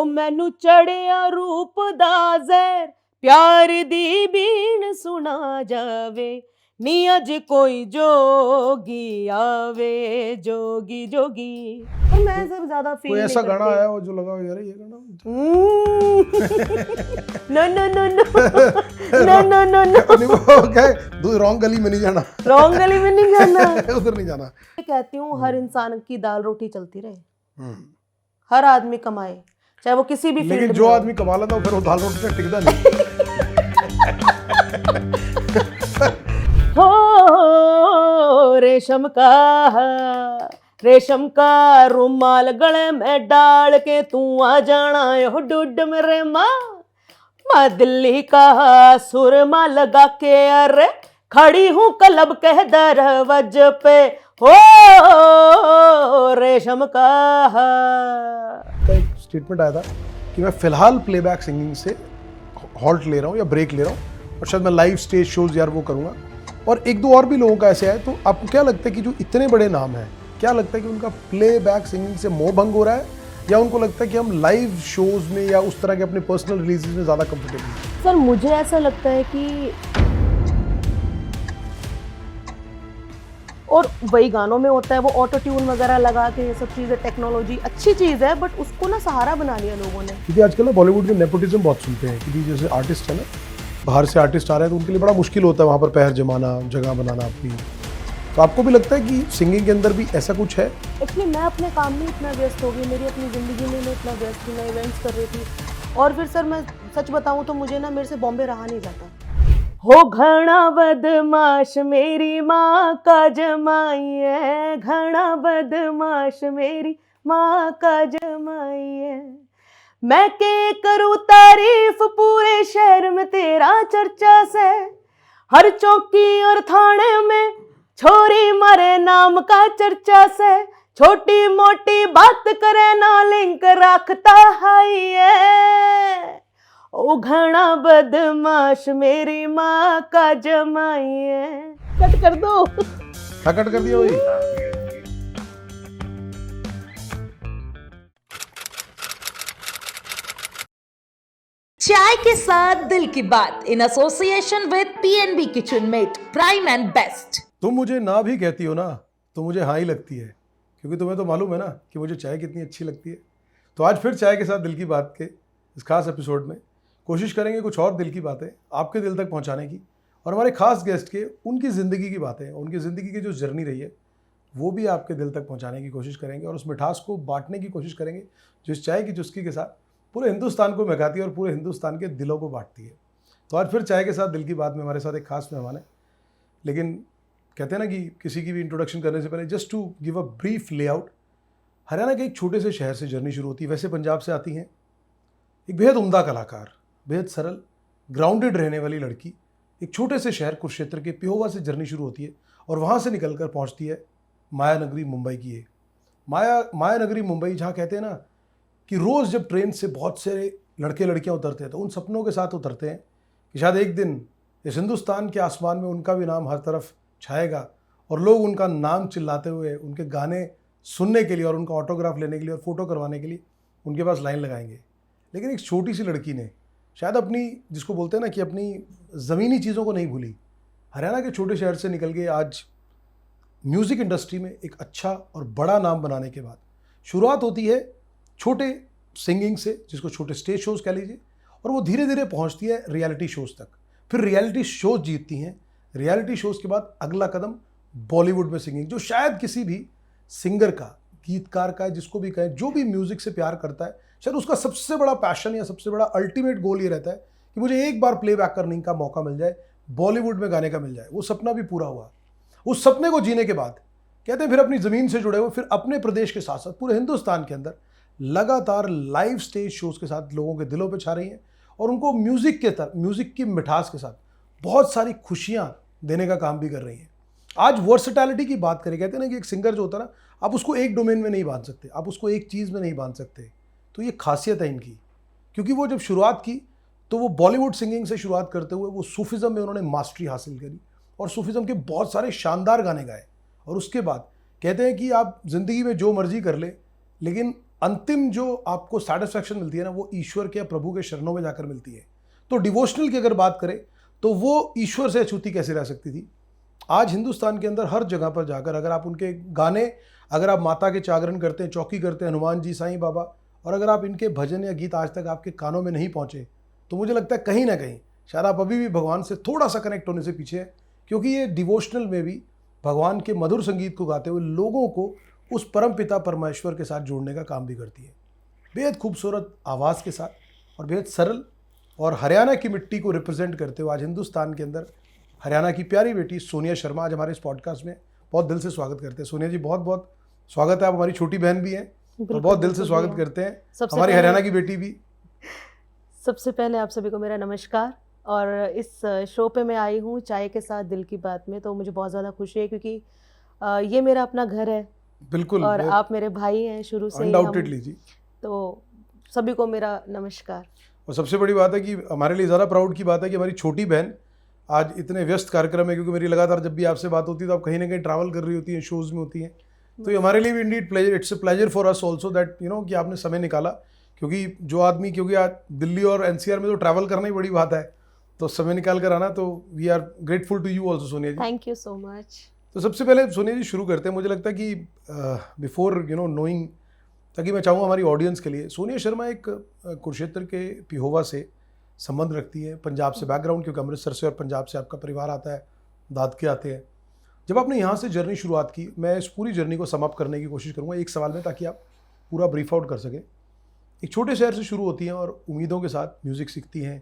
मैनू चढ़िया रूप दा ज़हर प्यार दी बीन सुना जावे नी अज कोई जोगी आवे जोगी जोगी। और मैं सब ज्यादा फील कोई नहीं ऐसा गाना करती। आया हो जो लगा हो यार ये गाना no no no no no no no no नहीं, वो क्या है, रॉन्ग गली में नहीं जाना, रॉन्ग गली में नहीं जाना। उधर नहीं जाना। मैं कहती हूँ हर इंसान की दाल रोटी चलती रहे, हम्म। हर आदमी कमाए, चाहे वो किसी भी लेकिन फील्ड जो में हो। आदमी कमा लेता है फिर वो दाल रोटी से टिकता नहीं। हो रेशम का रुमाल गले में डाल के तू आ जाना हो डुड मेरे माँ। मैं दिल्ली का सुरमा लगा के अरे खड़ी हूँ क्लब के दरवाज पे हो रेशम का। एक स्टेटमेंट आया था कि मैं फिलहाल प्लेबैक सिंगिंग से हॉल्ट ले रहा हूँ या ब्रेक ले रहा हूँ और शायद मैं लाइव स्टेज शोज यार वो करूँगा। और एक दो और भी लोगों का ऐसे है, तो आपको क्या लगता है कि जो इतने बड़े नाम हैं, क्या लगता है कि उनका प्लेबैक सिंगिंग से मोह भंग हो रहा है, या उनको लगता है कि हम लाइव शोज में या उस तरह के अपने पर्सनल रिलीजेस में ज़्यादा कंफर्टेबल हैं? सर मुझे ऐसा लगता है कि और वही गानों में होता है वो ऑटो ट्यून वगैरह लगा के ये सब चीज़ें, टेक्नोलॉजी अच्छी चीज़ है बट उसको ना सहारा बना लिया लोगों ने। क्योंकि आजकल ना बॉलीवुड में नेपोटिज्म बहुत सुनते हैं, क्योंकि जैसे आर्टिस्ट है ना, बाहर से आर्टिस्ट आ रहे हैं तो उनके लिए बड़ा मुश्किल होता है वहाँ पर पैर जमाना, जगह बनाना अपनी। तो आपको भी लगता है कि सिंगिंग के अंदर भी ऐसा कुछ है? एक्चुअली मैं अपने काम में इतना व्यस्त हो गई, मेरी अपनी ज़िंदगी में मैं इतना व्यस्त थी, मैं इवेंट्स कर रही थी और फिर सर मैं सच बताऊं तो मुझे ना मेरे से बॉम्बे रहा नहीं जाता। हो घना बदमाश मेरी माँ का जमाई है, घना बदमाश मेरी माँ का जमाई है। मैं के करूँ तारीफ पूरे शहर में तेरा चर्चा से, हर चौकी और थाने में छोरी मारे नाम का चर्चा से, छोटी मोटी बात करे ना लिंक रखता है। ओ घना बदमाश मेरी माँ का जमाई है। कट कर दो। क्या कट कर दिया भाई? चाय के साथ दिल की बात in association with PNB Kitchenmate prime and best. तुम मुझे ना भी कहती हो ना तो मुझे हाँ ही लगती है, क्योंकि तुम्हें तो मालूम है ना कि मुझे चाय कितनी अच्छी लगती है। तो आज फिर चाय के साथ दिल की बात के इस खास एपिसोड में कोशिश करेंगे कुछ और दिल की बातें आपके दिल तक पहुंचाने की, और हमारे खास गेस्ट के उनकी ज़िंदगी की बातें, उनकी ज़िंदगी की जो जर्नी रही है वो भी आपके दिल तक पहुंचाने की कोशिश करेंगे और उस मिठास को बांटने की कोशिश करेंगे जो इस चाय की चुस्की के साथ पूरे हिंदुस्तान को महकाती है और पूरे हिंदुस्तान के दिलों को बांटती है। तो आज फिर चाय के साथ दिल की बात में हमारे साथ एक खास मेहमान है। लेकिन कहते हैं ना कि किसी की भी इंट्रोडक्शन करने से पहले just to give a brief layout, Haryana के एक छोटे से शहर से जर्नी शुरू होती है। वैसे पंजाब से आती हैं, एक बेहद उम्दा कलाकार, बेहद सरल ग्राउंडेड रहने वाली लड़की, एक छोटे से शहर कुरुक्षेत्र के पिहोवा से जर्नी शुरू होती है और वहाँ से निकल कर पहुँचती है माया नगरी मुंबई की। ये माया नगरी मुंबई, जहाँ कहते हैं ना कि रोज़ जब ट्रेन से बहुत सारे लड़के लड़कियाँ उतरते हैं तो उन सपनों के साथ उतरते हैं कि शायद एक दिन इस हिंदुस्तान के आसमान में उनका भी नाम हर तरफ छाएगा और लोग उनका नाम चिल्लाते हुए उनके गाने सुनने के लिए और उनका ऑटोग्राफ लेने के लिए और फ़ोटो करवाने के लिए उनके पास लाइन लगाएंगे। लेकिन एक छोटी सी लड़की ने शायद अपनी, जिसको बोलते हैं ना कि अपनी ज़मीनी चीज़ों को नहीं भूली, हरियाणा के छोटे शहर से निकल के आज म्यूज़िक इंडस्ट्री में एक अच्छा और बड़ा नाम बनाने के बाद शुरुआत होती है छोटे सिंगिंग से, जिसको छोटे स्टेज शोज़ कह लीजिए, और वो धीरे धीरे पहुंचती है रियलिटी शोज़ तक। फिर रियलिटी शोज़ जीतती हैं। रियलिटी शोज़ के बाद अगला कदम बॉलीवुड में सिंगिंग, जो शायद किसी भी सिंगर का, गीतकार का, जिसको भी कहें, जो भी म्यूज़िक से प्यार करता है, शायद उसका सबसे बड़ा पैशन या सबसे बड़ा अल्टीमेट गोल ये रहता है कि मुझे एक बार प्लेबैक करने का मौका मिल जाए, बॉलीवुड में गाने का मिल जाए। वो सपना भी पूरा हुआ। उस सपने को जीने के बाद कहते हैं फिर अपनी ज़मीन से जुड़े हुए, फिर अपने प्रदेश के साथ साथ पूरे हिंदुस्तान के अंदर लगातार लाइव स्टेज शोज़ के साथ लोगों के दिलों पे छा रही हैं और उनको म्यूज़िक की मिठास के साथ बहुत सारी खुशियाँ देने का काम भी कर रही हैं। आज वर्सटैलिटी की बात करें, कहते हैं ना कि एक सिंगर जो होता है ना, आप उसको एक डोमेन में नहीं बांध सकते, आप उसको एक चीज़ में नहीं बांध सकते। तो ये खासियत है इनकी, क्योंकि वो जब शुरुआत की तो वो बॉलीवुड सिंगिंग से शुरुआत करते हुए वो सूफिज़म में उन्होंने मास्टरी हासिल करी और सूफिज़म के बहुत सारे शानदार गाने गाए। और उसके बाद कहते हैं कि आप ज़िंदगी में जो मर्जी कर ले, लेकिन अंतिम जो आपको सेटिस्फैक्शन मिलती है ना, वो ईश्वर के या प्रभु के शरणों में जाकर मिलती है। तो डिवोशनल की अगर बात करें तो वो ईश्वर से अछूती कैसे रह सकती थी। आज हिंदुस्तान के अंदर हर जगह पर जाकर अगर आप उनके गाने, अगर आप माता के जागरण करते हैं, चौकी करते हैं, हनुमान जी, साईं बाबा, और अगर आप इनके भजन या गीत आज तक आपके कानों में नहीं पहुंचे, तो मुझे लगता है कहीं ना कहीं शायद आप अभी भी भगवान से थोड़ा सा कनेक्ट होने से पीछे हैं। क्योंकि ये डिवोशनल में भी भगवान के मधुर संगीत को गाते हुए लोगों को उस परम पिता परमेश्वर के साथ जोड़ने का काम भी करती है। बेहद खूबसूरत आवाज़ के साथ और बेहद सरल, और हरियाणा की मिट्टी को रिप्रेजेंट करते हुए आज हिंदुस्तान के अंदर हरियाणा की प्यारी बेटी सोनिया शर्मा आज हमारे इस पॉडकास्ट में बहुत दिल से स्वागत करते हैं। सोनिया जी, बहुत बहुत स्वागत है। आप हमारी छोटी बहन भी हैं और बहुत दिल से स्वागत करते हैं, हमारी हरियाणा की बेटी भी। सबसे पहले आप सभी को मेरा नमस्कार। और इस शो पे मैं आई हूँ चाय के साथ दिल की बात में, तो मुझे बहुत ज़्यादा खुशी है क्योंकि ये मेरा अपना घर है। बिल्कुल। और आप मेरे भाई हैं शुरू से ही। अनडाउटेडली जी। तो सभी को मेरा नमस्कार। और सबसे बड़ी बात है कि हमारे लिए ज़्यादा प्राउड की बात है कि हमारी छोटी बहन आज इतने व्यस्त कार्यक्रम है, क्योंकि मेरी लगातार जब भी आपसे बात होती है तो आप कहीं ना कहीं ट्रैवल कर रही होती हैं, शोज़ में होती हैं। तो ये हमारे लिए भी Indeed pleasure, it's a pleasure for us also that कि आपने समय निकाला। क्योंकि जो आदमी, क्योंकि आज दिल्ली और एनसीआर में तो ट्रैवल करना ही बड़ी बात है, तो समय निकाल कर आना, तो we are grateful to you also Sonia ji. Thank you so much. तो सबसे पहले सोनिया जी शुरू करते हैं। मुझे लगता है कि बिफोर नोइंग, ताकि मैं चाहूँगा हमारी ऑडियंस के लिए, सोनिया शर्मा एक कुरुक्षेत्र के पिहोवा से संबंध रखती है, पंजाब से बैकग्राउंड, क्योंकि अमृतसर से और पंजाब से आपका परिवार आता है, दादके आते हैं। जब आपने यहाँ से जर्नी शुरुआत की, मैं इस पूरी जर्नी को समाप्त करने की कोशिश करूँगा एक सवाल में, ताकि आप पूरा ब्रीफ आउट कर सकें। एक छोटे शहर से शुरू होती हैं और उम्मीदों के साथ म्यूज़िक सीखती हैं,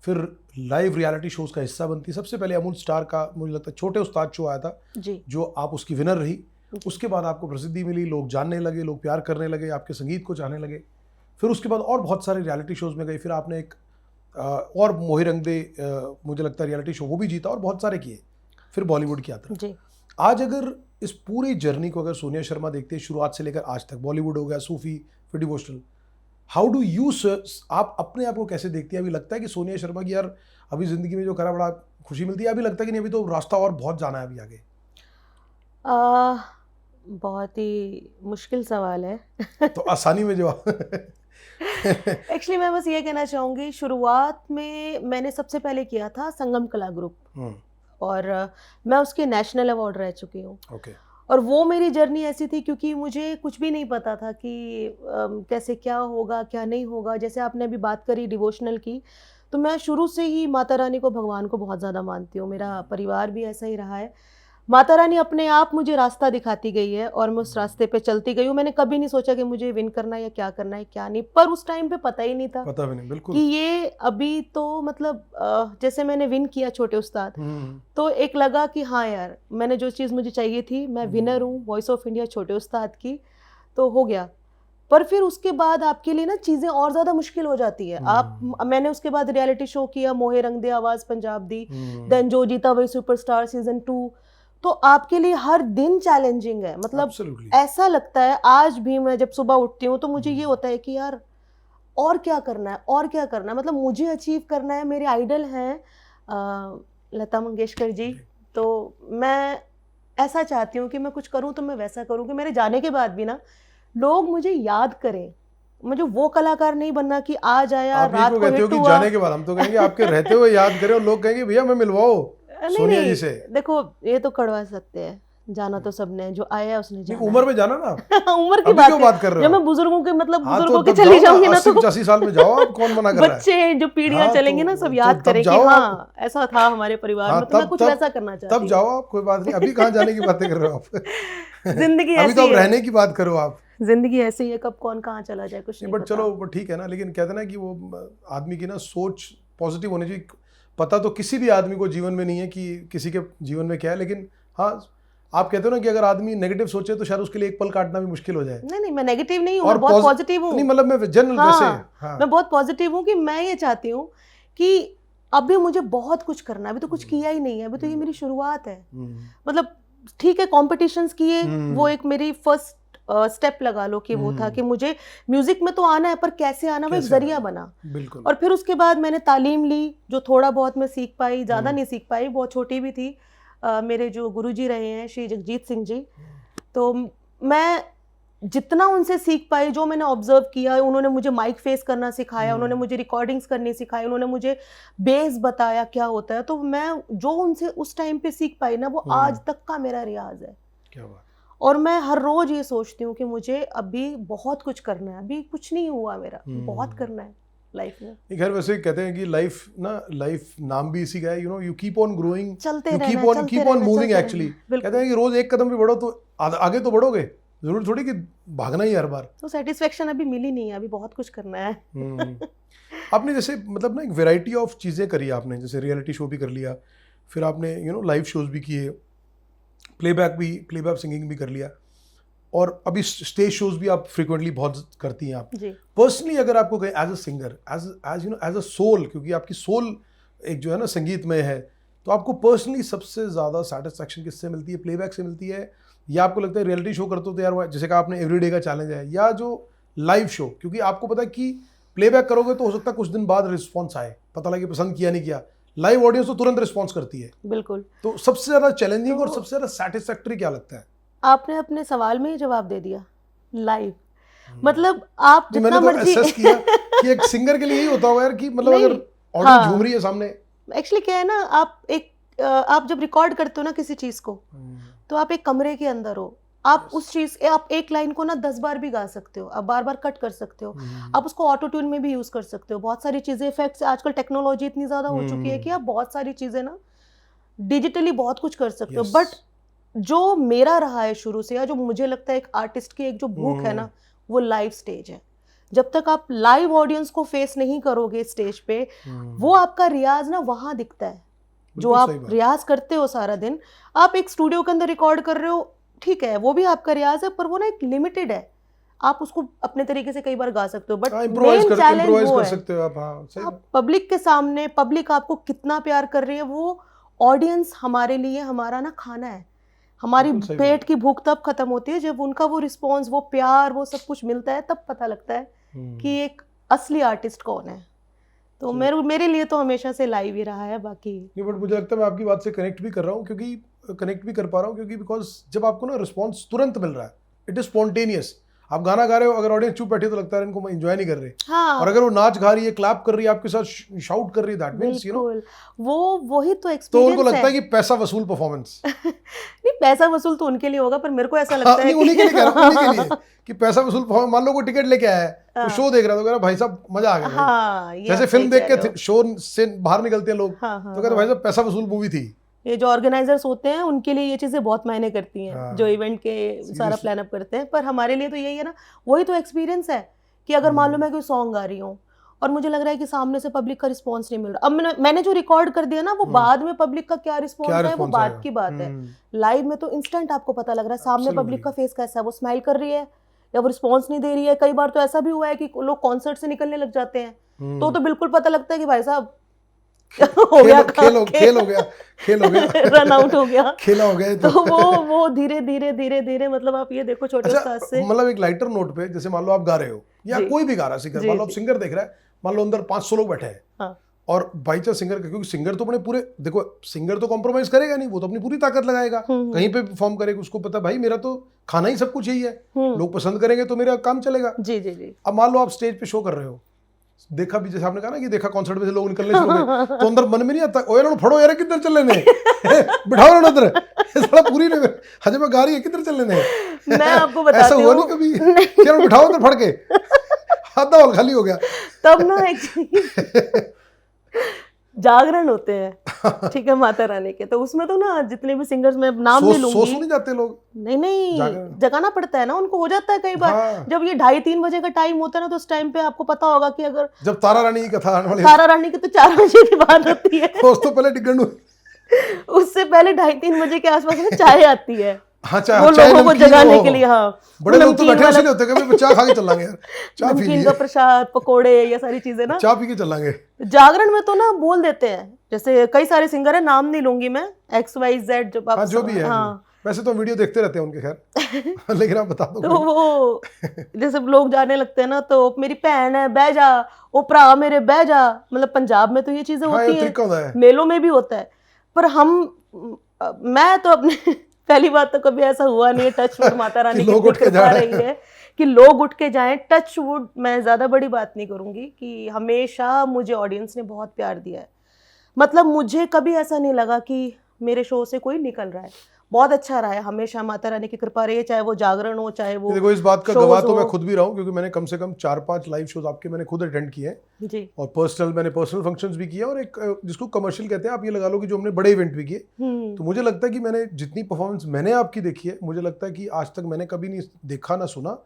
फिर लाइव रियलिटी शोज़ का हिस्सा बनती है। सबसे पहले अमूल स्टार का मुझे लगता है छोटे उस्ताद शो आया था जी, जो आप उसकी विनर रही। उसके बाद आपको प्रसिद्धि मिली, लोग जानने लगे, लोग प्यार करने लगे, आपके संगीत को चाहने लगे। फिर उसके बाद और बहुत सारे रियलिटी शोज़ में गई। फिर आपने एक और मोहे रंग दे, मुझे लगता है रियलिटी शो, वो भी जीता, और बहुत सारे किए। फिर बॉलीवुड की यात्रा। जी। आज अगर इस पूरी जर्नी को अगर सोनिया शर्मा देखते हैं शुरुआत से लेकर आज तक, बॉलीवुड हो गया, सूफी, फिर डिवोशनल, हाउ डू यू, आप अपने आप को कैसे देखती हैं? अभी लगता है कि सोनिया शर्मा की यार अभी ज़िंदगी में जो करा बड़ा खुशी मिलती है, अभी लगता है कि नहीं, अभी तो रास्ता और बहुत जाना है अभी आगे? बहुत ही मुश्किल सवाल है। तो आसानी में जवाब। एक्चुअली मैं बस ये कहना चाहूँगी, शुरुआत में मैंने सबसे पहले किया था संगम कला ग्रुप, और मैं उसके नेशनल अवार्ड रह चुकी हूँ। ओके। और वो मेरी जर्नी ऐसी थी क्योंकि मुझे कुछ भी नहीं पता था कि कैसे क्या होगा क्या नहीं होगा। जैसे आपने अभी बात करी डिवोशनल की, तो मैं शुरू से ही माता रानी को, भगवान को बहुत ज़्यादा मानती हूँ। मेरा परिवार भी ऐसा ही रहा है। माता रानी अपने आप मुझे रास्ता दिखाती गई है और मैं उस रास्ते पे चलती गई हूँ। मैंने कभी नहीं सोचा कि मुझे विन करना है या क्या करना है क्या नहीं, पर उस टाइम पे पता ही नहीं था, पता भी नहीं, बिल्कुल, कि ये अभी तो मतलब जैसे मैंने विन किया छोटे उस्ताद, तो एक लगा कि हाँ यार, मैंने जो चीज़ मुझे चाहिए थी, मैं विनर हूँ वॉइस ऑफ इंडिया छोटे उस्ताद की, तो हो गया। पर फिर उसके बाद आपके लिए ना चीज़ें और ज़्यादा मुश्किल हो जाती है। मैंने उसके बाद रियलिटी शो किया, मोहे रंग दे आवाज़ पंजाब दी, देन जो जीता वही सुपरस्टार सीजन 2। तो आपके लिए हर दिन चैलेंजिंग है। मतलब Absolutely. ऐसा लगता है, आज भी मैं जब सुबह उठती हूँ तो मुझे ये होता है कि यार और क्या करना है, और क्या करना है, मतलब मुझे अचीव करना है। मेरे आइडल हैं लता मंगेशकर जी, तो मैं ऐसा चाहती हूँ कि मैं कुछ करूँ तो मैं वैसा करूँ कि मेरे जाने के बाद भी ना लोग मुझे याद करें। मुझे वो कलाकार नहीं बनना कि आज आया आप रात को को कहते हो हिट कि हुआ। जाने के बाद, हम तो कहेंगे आपके रहते हुए याद करें, और लोग कहेंगे भैया मैं मिलवाओ सोनिया जी से। देखो ये तो कड़वा सकते हैं, जाना तो सबने, जो आया उसने जाना। उम्र में जाना ना। उम्र की अभी बात क्यों बात कर रहे हो? जब मैं बुजुर्गों के, मतलब हाँ, बुजुर्गों तो के चली जाऊंगी ना, तो 80-85 साल में जाओ, आप कौन मना कर रहा है? बच्चे जो पीढ़ियां हाँ, चलेंगे ना, सब याद करें कि हाँ ऐसा था हमारे परिवार में, तो मैं कुछ वैसा करना चाहती हूँ। तब जाओ आप, कोई बात नहीं। अभी कहाँ जाने की बातें कर रहे हो आप? जिंदगी अभी तो ऐसी अब है, रहने की बात करो आप। जिंदगी ऐसी है, कब कौन कहाँ चला जाए कुछ नहीं बट पता। चलो वो ठीक है ना, लेकिन कहते हैं ना कि वो आदमी की ना सोच पॉजिटिव होनी चाहिए। पता तो किसी भी आदमी को जीवन में नहीं है कि किसी के जीवन में क्या है, लेकिन हाँ आप कहते हो ना कि अगर आदमी नेगेटिव सोचे तो शायद उसके लिए एक पल काटना भी मुश्किल हो जाए। नहीं, मैं नेगेटिव नहीं हूँ, मैं बहुत पॉजिटिव हूँ। नहीं, मतलब मैं जनरल वैसे, हाँ, मैं बहुत पॉजिटिव हूँ कि मैं ये चाहती हूँ कि अभी मुझे बहुत कुछ करना है। अभी तो कुछ किया ही नहीं है, अभी तो ये मेरी शुरुआत है। मतलब ठीक है, कॉम्पिटिशन्स किए, वो एक मेरी फर्स्ट स्टेप लगा लो कि वो था कि मुझे म्यूजिक में तो आना है, पर कैसे आना, वो एक जरिया बना। बिल्कुल। और फिर उसके बाद मैंने तालीम ली, जो थोड़ा बहुत मैं सीख पाई, ज़्यादा नहीं सीख पाई, बहुत छोटी भी थी। मेरे जो गुरुजी रहे हैं श्री जगजीत सिंह जी, तो मैं जितना उनसे सीख पाई, जो मैंने ऑब्जर्व किया, उन्होंने मुझे माइक फेस करना सिखाया, उन्होंने मुझे रिकॉर्डिंग्स करनी सिखाई, उन्होंने मुझे बेस बताया क्या होता है, तो मैं जो उनसे उस टाइम पे सीख पाई ना, वो आज तक का मेरा रियाज है। क्या बात। और मैं हर रोज ये सोचती हूँ कि मुझे अभी बहुत कुछ करना है, अभी कुछ नहीं हुआ मेरा, बहुत करना है लाइफ में। एक खैर वैसे कहते हैं कि लाइफ नाम भी इसी का है, यू कीप ऑन ग्रोइंग, चलते यू रहना, कीप ऑन मूविंग एक्चुअली। बिल्कुल। कहते हैं कि रोज एक कदम भी बढ़ो तो आगे तो बढ़ोगे, जरूर थोड़ी कि भागना ही हर बार। तो सेटिस्फेक्शन अभी मिली नहीं है, अभी बहुत कुछ करना है। आपने जैसे मतलब ना एक वैरायटी ऑफ चीज़ें करी आपने, जैसे रियलिटी शो भी कर लिया, फिर आपने लाइव शोज भी किए, प्लेबैक सिंगिंग भी कर लिया, और अभी स्टेज शोज भी आप फ्रिक्वेंटली बहुत करती हैं आप। जी। पर्सनली अगर आपको कहें as a singer, as a soul, क्योंकि आपकी सोल एक जो है ना संगीत में है, तो आपको पर्सनली सबसे ज़्यादा सेटिस्फैक्शन किससे मिलती है? प्लेबैक से मिलती है, या आपको लगता है रियलिटी शो करते हो तो यार जैसे कहा आपने एवरीडे का चैलेंज है, या जो लाइव शो, क्योंकि आपको पता है कि प्लेबैक करोगे तो हो सकता है कुछ दिन बाद रिस्पॉन्स आए, पता लगे पसंद किया नहीं किया, लाइव ऑडियंस तो तुरंत रिस्पॉन्स करती है। बिल्कुल। तो सबसे ज़्यादा चैलेंजिंग और सबसे ज़्यादा सेटिस्फैक्टरी क्या लगता है? आपने अपने सवाल में ही जवाब दे दिया, लाइव। मतलब आप जितना मैंने तो मर्जी असेस किया कि एक सिंगर के लिए ही होता होगा यार कि मतलब अगर ऑडियंस झूम रही है सामने। एक्चुअली क्या है ना, आप जब रिकॉर्ड करते हो ना किसी चीज को, तो आप एक कमरे के अंदर हो, आप उस चीज आप एक लाइन को ना 10 बार भी गा सकते हो, आप बार बार कट कर सकते हो, आप उसको ऑटो ट्यून में भी यूज कर सकते हो, बहुत सारी चीजें, इफेक्ट्स, आजकल टेक्नोलॉजी इतनी ज्यादा हो चुकी है कि आप बहुत सारी चीजें ना डिजिटली बहुत कुछ कर सकते हो। बट जो मेरा रहा है शुरू से, या जो मुझे लगता है एक आर्टिस्ट की एक जो भूख है ना, वो लाइव स्टेज है। जब तक आप लाइव ऑडियंस को फेस नहीं करोगे स्टेज पे, वो आपका रियाज ना वहां दिखता है। जो आप रियाज करते हो सारा दिन, आप एक स्टूडियो के अंदर रिकॉर्ड कर रहे हो, ठीक है, वो भी आपका रियाज है, पर वो ना एक लिमिटेड है, आप उसको अपने तरीके से कई बार गा सकते हो, बट मेन चैलेंज वो है आप पब्लिक के सामने, पब्लिक आपको कितना प्यार कर रही है, वो ऑडियंस हमारे लिए हमारा ना खाना है। हमारी पेट की भूख तब खत्म होती है जब उनका वो रिस्पॉन्स, वो प्यार, वो सब कुछ मिलता है, तब पता लगता है कि एक असली आर्टिस्ट कौन है। तो मेरे लिए तो हमेशा से लाइव ही रहा है। बाकी नहीं, बट मुझे लगता है मैं आपकी बात से कनेक्ट भी कर रहा हूँ, क्योंकि बिकॉज जब आपको ना रिस्पॉन्स तुरंत मिल रहा है, इट इज स्पॉन्टेनियस। आप गाना गा रहे हो, अगर ऑडियंस चुप बैठी तो लगता है इनको एंजॉय नहीं कर रहे। हाँ। और अगर वो नाच गा रही है, क्लैप कर रही है, आपके साथ शाउट कर रही है, दैट मींस वही तो एक्सपीरियंस तो उनको लगता है कि पैसा वसूल परफॉर्मेंस। नहीं, पैसा वसूल तो उनके लिए होगा, पर मेरे को ऐसा लगता है उन्हीं के लिए कह रहा हूं, उन्हीं के लिए कि पैसा वसूल परफॉर्मेंस। मान लो कोई टिकट लेके आया है, तो शो देख रहा है, तो कह रहा भाई साहब मजा आ गया। हाँ, जैसे फिल्म देख के शो से बाहर निकलते हैं लोग, तो कहते भाई साहब पैसा वसूल मूवी थी। ये जो ऑर्गेनाइजर्स होते हैं, उनके लिए ये चीजें बहुत मायने करती हैं, जो इवेंट के सारा प्लान अप करते हैं। पर हमारे लिए तो यही है ना, वही तो एक्सपीरियंस है कि अगर मान लो मैं कोई सॉन्ग गा रही हूँ और मुझे लग रहा है कि सामने से पब्लिक का रिस्पांस नहीं मिल रहा, अब मैंने जो रिकॉर्ड कर दिया ना, वो बाद में पब्लिक का क्या रिस्पांस है वो बात की बात है। लाइव में तो इंस्टेंट आपको पता लग रहा है सामने पब्लिक का फेस कैसा है, वो स्माइल कर रही है या वो रिस्पॉन्स नहीं दे रही है। कई बार तो ऐसा भी हुआ है कि लोग कॉन्सर्ट से निकलने लग जाते हैं, तो बिल्कुल पता लगता है कि भाई साहब खेल हो गया रन आउट हो गया, खेला हो गया। तो वो धीरे धीरे मतलब आप ये देखो छोटे स्टार से, मतलब एक लाइटर नोट पे, जैसे मान लो आप गा रहे हो या कोई भी गा रहा है सिंगर, मान लो आप सिंगर देख रहा है, मान लो अंदर 500 लोग बैठे हैं, हाँ। और बाई चांस सिंगर, क्योंकि सिंगर तो अपने पूरे, देखो सिंगर तो कॉम्प्रोमाइज करेगा नहीं, वो तो अपनी पूरी ताकत लगाएगा, कहीं पे परफॉर्म करेगा, उसको पता भाई मेरा तो खाना ही सब कुछ यही है, लोग पसंद करेंगे तो मेरा काम चलेगा। जी। अब मान लो आप स्टेज पे शो कर रहे हो, देखा भी, जैसे आपने कहा ना कि देखा कॉन्सर्ट में से लोग निकलने शुरू हो गए, तो अंदर मन में नहीं आता ओए यार फड़ो यार किधर चल लेने बिठाओ ना उधर, थोड़ा पूरी नहीं हजे में गा रही है किधर चल लेने। मैं आपको बताती हूं, ऐसा हुआ नहीं कभी यार बिठाओ उधर फड़ के, आधा हॉल खाली हो गया। तब ना एक्चुअली जागरण होते हैं, ठीक है, माता रानी के, तो उसमें तो ना जितने भी सिंगर्स, मैं नाम नहीं लूंगी, नहीं जाते लोग, नहीं जगाना पड़ता है ना उनको, हो जाता है कई बार। हाँ। जब ये 2:30-3 बजे का टाइम होता है ना, तो उस टाइम पे आपको पता होगा कि अगर जब तारा रानी की कथा आने वाली, तारा रानी की तो 4 बजे की बात होती है, तो पहले टिकट, उससे पहले 2:30-3 बजे के आसपास में चाय आती है, हाँ, वो लोगों को जगाने के लिए। हाँ, बड़े लोग तो बैठे ऐसे नहीं होते कि चाय खा के चल लांगे यार, चाय पी नमकीन का प्रसाद, पकोड़े, ये सारी चीजें ना चाय पी के चल लांगे। जागरण में तो ना बोल देते हैं, जैसे कई सारे सिंगर है, नाम नहीं लूंगी मैं, XYZ जब आप, जो भी है, वैसे तो वीडियो देखते रहते हैं उनके, खैर लेकिन आप बता दो। तो वो जैसे लोग जाने लगते हैं ना, तो मेरी भैन है बह जा, ओ भरा मेरे बह जा, मतलब पंजाब में तो ये चीजें होती है, मेलों में भी होता है। पर मैं तो अपने पहली बात तो कभी ऐसा हुआ नहीं है, टच वुड, माता रानी कि लोग की उठ के कृपा जा रहे रही है कि लोग उठ के जाएं। टच वुड, मैं ज़्यादा बड़ी बात नहीं करूँगी, कि हमेशा मुझे ऑडियंस ने बहुत प्यार दिया है। मतलब मुझे कभी ऐसा नहीं लगा कि मेरे शो से कोई निकल रहा है, बहुत अच्छा रहा है, हमेशा माता रानी की कृपा रही है, चाहे वो जागरण हो, चाहे वो देखो इस बात का shows गवाह तो हो। मैं खुद भी रहा हूँ, क्योंकि मैंने कम से कम 4-5 लाइव शोज आपके मैंने खुद अटेंड किए हैं, जी। और मैंने पर्सनल फंक्शंस भी किए, और एक जिसको कमर्शियल कहते हैं आप ये लगा लो कि जो हमने बड़े इवेंट भी किए। तो मुझे लगता है कि मैंने जितनी परफॉर्मेंस मैंने आपकी देखी है, मुझे लगता है कि आज तक मैंने कभी नहीं देखा ना सुना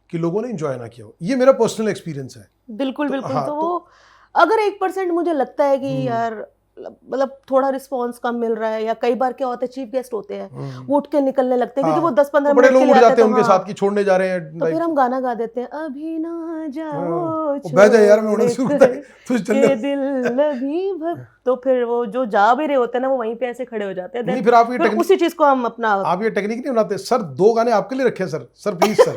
कि लोगों ने एंजॉय ना किया हो। ये मेरा पर्सनल एक्सपीरियंस है। बिल्कुल तो बिल्कुल। हाँ, तो तो वो अगर 1% मुझे लगता है कि यार मतलब थोड़ा रिस्पॉन्स कम मिल रहा है, या कई बार क्या होता है चीफ गेस्ट होते हैं वो उठ के निकलने लगते हैं, क्योंकि वो हाँ, 10-15 तो बड़े मिनट लोग के उठ लिए आते जाते हैं, हैं तो उनके हाँ, साथ की छोड़ने जा रहे हैं तो फिर लाइव। हम गाना गा देते हैं, अभी ना जाओ बह जा यार, मैं उड़न शुरू छोड़ होता है तो चल के जा। दिल अभी तो फिर वो जो जा भी रहे होते हैं ना, वो वहीं पे ऐसे खड़े हो जाते हैं। नहीं, Then फिर आप ये फिर उसी चीज को हम अपना आप ये टेक्निक नहीं बनाते सर? 2 गाने आपके लिए रखे हैं sir. Sir please sir,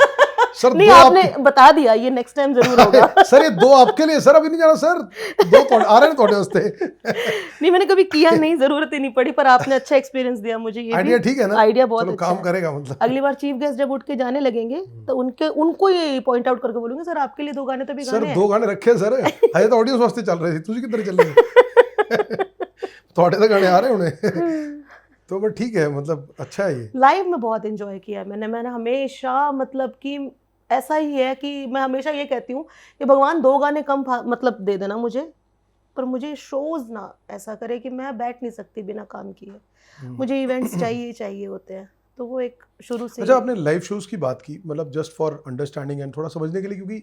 sir नहीं, 2 आपने आपके। बता दिया, ये नेक्स्ट टाइम जरूर होगा। सर ये 2 आपके लिए सर, अभी नहीं जाना सर, 2 आ रहे हैं थोड़े वास्ते। नहीं, मैंने कभी किया नहीं, जरूरत ही नहीं पड़ी, पर आपने अच्छा एक्सपीरियंस दिया मुझे। ये आइडिया भी ठीक है ना? आइडिया बहुत चलो अच्छा काम है। करेगा मतलब। अगली बार चीफ गेस्ट जब उठ के जाने लगेंगे तो उनको ये पॉइंट आउट करके बोलूंगे, सर आपके लिए 2 गाने तो भी सर गाने 2 गाने रखे हैं सर, हजे तो ऑडियंस वास्ते चल रहे थे, तुझे किधर चले हैं। थोड़े तो गाने आ रहे उन्हें। तो बट ठीक है, मतलब अच्छा है ये। लाइव में बहुत एंजॉय किया है मैंने हमेशा, मतलब कि ऐसा ही है कि मैं हमेशा ये कहती हूँ कि भगवान 2 गाने कम मतलब दे देना मुझे, पर मुझे शोज ना ऐसा करे कि मैं बैठ नहीं सकती बिना काम किए। मुझे इवेंट्स चाहिए होते हैं, तो वो एक शुरू से अच्छा, आपने लाइव शोज की बात की, मतलब जस्ट फॉर अंडरस्टैंडिंग एंड थोड़ा समझने के लिए, क्योंकि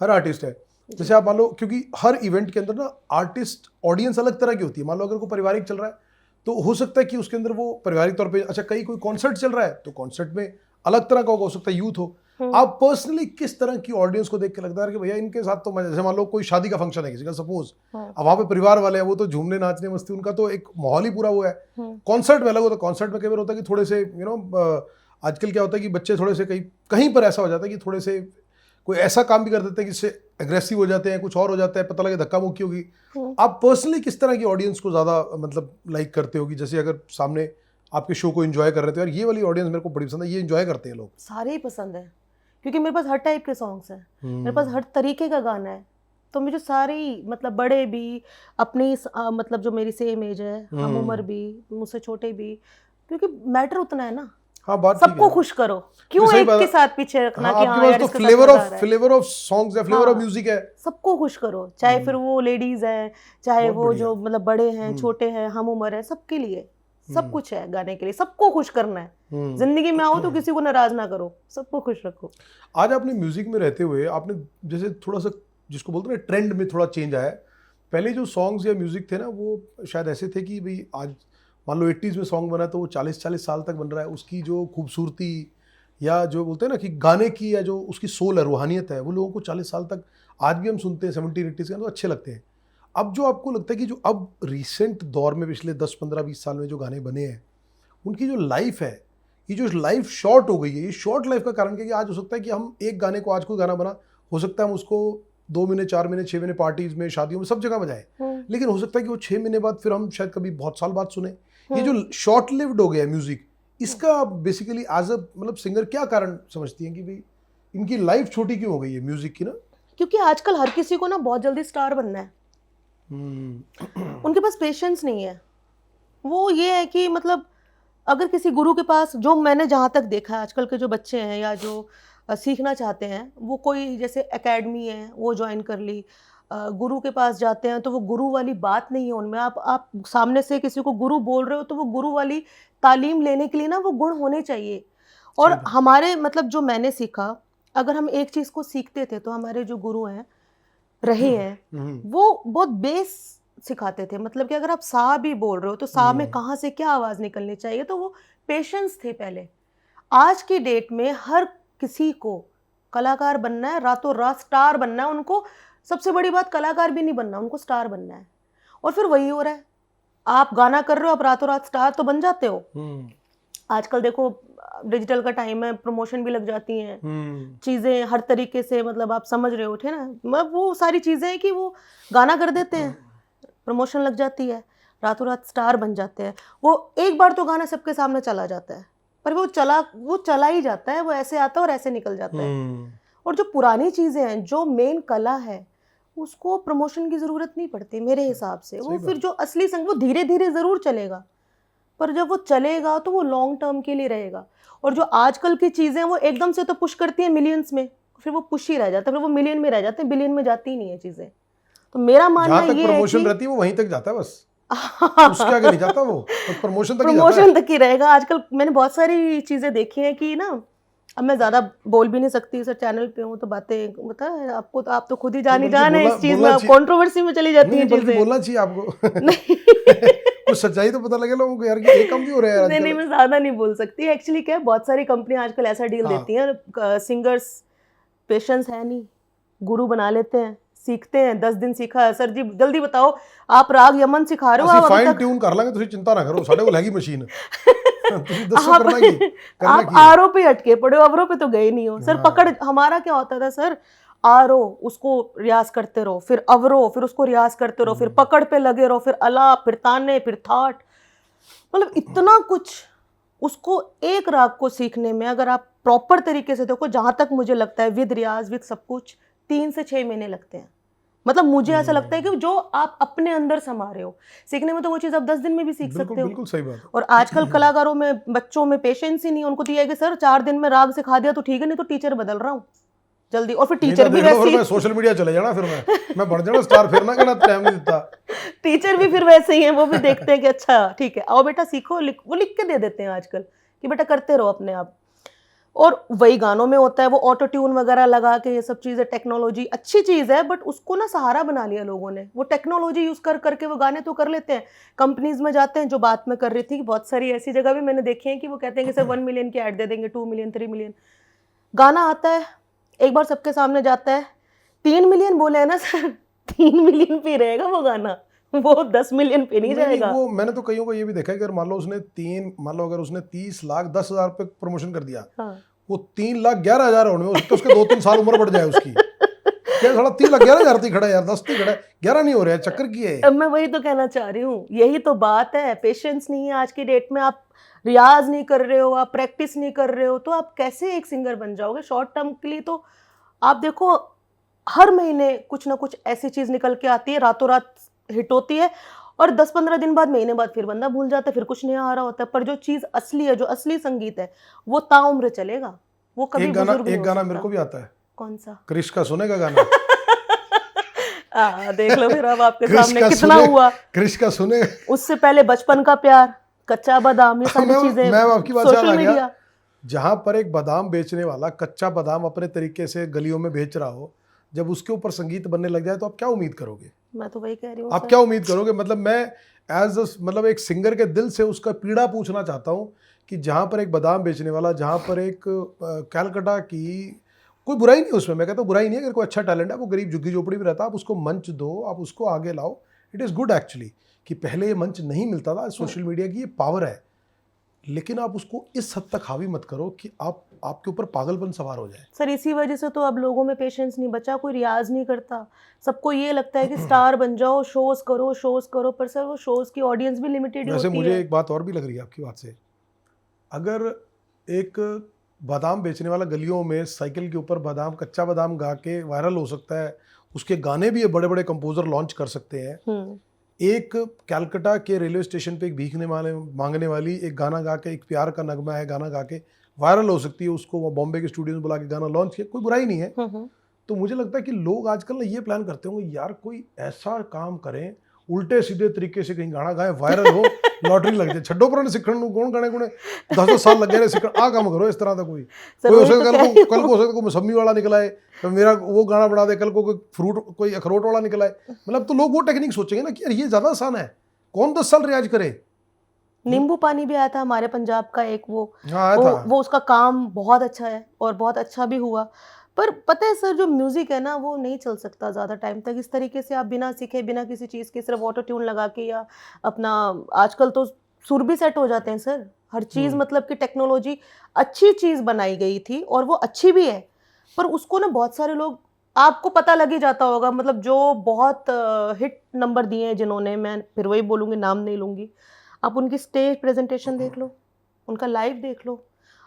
हर आर्टिस्ट है, जैसे आप मान लो, क्योंकि हर इवेंट के अंदर ना आर्टिस्ट ऑडियंस अलग तरह की होती है। मान लो अगर कोई पारिवारिक चल रहा है तो हो सकता है कि उसके अंदर वो पारिवारिक तौर पे, अच्छा कोई कॉन्सर्ट चल रहा है तो कॉन्सर्ट में अलग तरह का होगा, हो सकता है यूथ हो। आप पर्सनली किस तरह की ऑडियंस को देख के लगता है कि भैया इनके साथ तो मजा, जैसे मान लो कोई शादी का फंक्शन है किसी का सपोज, अब वहाँ पे परिवार वाले हैं, वो तो झूमने नाचने मस्ती, उनका तो एक माहौल ही पूरा वो है। कॉन्सर्ट में अलग होता है, कॉन्सर्ट में कई बार होता है कि थोड़े से आजकल क्या होता है कि बच्चे थोड़े से कहीं पर ऐसा हो जाता है कि थोड़े से कोई ऐसा काम भी कर देते हैं कि इससे एग्रेसिव हो जाते हैं, कुछ और हो जाता है, पता लगे धक्का मुक्की होगी। आप पर्सनली किस तरह की ऑडियंस को ज़्यादा मतलब लाइक करते होगी? जैसे अगर सामने आपके शो को एंजॉय कर रहे थे, यार ये वाली ऑडियंस मेरे को बड़ी पसंद है, ये एंजॉय करते हैं लोग। सारे ही पसंद है, क्योंकि मेरे पास हर टाइप के सॉन्ग्स हैं, मेरे पास हर तरीके का गाना है, तो मुझे सारे ही, मतलब बड़े भी, अपनी मतलब जो मेरी सेम एज है, हम उम्र भी, मुझसे छोटे भी, क्योंकि मैटर उतना है ना। हाँ, बात ठीक सबको है। खुश करो, क्यों सही एक बात के है। साथ पीछे रखना हाँ, कि आपके हाँ पास यार तो इसके साथ मजा आ रहा है। फ्लेवर ऑफ सॉन्ग्स है, फ्लेवर ऑफ हाँ, म्यूजिक है। सबको खुश करो, चाहे फिर वो लेडीज हैं, चाहे बहुत वो बढ़िया। जो मतलब बड़े हैं, छोटे हैं, हम उम्र है, सबके लिए सब कुछ है गाने के लिए, सबको खुश करना है। जिंदगी में आओ तो किसी को नाराज ना करो, सबको खुश रखो। आज आपने म्यूजिक में रहते हुए आपने जैसे थोड़ा सा जिसको बोलते हैं ना ट्रेंड में थोड़ा चेंज आया है। पहले जो सॉन्ग्स या म्यूजिक थे ना वो शायद ऐसे थे कि भाई आज मान लो 80s में सॉन्ग बना तो वो 40-40 साल तक बन रहा है, उसकी जो खूबसूरती या जो बोलते हैं ना कि गाने की या जो उसकी सोल है, रूहानियत है, वो लोगों को 40 साल तक आज भी हम सुनते हैं 70-80s के तो अच्छे लगते हैं। अब जो आपको लगता है कि जो अब रिसेंट दौर में पिछले 10-15-20 साल में जो गाने बने हैं उनकी जो लाइफ है, ये जो लाइफ शॉर्ट हो गई है, ये शॉर्ट लाइफ का कारण क्या है कि आज हो सकता है कि हम एक गाने को, आज कोई गाना बना, हो सकता है हम उसको 2 महीने 4 महीने 6 महीने पार्टीज में, शादियों में, सब जगह बजाएं, लेकिन हो सकता है कि वो 6 महीने बाद फिर हम शायद कभी बहुत साल बाद सुने। ये जो शॉर्ट लिव्ड हो गया है म्यूजिक, इसका बेसिकली एज अ मतलब सिंगर क्या कारण समझती हैं कि भाई इनकी लाइफ छोटी क्यों हो गई है म्यूजिक की ना? क्योंकि आजकल हर किसी को ना बहुत जल्दी स्टार बनना है, उनके पास पेशेंस नहीं है। वो ये है कि मतलब अगर किसी गुरु के पास, जो मैंने जहाँ तक देखा है, आजकल के जो बच्चे हैं या जो सीखना चाहते हैं, वो कोई जैसे एकेडमी है वो ज्वाइन कर ली, गुरु के पास जाते हैं तो वो गुरु वाली बात नहीं है उनमें। आप सामने से किसी को गुरु बोल रहे हो तो वो गुरु वाली तालीम लेने के लिए ना वो गुण होने चाहिए। और हमारे मतलब जो मैंने सीखा, अगर हम एक चीज़ को सीखते थे तो हमारे जो गुरु हैं रहे हैं वो बहुत बेस सिखाते थे। मतलब कि अगर आप सा भी बोल रहे हो तो सा में कहाँ से क्या आवाज़ निकलनी चाहिए, तो वो पेशेंस थे पहले। आज की डेट में हर किसी को कलाकार बनना है, रातों रात स्टार बनना है। उनको सबसे बड़ी बात, कलाकार भी नहीं बनना, उनको स्टार बनना है। और फिर वही हो रहा है, आप गाना कर रहे हो, आप रातों रात स्टार तो बन जाते हो। आजकल देखो डिजिटल का टाइम है, प्रमोशन भी लग जाती हैं, चीज़ें हर तरीके से, मतलब आप समझ रहे हो थे ना, मतलब वो सारी चीज़ें हैं कि वो गाना कर देते हैं, प्रमोशन लग जाती है, रातों रात स्टार बन जाते हैं। वो एक बार तो गाना सबके सामने चला जाता है, पर वो चला ही जाता है, वो ऐसे आता है और ऐसे निकल जाता है। और जो पुरानी चीजें हैं, जो मेन कला है, उसको प्रमोशन की जरूरत नहीं पड़ती मेरे हिसाब से। वो फिर जो असली संग वो धीरे धीरे जरूर चलेगा, पर जब वो चलेगा तो वो लॉन्ग टर्म के लिए रहेगा। और जो आजकल की चीजें वो एकदम से तो पुश करती हैं मिलियंस में, फिर वो पुश ही रह जाता है, फिर वो मिलियन में रह जाते हैं, बिलियन में जाती ही नहीं है चीजें। तो मेरा मानना ये है कि प्रमोशन रहती है वो वहीं तक जाता है बस, उसके आगे नहीं जाता, वो प्रमोशन तक ही जाता है। प्रमोशन तक ही रहेगा। आजकल मैंने बहुत सारी चीजें देखी हैं कि ना, अब मैं ज्यादा बोल भी नहीं सकती सर, चैनल पे हूँ तो बातें बता आपको, तो आप तो खुद ही जान है इस चीज में, कंट्रोवर्सी में चली जाती है चीजें। बोलना चाहिए आपको। नहीं कुछ सच्चाई तो पता लगे लोगों को यार कि ये कम भी हो रहा है आजकल। नहीं, मैं ज्यादा नहीं बोल सकती। एक्चुअली क्या है, बहुत सारी कंपनियां आजकल ऐसा डील देती हैं, सिंगर्स पेशेंस है नहीं, गुरु बना लेते हैं, सीखते हैं, 10 दिन सीखा है सर जी, जल्दी बताओ आप राग यमन सिखा रहे हो, आप फाइन ट्यून कर लेंगे, तुम चिंता ना करो, साढ़े को लगी मशीन। आप आरओ पे अटके पड़े हो, अवरो पे तो गए नहीं हो सर। पकड़ हमारा क्या होता था सर, आरो उसको रियाज करते रहो, फिर अवरो, फिर उसको रियाज करते रहो, फिर पकड़ पे लगे रहो, फिर अलाप, फिर ताने, फिर थाट, मतलब इतना कुछ। उसको एक राग को सीखने में अगर आप प्रॉपर तरीके से देखो, जहां तक मुझे लगता है विद रियाज विद सब कुछ 3 से 6 महीने लगते हैं। मतलब मुझे ऐसा लगता है कि जो आप अपने अंदर समा रहे हो सीखने में, तो वो चीज आप 10 दिन में भी सीख सकते हो। बिल्कुल सही बात है। और आजकल कलाकारों में, बच्चों में पेशेंस ही नहीं है। उनको तो ये है कि सर 4 दिन में राग सिखा दिया तो ठीक है, नहीं तो टीचर बदल रहा हूँ जल्दी। और फिर टीचर भी वैसे ही, सोशल मीडिया चले जाना, फिर मैं बढ़ जाना स्टार, फिर ना कहना टाइम नहीं देता। टीचर भी फिर वैसे ही हैं, वो भी देखते हैं कि अच्छा ठीक है आओ बेटा सीखो, वो लिख के दे देते हैं आजकल कि बेटा करते रहो अपने आप। और वही गानों में होता है, वो ऑटो ट्यून वगैरह लगा के, ये सब चीज़ें, टेक्नोलॉजी अच्छी चीज़ है, बट उसको ना सहारा बना लिया लोगों ने। वो टेक्नोलॉजी यूज़ करके वो गाने तो कर लेते हैं, कंपनीज में जाते हैं। जो बात मैं कर रही थी, बहुत सारी ऐसी जगह भी मैंने देखी है कि वो कहते हैं कि सर 1 मिलियन की ऐड दे देंगे, 2 मिलियन, 3 मिलियन। गाना आता है, एक बार सबके सामने जाता है, 3 मिलियन बोले है ना सर, 3 मिलियन पे रहेगा वो गाना, वो 10 मिलियन पे नहीं जाएगा। वो मैंने तो कईयों को ये भी देखा है कि अगर मान लो अगर उसने 30 लाख 10,000 पे प्रमोशन कर दिया, वो 3,11,000 होने में तो उसके 2-3 साल उम्र बढ़ जाए उसकी। क्या थोड़ा 3,11,000 खड़ा है यार, 10 खड़ा है, 11 नहीं हो रहा है, चक्कर की है। अब मैं वही तो कहना चाह रही हूँ, यही तो बात है, पेशेंस नहीं है आज की डेट में। आप रियाज नहीं कर रहे हो, आप प्रैक्टिस नहीं कर रहे हो, तो आप कैसे एक सिंगर बन जाओगे शॉर्ट टर्म के लिए? तो आप देखो हर महीने कुछ ना कुछ ऐसी चीज निकल के आती है, रातों रात हिट होती है, और 10-15 दिन बाद, महीने बाद फिर बंदा भूल जाता है, फिर कुछ नया आ रहा होता है। पर जो चीज असली है, जो असली संगीत है, वो ताउम्र चलेगा, वो कभी एक गाना मेरे को भी आता है। कौन सा? क्रिश का सुनेगा गाना? देख लो फिर अब आपके सामने कितना हुआ। क्रिश का सुनेगा। उससे पहले बचपन का प्यार, कच्चा बादाम, ये सारी चीजें, मैं आपकी बात सोशल मीडिया। जहां पर एक बादाम बेचने वाला कच्चा बादाम अपने तरीके से गलियों में बेच रहा हो, जब उसके ऊपर संगीत बनने लग जाए तो आप क्या उम्मीद करोगे? मैं तो वही कह रही हूँ, आप क्या उम्मीद करोगे? मतलब मैं मतलब एक सिंगर के दिल से उसका पीड़ा पूछना चाहता हूँ कि जहाँ पर एक बादाम बेचने वाला, जहाँ पर एक कैलकाटा की, कोई बुराई नहीं उसमें, मैं कहता हूँ बुराई नहीं है, अगर कोई अच्छा टैलेंट है, वो गरीब झुग्गी झोपड़ी में रहता है, आप उसको मंच दो, आप उसको आगे लाओ, इट इज़ गुड एक्चुअली। कि पहले ये मंच नहीं मिलता था, सोशल मीडिया की ये पावर है, लेकिन आप उसको इस हद तक हावी मत करो कि आपके ऊपर पागलपन सवार हो जाए। सर इसी वजह से तो अब लोगों में पेशेंस नहीं बचा, कोई रियाज नहीं करता। सबको ये लगता है कि स्टार बन जाओ, शोज करो, पर सर वो शोज की ऑडियंस भी लिमिटेड होती है। वैसे मुझे एक बात और भी लग रही है आपकी बात से, अगर एक बादाम बेचने वाला गलियों में साइकिल के ऊपर बादाम, कच्चा बादाम गा के वायरल हो सकता है, उसके गाने भी ये बड़े बड़े कंपोजर लॉन्च कर सकते हैं। एक कैलकाटा के रेलवे स्टेशन पे एक भीखने मांगने वाली एक गाना गा के, एक प्यार का नगमा है गाना गा के वायरल हो सकती है, उसको वो बॉम्बे के स्टूडियो में बुला के गाना लॉन्च किया, कोई बुराई नहीं है। तो मुझे लगता है कि लोग आजकल ना ये प्लान करते होंगे, यार कोई ऐसा काम करें, उल्टे सीधे तरीके से कहीं गाना गाए, वायरल हो, लॉटरी लग जाए। छड्डो पर सीखण कौन गाने गुणे 10 साल लग गए सीखण, आ काम करो इस तरह का। कोई हो सकता कल को हो सकता कोई मौसमी वाला निकला है, तो मेरा वो गाना बना दे, कल को कोई अखरोट वाला निकला है। मतलब तो लोग वो टेक्निक सोचेंगे ना कि यार ये ज़्यादा आसान है, कौन 10 साल रियाज करे। नींबू पानी भी आया था हमारे पंजाब का एक, वो उसका काम बहुत अच्छा है और बहुत अच्छा भी हुआ। पर पता है सर, जो म्यूजिक है ना, वो नहीं चल सकता ज़्यादा टाइम तक इस तरीके से। आप बिना सीखे, बिना किसी चीज़ के, सिर्फ ऑटो ट्यून लगा के, या अपना आजकल तो सुर भी सेट हो जाते हैं सर, हर चीज़। मतलब कि टेक्नोलॉजी अच्छी चीज़ बनाई गई थी और वो अच्छी भी है, पर उसको ना बहुत सारे लोग, आपको पता लग ही जाता होगा, मतलब जो बहुत हिट नंबर दिए हैं जिन्होंने, मैं फिर वही बोलूँगी, नाम नहीं लूँगी, आप उनकी स्टेज प्रेजेंटेशन देख लो, उनका लाइव देख लो,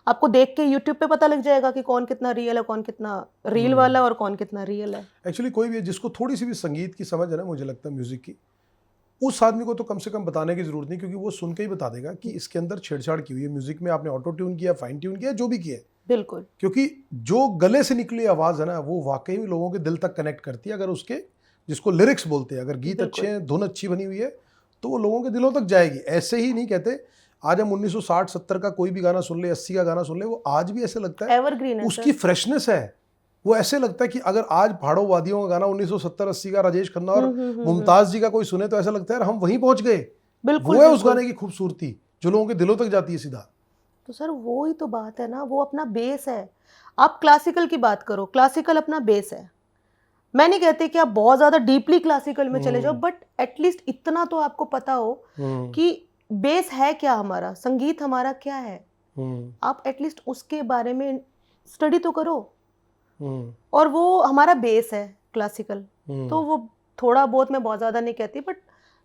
आपको देख के यूट्यूब पे पता लग जाएगा कि कौन कितना रियल है, कौन कितना रील वाला है और कौन कितना रियल है। एक्चुअली कोई भी है जिसको थोड़ी सी भी संगीत की समझ है ना, मुझे लगता है म्यूजिक की, उस आदमी को तो कम से कम बताने की जरूरत नहीं, क्योंकि वो सुन के ही बता देगा कि इसके अंदर छेड़छाड़ की हुई है म्यूजिक में, आपने ऑटो ट्यून किया, फाइन ट्यून किया, जो भी किया है। बिल्कुल। क्योंकि जो गले से निकली आवाज़ है ना, वो वाकई में लोगों के दिल तक कनेक्ट करती है। अगर उसके, जिसको लिरिक्स बोलते हैं, अगर गीत अच्छे हैं, धुन अच्छी बनी हुई है, तो वो लोगों के दिलों तक जाएगी। ऐसे ही नहीं कहते, आज हम 1960-70 का कोई भी गाना सुन ले, 80 का गाना सुन ले, वो आज भी ऐसे लगता है, एवरग्रीन है उसकी फ्रेशनेस है। वो ऐसे लगता है कि अगर आज पहाड़ों वादियों का गाना 1970-80 का राजेश खन्ना और मुमताज जी का कोई सुने, तो ऐसा लगता है यार हम वहीं पहुंच गए। बिल्कुल, वो है उस गाने की खूबसूरती, जो लोगों के दिलों तक जाती है सीधा। तो सर वो ही तो बात है ना, वो अपना बेस है। आप क्लासिकल की बात करो, क्लासिकल अपना बेस है। मैं नहीं कहती कि आप बहुत ज़्यादा डीपली क्लासिकल में चले जाओ, बट एटलीस्ट इतना तो आपको पता हो कि बेस है क्या हमारा, संगीत हमारा क्या है। आप एटलीस्ट उसके बारे में स्टडी तो करो। और वो हमारा बेस है क्लासिकल, तो वो थोड़ा बहुत, मैं बहुत ज़्यादा नहीं कहती, बट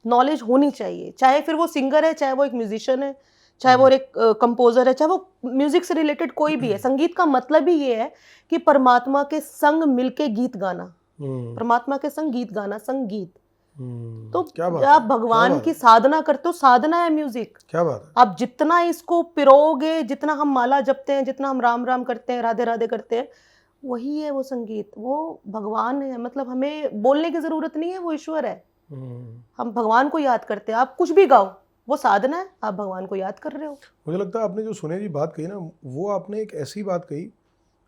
नॉलेज होनी चाहिए। चाहे फिर वो सिंगर है, चाहे वो एक म्यूजिशियन है, चाहे वो एक कंपोजर है, चाहे वो म्यूजिक से रिलेटेड कोई भी है। संगीत का मतलब ही ये है कि परमात्मा के संग मिलके गीत गाना, परमात्मा के संग गीत गाना, संगीत। तो क्या बात आप है, भगवान क्या बात की है। साधना करते हो, साधना है म्यूजिक। क्या बात है। आप जितना इसको पिरोगे, जितना हम माला जपते हैं, जितना हम राम राम करते हैं, राधे राधे करते हैं, वही है वो संगीत। वो भगवान है, मतलब हमें बोलने की जरूरत नहीं है, वो ईश्वर है। हम भगवान को याद करते हैं। आप कुछ भी गाओ, वो साधना है, आप भगवान को याद कर रहे हो। मुझे लगता है आपने जो सुनहरी बात कही ना, वो आपने एक ऐसी बात कही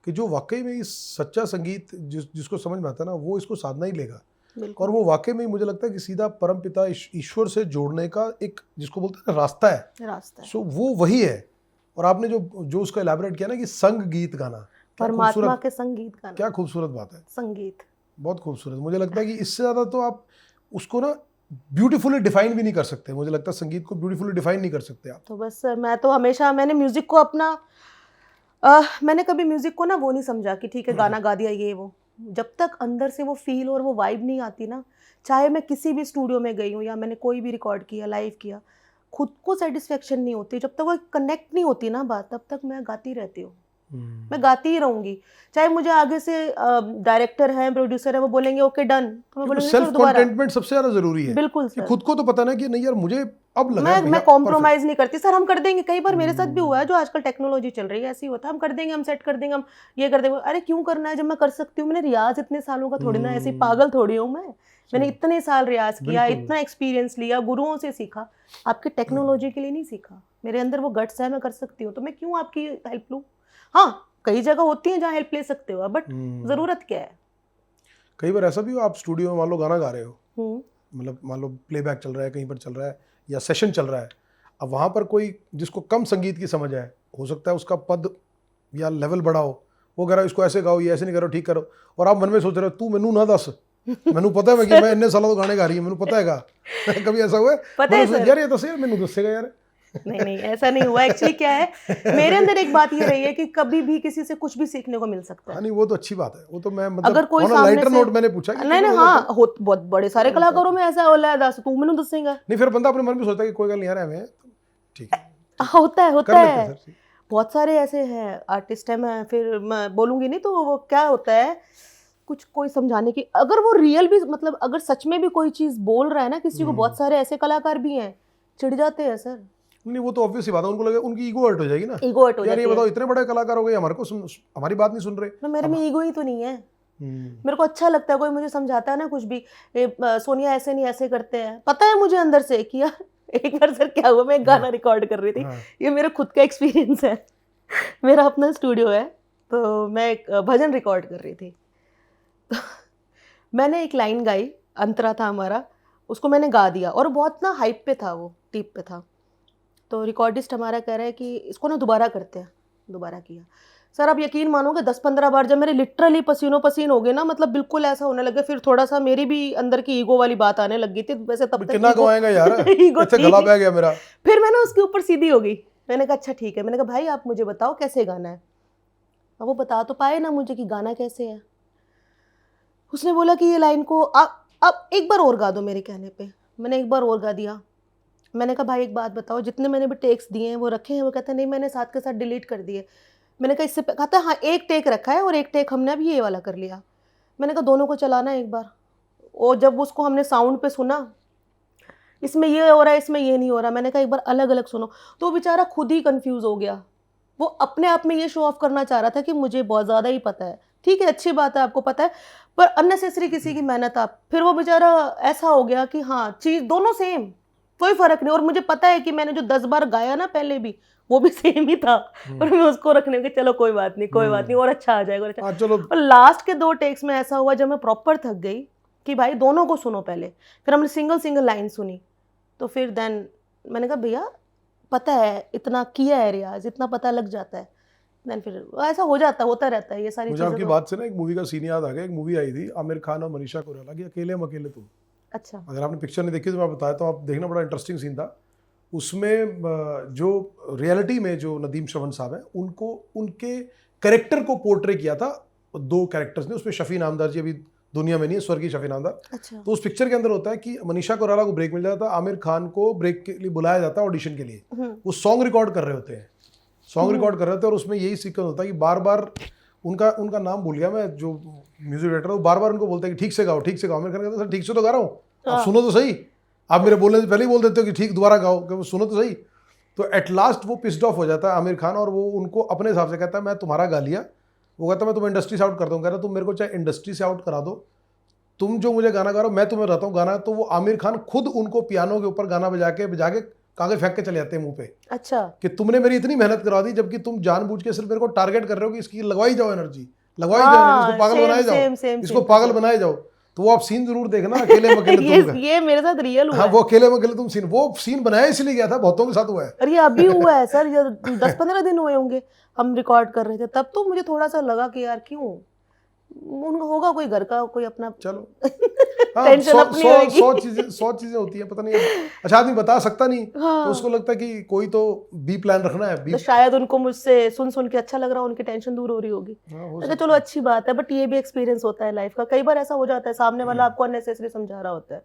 कि जो वाकई में इस सच्चा संगीत जिसको समझ में आता है ना, वो इसको साधना ही लेगा। और वो वाकई में मुझे लगता है कि सीधा परम पिता ईश्वर से जोड़ने का एक, जिसको बोलते हैं ना, रास्ता है। सो वो वही है। और आपने जो उसका इलैबोरेट किया ना कि संग गीत गाना, परमात्मा के संगीत गाना, क्या खूबसूरत बात है। संगीत बहुत खूबसूरत। मुझे लगता है कि इससे ज़्यादा तो आप उसको ना ब्यूटीफुली डिफाइन भी नहीं कर सकते। मुझे लगता है संगीत को ब्यूटीफुली डिफाइन नहीं कर सकते आप। तो बस सर, मैं तो हमेशा, मैंने म्यूजिक को अपना मैंने कभी म्यूजिक को ना वो नहीं समझा कि ठीक है गाना गा दिया ये वो। जब तक अंदर से वो फील और वो वाइब नहीं आती ना, चाहे मैं किसी भी स्टूडियो में गई हूँ या मैंने कोई भी रिकॉर्ड किया, लाइव किया, खुद को सेटिस्फेक्शन नहीं होती। जब तक वो कनेक्ट नहीं होती ना बात, तब तक मैं गाती रहती हूँ। मैं गाती ही रहूंगी। चाहे मुझे आगे से डायरेक्टर है, प्रोड्यूसर है, वो बोलेंगे ओके डन, तो मैं बोलूंगी सेल्फ सर दोबारा। कंटेंटमेंट सबसे ज्यादा जरूरी है। बिल्कुल कि सर। खुद को तो पता ना कि नहीं यार, मुझे अब लगा है मैं भैया कॉम्प्रोमाइज नहीं करती सर, हम कर देंगे। कई बार मेरे साथ भी हुआ है, जो आजकल टेक्नोलॉजी चल रही है ऐसी होता है, हम कर देंगे, हम सेट कर देंगे, हम ये कर देंगे। अरे क्यों करना है जब मैं कर सकती हूँ। मैंने रियाज इतने सालों का थोड़ी ना, ऐसी पागल थोड़ी हूँ मैं। मैंने इतने साल रियाज किया, इतना एक्सपीरियंस लिया, गुरुओं से सीखा, आपकी टेक्नोलॉजी के लिए नहीं सीखा। मेरे अंदर वो गट्स है, मैं कर सकती हूँ, तो मैं क्यों आपकी हेल्प लूँ। हाँ, कई जगह होती है जहाँ हेल्प ले सकते हो, बट जरूरत क्या है। कई बार ऐसा भी हो, आप स्टूडियो में मान लो गाना गा रहे हो, मतलब मान लो प्लेबैक चल रहा है, कहीं पर चल रहा है या सेशन चल रहा है, अब वहाँ पर कोई जिसको कम संगीत की समझ है, हो सकता है उसका पद या लेवल बड़ा हो, वो कह रहा है इसको ऐसे गाओ, ये ऐसे नहीं करो, ठीक करो, और आप मन में सोच रहे हो तू मैनू ना दस, मैनू पता है कि मैं इन्ने सालों तो गाने गा रही हूँ, मैनू पता है। कभी ऐसा हुआ है? पता है सर। यार ये दस यार, मैनू दसेगा यार। नहीं ऐसा नहीं हुआ। एक्चुअली क्या है, मेरे अंदर एक बात ये रही है कि कभी भी किसी से कुछ भी सीखने को मिल सकता है। हाँ नहीं, वो तो अच्छी बात है। वो तो मैं मतलब अगर कोई on a सामने lighter से note मैंने पूछा कि नहीं हाँ, बहुत बड़े सारे कलाकारों में ऐसा होला है, दस तू मैनू दसेगा। नहीं, फिर बंदा अपने मन में सोचता है कि कोई गल नहीं आ रहा है, ठीक है, होता है कर लेते हैं सर। बहुत सारे ऐसे हैं आर्टिस्ट है, मैं फिर मैं बोलूंगी नहीं, तो वो क्या होता है, कुछ कोई समझाने की, अगर वो रियल भी, मतलब अगर सच में भी कोई चीज बोल रहा है ना किसी को, बहुत सारे ऐसे कलाकार भी हैं चिढ़ जाते हैं सर। नहीं, वो तो ऑब्वियस ही बात है, उनको लगे उनकी ईगो हर्ट हो जाएगी ना। ईगो हर्ट हो यार जाती ये है। बताओ, इतने बड़े कलाकार हो गए, हमारे को हमारी बात नहीं सुन रहे। तो मेरे में ईगो ही तो नहीं है। मेरे को अच्छा लगता है कोई मुझे समझाता है ना कुछ भी, सोनिया ऐसे नहीं ऐसे करते हैं, पता है मुझे अंदर से कि यार एक बार सर क्या हुआ, मैं एक गाना रिकॉर्ड कर रही थी, ये मेरा खुद का एक्सपीरियंस है। मेरा अपना स्टूडियो है, तो मैं एक भजन रिकॉर्ड कर रही थी, तो मैंने एक लाइन गाई, अंतरा था हमारा, उसको मैंने गा दिया और बहुत ना हाइप पे था, वो टीप पे था। तो रिकॉर्डिस्ट हमारा कह रहा है कि इसको ना दोबारा करते हैं। दोबारा किया सर, आप यकीन मानोगे 10-15 बार जब मेरे लिटरली पसीनों पसीन हो गए ना, मतलब बिल्कुल ऐसा होने लगे, फिर थोड़ा सा मेरी भी अंदर की ईगो वाली बात आने लग गई थी। वैसे तब तक कितना गवाएगा यार, ईगो अच्छा गला बह गया मेरा। फिर मैंने उसके ऊपर सीधी हो गई, मैंने कहा अच्छा ठीक है, मैंने कहा भाई आप मुझे बताओ कैसे गाना है। अब वो बता तो पाए ना मुझे कि गाना कैसे है। उसने बोला कि ये लाइन को आप एक बार और गा दो मेरे कहने पे। मैंने एक बार और गा दिया, मैंने कहा भाई एक बात बताओ, जितने मैंने भी टेक्स दिए हैं वो रखे हैं? वो कहता है नहीं मैंने साथ के साथ डिलीट कर दिए। मैंने कहा इससे कहता है हाँ एक टेक रखा है और एक टेक हमने अभी ये वाला कर लिया। मैंने कहा दोनों को चलाना एक बार। और जब उसको हमने साउंड पे सुना, इसमें ये हो रहा है इसमें ये नहीं हो रहा, मैंने कहा एक बार अलग अलग सुनो। तो वो बेचारा खुद ही कंफ्यूज हो गया। वो अपने आप में ये शो ऑफ करना चाह रहा था कि मुझे बहुत ज़्यादा ही पता है। ठीक है, अच्छी बात है, आपको पता है, पर अननेसेसरी किसी की मेहनत आप, फिर वो बेचारा ऐसा हो गया कि हाँ चीज़ दोनों सेम, कोई फर्क नहीं। और मुझे पता है कि मैंने जो 10 बार गाया ना पहले भी, वो भी सेम ही था। और मैं उसको रखने के चलो कोई बात नहीं, कोई बात नहीं, और अच्छा आ जाएगा, और अच्छा। हाँ चलो, और लास्ट के 2 टेक्स में ऐसा हुआ जब मैं प्रॉपर थक गई कि भाई दोनों को सुनो पहले, फिर हमने सिंगल सिंगल लाइन सुनी। तो फिर देन मैंने कहा भैया पता है, इतना किया है रियाज, इतना पता लग जाता है। देन फिर ऐसा हो जाता, होता रहता है ये सारी मुझे चीजें आपकी तो। बात से ना एक मूवी का सीन याद आ गया। एक मूवी आई थी आमिर खान और मनीषा कोइराला की, अकेले हम अकेले तुम। अच्छा। अगर आपने पिक्चर नहीं देखी तो मैं बताया तो आप देखना, बड़ा इंटरेस्टिंग सीन था उसमें। जो रियलिटी में जो नदीम श्रवण साहब हैं, उनको उनके कैरेक्टर को पोर्ट्रे किया था 2 कैरेक्टर्स ने। उसमें शफी नामदार जी अभी दुनिया में नहीं है, स्वर्गीय शफी नामदार। अच्छा। तो उस पिक्चर के अंदर होता है कि मनीषा कोइराला को ब्रेक मिल जाता है, आमिर खान को ब्रेक के लिए बुलाया जाता है ऑडिशन के लिए। वो सॉन्ग रिकॉर्ड कर रहे होते हैं, सॉन्ग रिकॉर्ड कर रहे होते हैं, और उसमें यही सीक्वेंस होता है कि बार बार उनका नाम भूल गया मैं, जो म्यूजिक डायरेक्टर है, वो बार बार उनको बोलता है कि ठीक से गाओ, ठीक से गाओ। आमिर खान कहता है सर ठीक से तो गा रहा हूँ, आप सुनो तो सही। आप मेरे बोलने से पहले ही बोल देते हो कि ठीक दोबारा गाओ, कि वो सुनो तो सही। तो एट लास्ट वो पिस्ड ऑफ हो जाता है आमिर खान, और वो उनको अपने हिसाब से कहता है मैं तुम्हारा गा लिया। वो कहता है मैं तुम्हें इंडस्ट्री से आउट कर दूँ। कह रहा तुम मेरे को चाहे इंडस्ट्री से आउट करा दो, तुम जो मुझे गाना गा रहे हो मैं तुम्हें रहता हूँ गाना। तो वो आमिर खान खुद उनको पियानो के ऊपर गाना बजा के कागज फेंक के चले जाते हैं मुंह पे, अच्छा। कि तुमने मेरी इतनी मेहनत करवा दी, जबकि तुम जानबूझ के सिर्फ मेरे को टारगेट कर रहे हो कि इसकी लगवाई जाओ एनर्जी, लगवाई जाओ एनर्जी, इसको पागल बनाए जाओ, इसको पागल बनाए जाओ। तो वो आप सीन जरूर देखना, अकेले में अकेले तुम। ये मेरे साथ रियल हुआ हाँ है। वो अकेले में अकेले तुम सीन, वो सीन बनाया इसलिए गया था, बहुतों के साथ हुआ है। और ये अभी हुआ है सर, ये 10-15 दिन हुए होंगे हम रिकॉर्ड कर रहे थे, तब तो मुझे थोड़ा सा लगा कि यार क्यों, उनका होगा कोई घर का कोई अपना चलो हाँ, टेंशन अपनी होगी। 100 चीजें होती हैं, पता नहीं। अच्छा आदमी बता सकता नहीं, हाँ। तो उसको लगता है कि कोई तो बी प्लान रखना है, बी। तो शायद उनको मुझसे सुन सुन के अच्छा लग रहा हो, उनकी टेंशन दूर हो रही होगी। अच्छा चलो अच्छी बात है, बट ये भी एक्सपीरियंस होता है लाइफ का। कई बार ऐसा हो जाता है सामने वाला आपको अननेसेसरी समझा रहा होता है,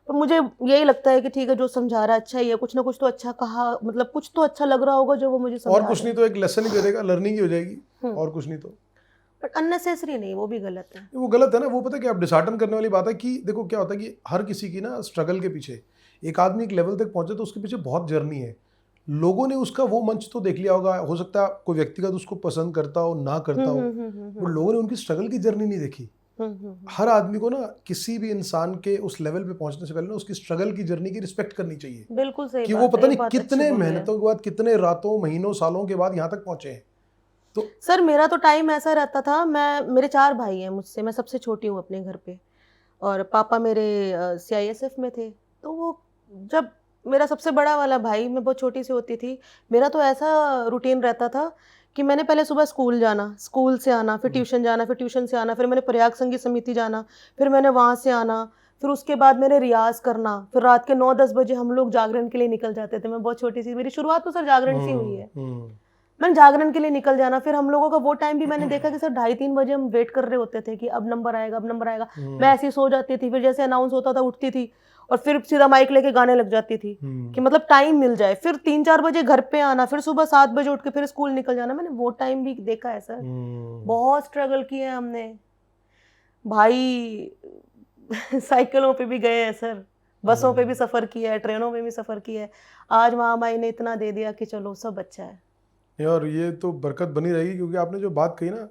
पर मुझे यही लगता है कि ठीक है जो समझा रहा है अच्छा ही है, कुछ ना कुछ तो अच्छा कहा, मतलब कुछ तो अच्छा लग रहा होगा जो वो मुझे समझा और कुछ नहीं तो एक लेसन ही दे देगा, लर्निंग ही हो जाएगी, और कुछ नहीं तो। बट अननेसेसरी नहीं, वो भी गलत है। वो गलत है ना। वो पता है कि आप डिसहार्टन करने वाली बात है कि देखो क्या होता है कि हर किसी की ना स्ट्रगल के पीछे, एक आदमी एक लेवल तक पहुंचे तो उसके पीछे बहुत जर्नी है। लोगों ने उसका वो मंच तो देख लिया होगा, हो सकता है कोई व्यक्तिगत उसको पसंद करता हो ना करता हो, वो लोगों ने उनकी स्ट्रगल की जर्नी नहीं देखी। हर आदमी को ना किसी भी इंसान के उस लेवल पे पहुंचने से पहले ना उसकी स्ट्रगल की जर्नी की रिस्पेक्ट करनी चाहिए। बिल्कुल सही कि बात वो है, पता ये नहीं बात कितने अच्छी बोली है। मेहनतों के बाद, कितने रातों महीनों सालों के बाद यहाँ तक पहुंचे हैं। तो सर मेरा तो टाइम ऐसा रहता था, मेरे 4 भाई हैं मुझसे, मैं सबसे छोटी हूँ अपने घर पे, और पापा मेरे CISF में थे। तो वो जब मेरा सबसे बड़ा वाला भाई, मैं बहुत छोटी सी होती थी, मेरा तो ऐसा रूटीन रहता था कि मैंने पहले सुबह स्कूल जाना, स्कूल से आना, फिर ट्यूशन जाना, फिर ट्यूशन से आना, फिर मैंने प्रयाग संगीत समिति जाना, फिर मैंने वहाँ से आना, फिर उसके बाद मैंने रियाज करना, फिर रात के 9-10 बजे हम लोग जागरण के लिए निकल जाते थे। मैं बहुत छोटी सी, मेरी शुरुआत तो सर जागरण से हुई है। मैंने जागरण के लिए निकल जाना, फिर हम लोगों का वो टाइम भी मैंने देखा कि सर 2:30-3 बजे हम वेट कर रहे होते थे कि अब नंबर आएगा, अब नंबर आएगा। मैं ऐसे ही सो जाती थी, फिर जैसे अनाउंस होता था उठती थी और फिर सीधा माइक लेके गाने लग जाती थी कि मतलब टाइम मिल जाए। फिर 3-4 बजे घर पे आना, फिर सुबह 7 बजे उठ के फिर स्कूल निकल जाना। मैंने वो टाइम भी देखा है सर, बहुत स्ट्रगल किए हैं हमने भाई। साइकिलों पे भी गए हैं सर, बसों पे भी सफ़र किया है, ट्रेनों में भी सफ़र किया है। आज महामाई ने इतना दे दिया कि चलो सब अच्छा है। और ये तो बरकत बनी रहेगी, क्योंकि आपने जो बात कही ना,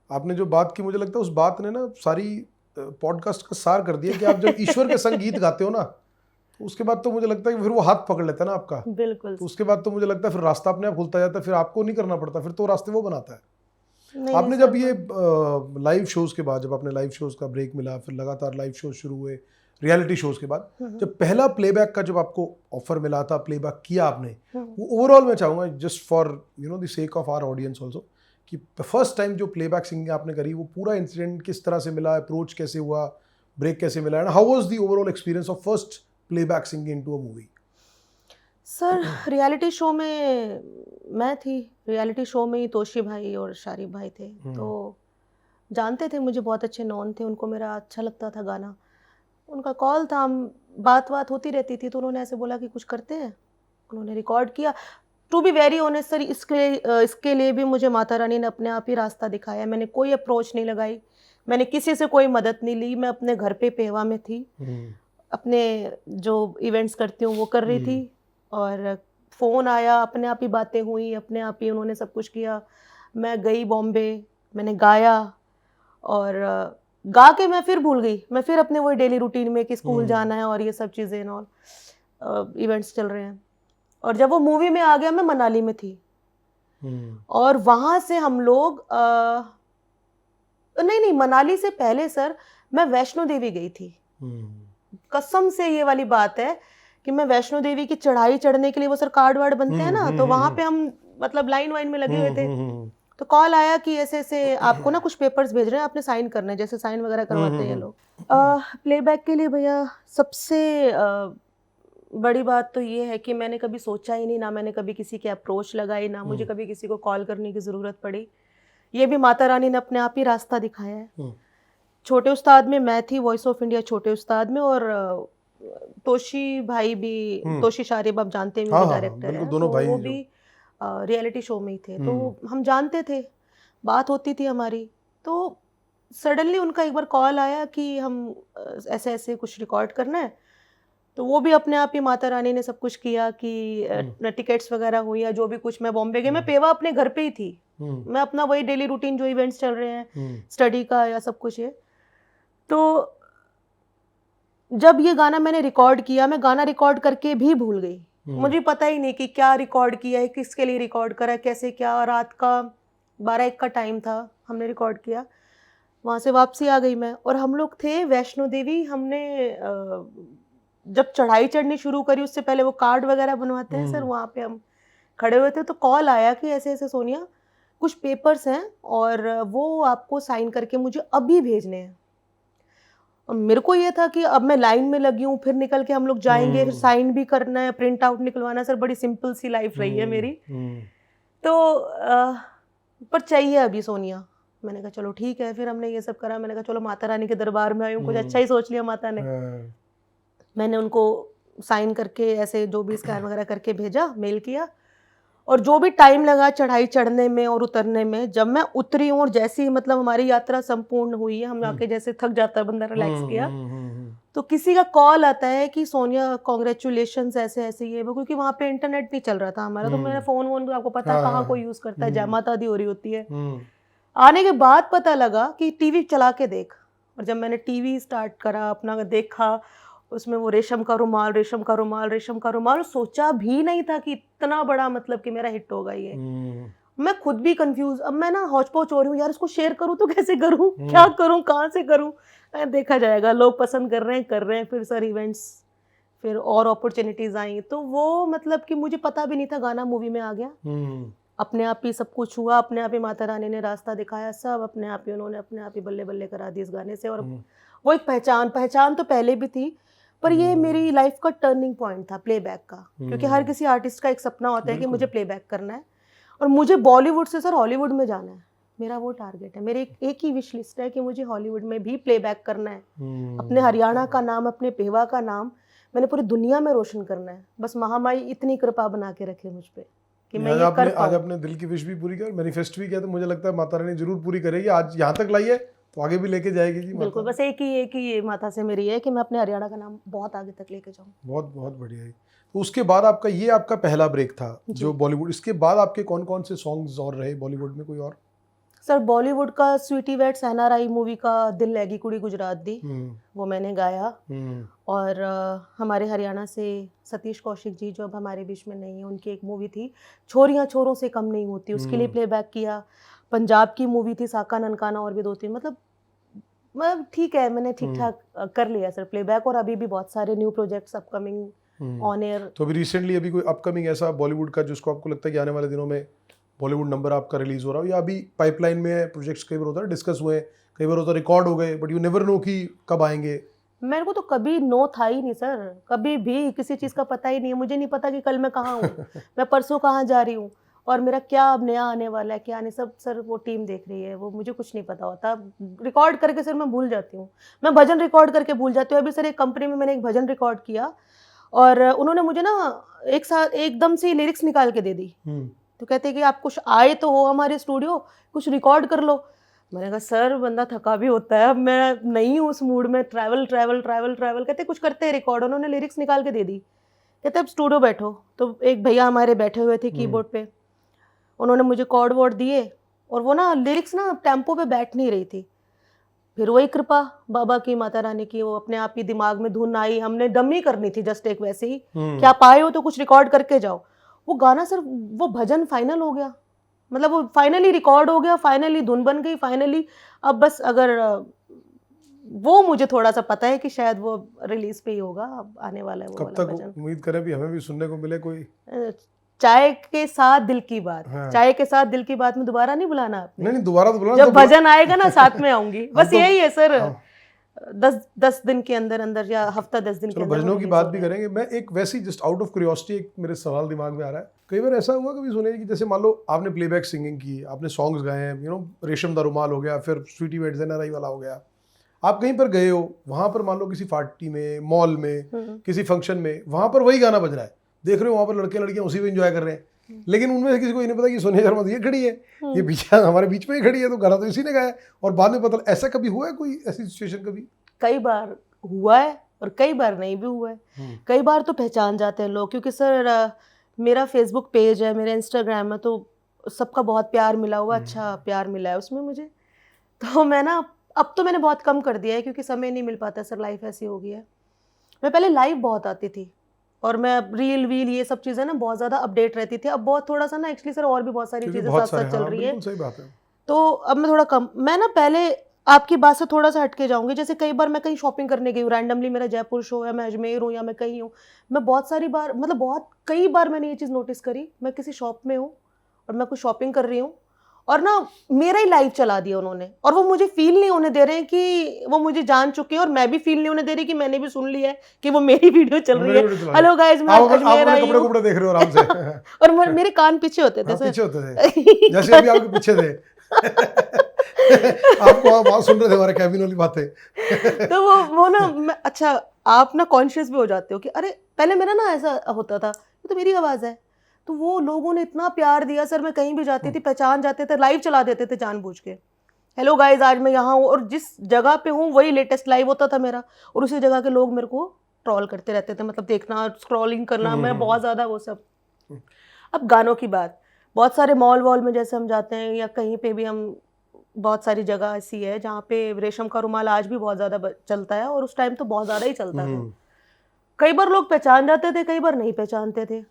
आपने जो बात की, मुझे लगता है उस बात ने ना सारी पॉडकास्ट का सार कर दिया कि आप जब ईश्वर के संग गीत गाते हो ना, तो उसके बाद तो मुझे लगता है कि फिर वो हाथ पकड़ लेता है ना आपका। बिल्कुल। तो उसके बाद तो मुझे लगता है फिर रास्ता अपने आप खुलता जाता है, फिर आपको नहीं करना पड़ता, फिर तो रास्ते वो बनाता है। नहीं, आपने जब ये लाइव शोज के बाद, जब आपने लाइव शोज का ब्रेक मिला, फिर लगातार लाइव शोज शुरू हुए रियलिटी शोज के बाद, जब पहला प्लेबैक का जब आपको ऑफर मिला था, प्लेबैक किया आपने, वो ओवरऑल मैं चाहूँगा just for the sake of our audience also, कि फर्स्ट टाइम जो प्लेबैक सिंगिंग आपने करी, वो पूरा इंसिडेंट किस तरह से मिला, अप्रोच कैसे हुआ, ब्रेक कैसे मिला, and how was the overall experience of first playback singing into a movie? Sir reality show में मैं थी, रियलिटी शो में ही तोशी भाई और शारिब भाई थे, तो जानते थे मुझे, बहुत अच्छे नॉन थे, उनको मेरा अच्छा लगता था गाना। उनका कॉल था, बात होती रहती थी, तो उन्होंने ऐसे बोला कि कुछ करते हैं, उन्होंने रिकॉर्ड किया। To be very honest sir, इसके लिए भी मुझे माता रानी ने अपने आप ही रास्ता दिखाया। मैंने कोई अप्रोच नहीं लगाई, मैंने किसी से कोई मदद नहीं ली। मैं अपने घर पे पेहवा में थी, अपने जो इवेंट्स करती हूँ वो कर रही थी, और फ़ोन आया, अपने आप ही बातें हुई, अपने आप ही उन्होंने सब कुछ किया। मैं गई बॉम्बे, मैंने गाया, और गा के मैं फिर भूल गई। मैं फिर अपने वही डेली रूटीन में कि स्कूल जाना है और ये सब चीज़ें एंड ऑल, इवेंट्स चल रहे हैं। और जब वो मूवी में आ गया, मैं मनाली में थी, और वहाँ से हम लोग नहीं, मनाली से पहले सर मैं वैष्णो देवी गई थी। कसम से ये वाली बात है कि मैं वैष्णो देवी की चढ़ाई चढ़ने के लिए, वो सर कार्ड वार्ड बनते हैं ना, तो वहाँ पे हम मतलब लाइन वाइन में लगे हुए थे। तो कॉल आया कि ऐसे ऐसे आपको ना कुछ पेपर्स भेज रहे हैं, आपने साइन करने हैं, जैसे साइन वगैरह करवाते हैं ये लोग। प्लेबैक के लिए भैया सबसे बड़ी बात तो ये है कि मैंने कभी सोचा ही नहीं, ना मैंने कभी किसी के अप्रोच लगाई, ना मुझे कभी किसी को कॉल करने की ज़रूरत पड़ी। ये भी माता रानी ने अपने आप ही रास्ता दिखाया है। छोटे उस्ताद में मैं थी, वॉइस ऑफ इंडिया छोटे उस्ताद में, और तोशी भाई भी, तोशी शारिब आप जानते हैं, म्यूजिक डायरेक्टर है, तो वो भी रियलिटी शो में ही थे, तो हम जानते थे, बात होती थी हमारी। तो सडनली उनका एक बार कॉल आया कि हम ऐसे ऐसे कुछ रिकॉर्ड करना है, तो वो भी अपने आप ही माता रानी ने सब कुछ किया कि टिकट्स वगैरह हुई या जो भी कुछ। मैं बॉम्बे गई, मैं पेवा अपने घर पे ही थी, मैं अपना वही डेली रूटीन जो इवेंट्स चल रहे हैं, स्टडी का या सब कुछ है। तो जब ये गाना मैंने रिकॉर्ड किया, मैं गाना रिकॉर्ड करके भी भूल गई। मुझे पता ही नहीं कि क्या रिकॉर्ड किया है, किसके लिए रिकॉर्ड करा है, कैसे क्या। रात का 12-1 का टाइम था, हमने रिकॉर्ड किया, वहाँ से वापसी आ गई मैं। और हम लोग थे वैष्णो देवी, हमने जब चढ़ाई चढ़नी शुरू करी उससे पहले वो कार्ड वगैरह बनवाते हैं सर, वहाँ पे हम खड़े हुए थे, तो कॉल आया कि ऐसे ऐसे सोनिया कुछ पेपर्स हैं और वो आपको साइन करके मुझे अभी भेजने हैं। और मेरे को ये था कि अब मैं लाइन में लगी हूँ, फिर निकल के हम लोग जाएंगे, फिर साइन भी करना है, प्रिंट आउट निकलवाना। सर बड़ी सिंपल सी लाइफ रही है मेरी। तो पर चाहिए अभी सोनिया। मैंने कहा चलो ठीक है, फिर हमने ये सब करा। मैंने कहा चलो माता रानी के दरबार में आई हूँ, कुछ अच्छा ही सोच लिया माता ने। मैंने उनको साइन करके ऐसे जो भी स्कैन वगैरह करके भेजा, मेल किया, और जो भी टाइम लगा चढ़ाई चढ़ने में और उतरने में, जब मैं उतरी हूँ और जैसे ही मतलब हमारी यात्रा संपूर्ण हुई है, हम आके जैसे थक जाता है बंदा, रिलैक्स किया, तो किसी का कॉल आता है कि सोनिया कॉन्ग्रेचुलेशंस, ऐसे ऐसे ये वो, क्योंकि वहाँ पे इंटरनेट नहीं चल रहा था हमारा, तो मैंने फ़ोन वोन आपको पता है कहाँ कोई यूज़ करता है, जय माता दी हो रही होती है। आने के बाद पता लगा कि टीवी चला के देख, और जब मैंने टीवी स्टार्ट करा, अपना देखा, उसमें वो रेशम का रुमाल, रेशम का रुमाल, रेशम का रुमाल, सोचा भी नहीं था कि इतना बड़ा मतलब कि मेरा हिट होगा ये। मैं खुद भी कंफ्यूज, अब मैं ना हौच पौच हो रही हूँ यार, इसको शेयर करूँ तो कैसे करूँ, क्या करूँ, कहाँ से करूँ, देखा जाएगा, लोग पसंद कर रहे हैं। फिर सर इवेंट्स, फिर और अपॉर्चुनिटीज आई, तो वो मतलब कि मुझे पता भी नहीं था, गाना मूवी में आ गया, अपने आप ही सब कुछ हुआ, अपने आप ही माता रानी ने रास्ता दिखाया, सब अपने आप ही, उन्होंने अपने आप ही बल्ले बल्ले करा दी इस गाने से। और वो एक पहचान तो पहले भी थी, पर ये मेरी लाइफ का टर्निंग पॉइंट था प्लेबैक का, क्योंकि हर किसी आर्टिस्ट का एक सपना होता है कि मुझे प्लेबैक करना है, और मुझे बॉलीवुड से सर हॉलीवुड में जाना है, मेरा वो टारगेट है। मेरे एक ही विश लिस्ट है कि मुझे हॉलीवुड में भी प्लेबैक करना है, अपने हरियाणा का नाम, अपने पेहवा का नाम मैंने पूरी दुनिया में रोशन करना है। बस महामाई इतनी कृपा बना के रखे मुझ पे कि मैं ये कर पाऊं। आज अपने दिल की विश भी पूरी कर, मैनिफेस्ट भी किया, तो मुझे लगता है माता रानी जरूर पूरी करेगी। आज यहाँ तक लाई है तो आगे भी लेके जाएगी जी। बिल्कुल, बस एक ही माता से मेरी है कि मैं अपने हरियाणा का नाम बहुत आगे तक लेके जाऊँ। बहुत बहुत बढ़िया है। तो उसके बाद आपका पहला ब्रेक था जो बॉलीवुड, इसके बाद आपके कौन कौन से सॉन्ग्स और रहे बॉलीवुड में, कोई और? सर बॉलीवुड का स्वीटी वेट्स एनआरआई मूवी का दिल लैगी कुड़ी गुजरात दी, वो मैंने गाया। और हमारे हरियाणा से सतीश कौशिक जी, जो अब हमारे बीच में नहीं है, उनकी एक मूवी थी छोरियां छोरों से कम नहीं होती, उसके लिए प्लेबैक किया। पंजाब की मूवी थी साका ननकाना, और भी 2-3, मतलब ठीक है, मैंने ठीक ठाक कर लिया सर प्लेबैक। और अभी भी बहुत सारे new projects upcoming on air. तो अभी रिसेंटली अभी कोई अपकमिंग ऐसा बॉलीवुड का जिसको आपको लगता है कि आने वाले दिनों में बॉलीवुड नंबर आपका रिलीज हो रहा हो, या अभी पाइपलाइन में है प्रोजेक्ट्स? कई बार होता है डिस्कस हुए, कई बार होता है रिकॉर्ड हो गए, बट यू नेवर नो कि कब आएंगे। मेरे को तो कभी नो था ही नहीं सर, कभी भी किसी चीज़ का पता ही नहीं है। मुझे नहीं पता कि कल मैं कहाँ हूँ, मैं परसों कहाँ जा रही हूँ। और मेरा क्या अब नया आने वाला है, क्या नहीं, सब सर वो टीम देख रही है, वो मुझे कुछ नहीं पता होता। रिकॉर्ड करके सर मैं भूल जाती हूँ, मैं भजन रिकॉर्ड करके भूल जाती हूँ। अभी सर एक कंपनी में मैंने एक भजन रिकॉर्ड किया और उन्होंने मुझे ना एक साथ एकदम से लिरिक्स निकाल के दे दी। तो कहते हैं कि आप कुछ आए तो हो हमारे स्टूडियो, कुछ रिकॉर्ड कर लो। मैंने कहा सर बंदा थका भी होता है, अब मैं नहीं हूँ उस मूड में, ट्रैवल। कहते कुछ करते हैं रिकॉर्ड, उन्होंने लिरिक्स निकाल के दे दी। कहते अब स्टूडियो बैठो। तो एक भैया हमारे बैठे हुए थे कीबोर्ड पे, उन्होंने मुझे कॉर्ड वॉर्ड दिए और वो ना लिरिक्स ना टेम्पो पे बैठ नहीं रही थी। फिर वही कृपा बाबा की, माता रानी की, वो अपने आप ही दिमाग में धुन आई। हमने डमी करनी थी जस्ट एक वैसे ही कि आप आए हो तो कुछ रिकॉर्ड करके जाओ। वो गाना सर, वो भजन फाइनल हो गया, मतलब वो फाइनली रिकॉर्ड हो गया, फाइनली धुन बन गई, फाइनली। अब बस अगर वो मुझे थोड़ा सा पता है कि शायद वो रिलीज पे ही होगा, अब आने वाला है वो कब वाला तक भजन। उम्मीद करें भी हमें भी सुनने को मिले कोई? चाय के साथ दिल की बात। हाँ। चाय के साथ दिल की बात में दोबारा नहीं बुलाना आपने। नहीं दोबारा तो बुलाना, जब भजन आएगा ना साथ में आऊंगी। बस तो- यही है सर, हाँ। 10 दिन के अंदर अंदर या हफ्ता 10 दिन के चलो अंदर भजनों वो की release बात हो भी गया। करेंगे। मैं एक वैसी जस्ट आउट ऑफ क्यूरियोसिटी एक मेरे सवाल दिमाग में आ रहा है, कई बार ऐसा हुआ कभी सुने कि जैसे मान लो आपने प्लेबैक सिंगिंग की, आपने सॉन्ग्स गाए हैं, रेशम दा रुमाल हो गया, फिर स्वीटी वेट्स एनआरआई वाला हो गया, आप कहीं पर गए हो, वहां पर मान लो किसी पार्टी में, मॉल में, किसी फंक्शन में, वहां पर वही गाना बज रहा है, देख रहे हो वहां पर लड़के लड़कियां उसी में एंजॉय कर रहे हैं, लेकिन उनमें से किसी को ये नहीं पता कि सोनिया शर्मा ये खड़ी है, ये पीछे हमारे बीच में ही खड़ी है, तो गाना तो इसी ने गाया है, और बाद में पता। ऐसा कभी हुआ है कोई ऐसी सिचुएशन कभी? कई बार हुआ है और कई बार नहीं भी हुआ है। कई बार तो पहचान जाते हैं लोग, क्योंकि सर मेरा फेसबुक पेज है, मेरा इंस्टाग्राम है, तो सबका बहुत प्यार मिला हुआ, अच्छा प्यार मिला है उसमें मुझे। तो मैं ना अब तो मैंने बहुत कम कर दिया है, क्योंकि समय नहीं मिल पाता सर, लाइफ ऐसी हो गई है। मैं पहले लाइव बहुत आती थी और मैं रील वील ये सब चीज़ें ना बहुत ज़्यादा अपडेट रहती थी। अब बहुत थोड़ा सा ना एक्चुअली सर और भी बहुत सारी क्योंकि चीज़ें बहुत साथ साथ सारे, चल हाँ, रही है, बिल्कुल सही बात है। तो अब मैं थोड़ा कम। मैं ना पहले आपकी बात से थोड़ा सा हटके जाऊंगी। जैसे कई बार मैं कहीं शॉपिंग करने गई हूँ, रैंडमली मेरा जयपुर शो है, मैं अजमेर हूँ या मैं कहीं हूँ, मैं बहुत सारी बार, मतलब बहुत कई बार मैंने ये चीज़ नोटिस करी, मैं किसी शॉप में हूँ और मैं कुछ शॉपिंग कर रही हूँ और ना मेरा ही लाइव चला दिया उन्होंने, और वो मुझे फील नहीं होने दे रहे हैं कि वो मुझे जान चुके हैं, और मैं भी फील नहीं होने दे रही कि मैंने भी सुन लिया है कि वो मेरी वीडियो चल रही है। हेलो गाइस, मैं अजमेर आई हूँ, कपड़े देख रहे हो आराम से और मेरे कान पीछे होते थे सर, पीछे होते थे, जैसे अभी आपके पीछे थे आपको वहां सुन रहे थे हमारे कैबिन वाली बातें तो वो ना अच्छा, आप ना कॉन्शियस भी हो जाते हो कि अरे पहले मेरा ना ऐसा होता था, ये तो मेरी आवाज़ है। तो वो लोगों ने इतना प्यार दिया सर, मैं कहीं भी जाती थी पहचान जाते थे, लाइव चला देते थे जानबूझ के। हेलो गाइस, आज मैं यहाँ हूँ, और जिस जगह पे हूँ वही लेटेस्ट लाइव होता था मेरा, और उसी जगह के लोग मेरे को ट्रॉल करते रहते थे, मतलब देखना, स्क्रॉलिंग करना, मैं बहुत ज़्यादा वो सब। अब गानों की बात, बहुत सारे मॉल वॉल में जैसे हम जाते हैं या कहीं पे भी हम, बहुत सारी जगह ऐसी है जहाँ पे रेशम का रुमाल आज भी बहुत ज़्यादा चलता है, और उस टाइम तो बहुत ज़्यादा ही चलता था। कई बार लोग पहचान जाते थे, कई बार नहीं पहचानते थे।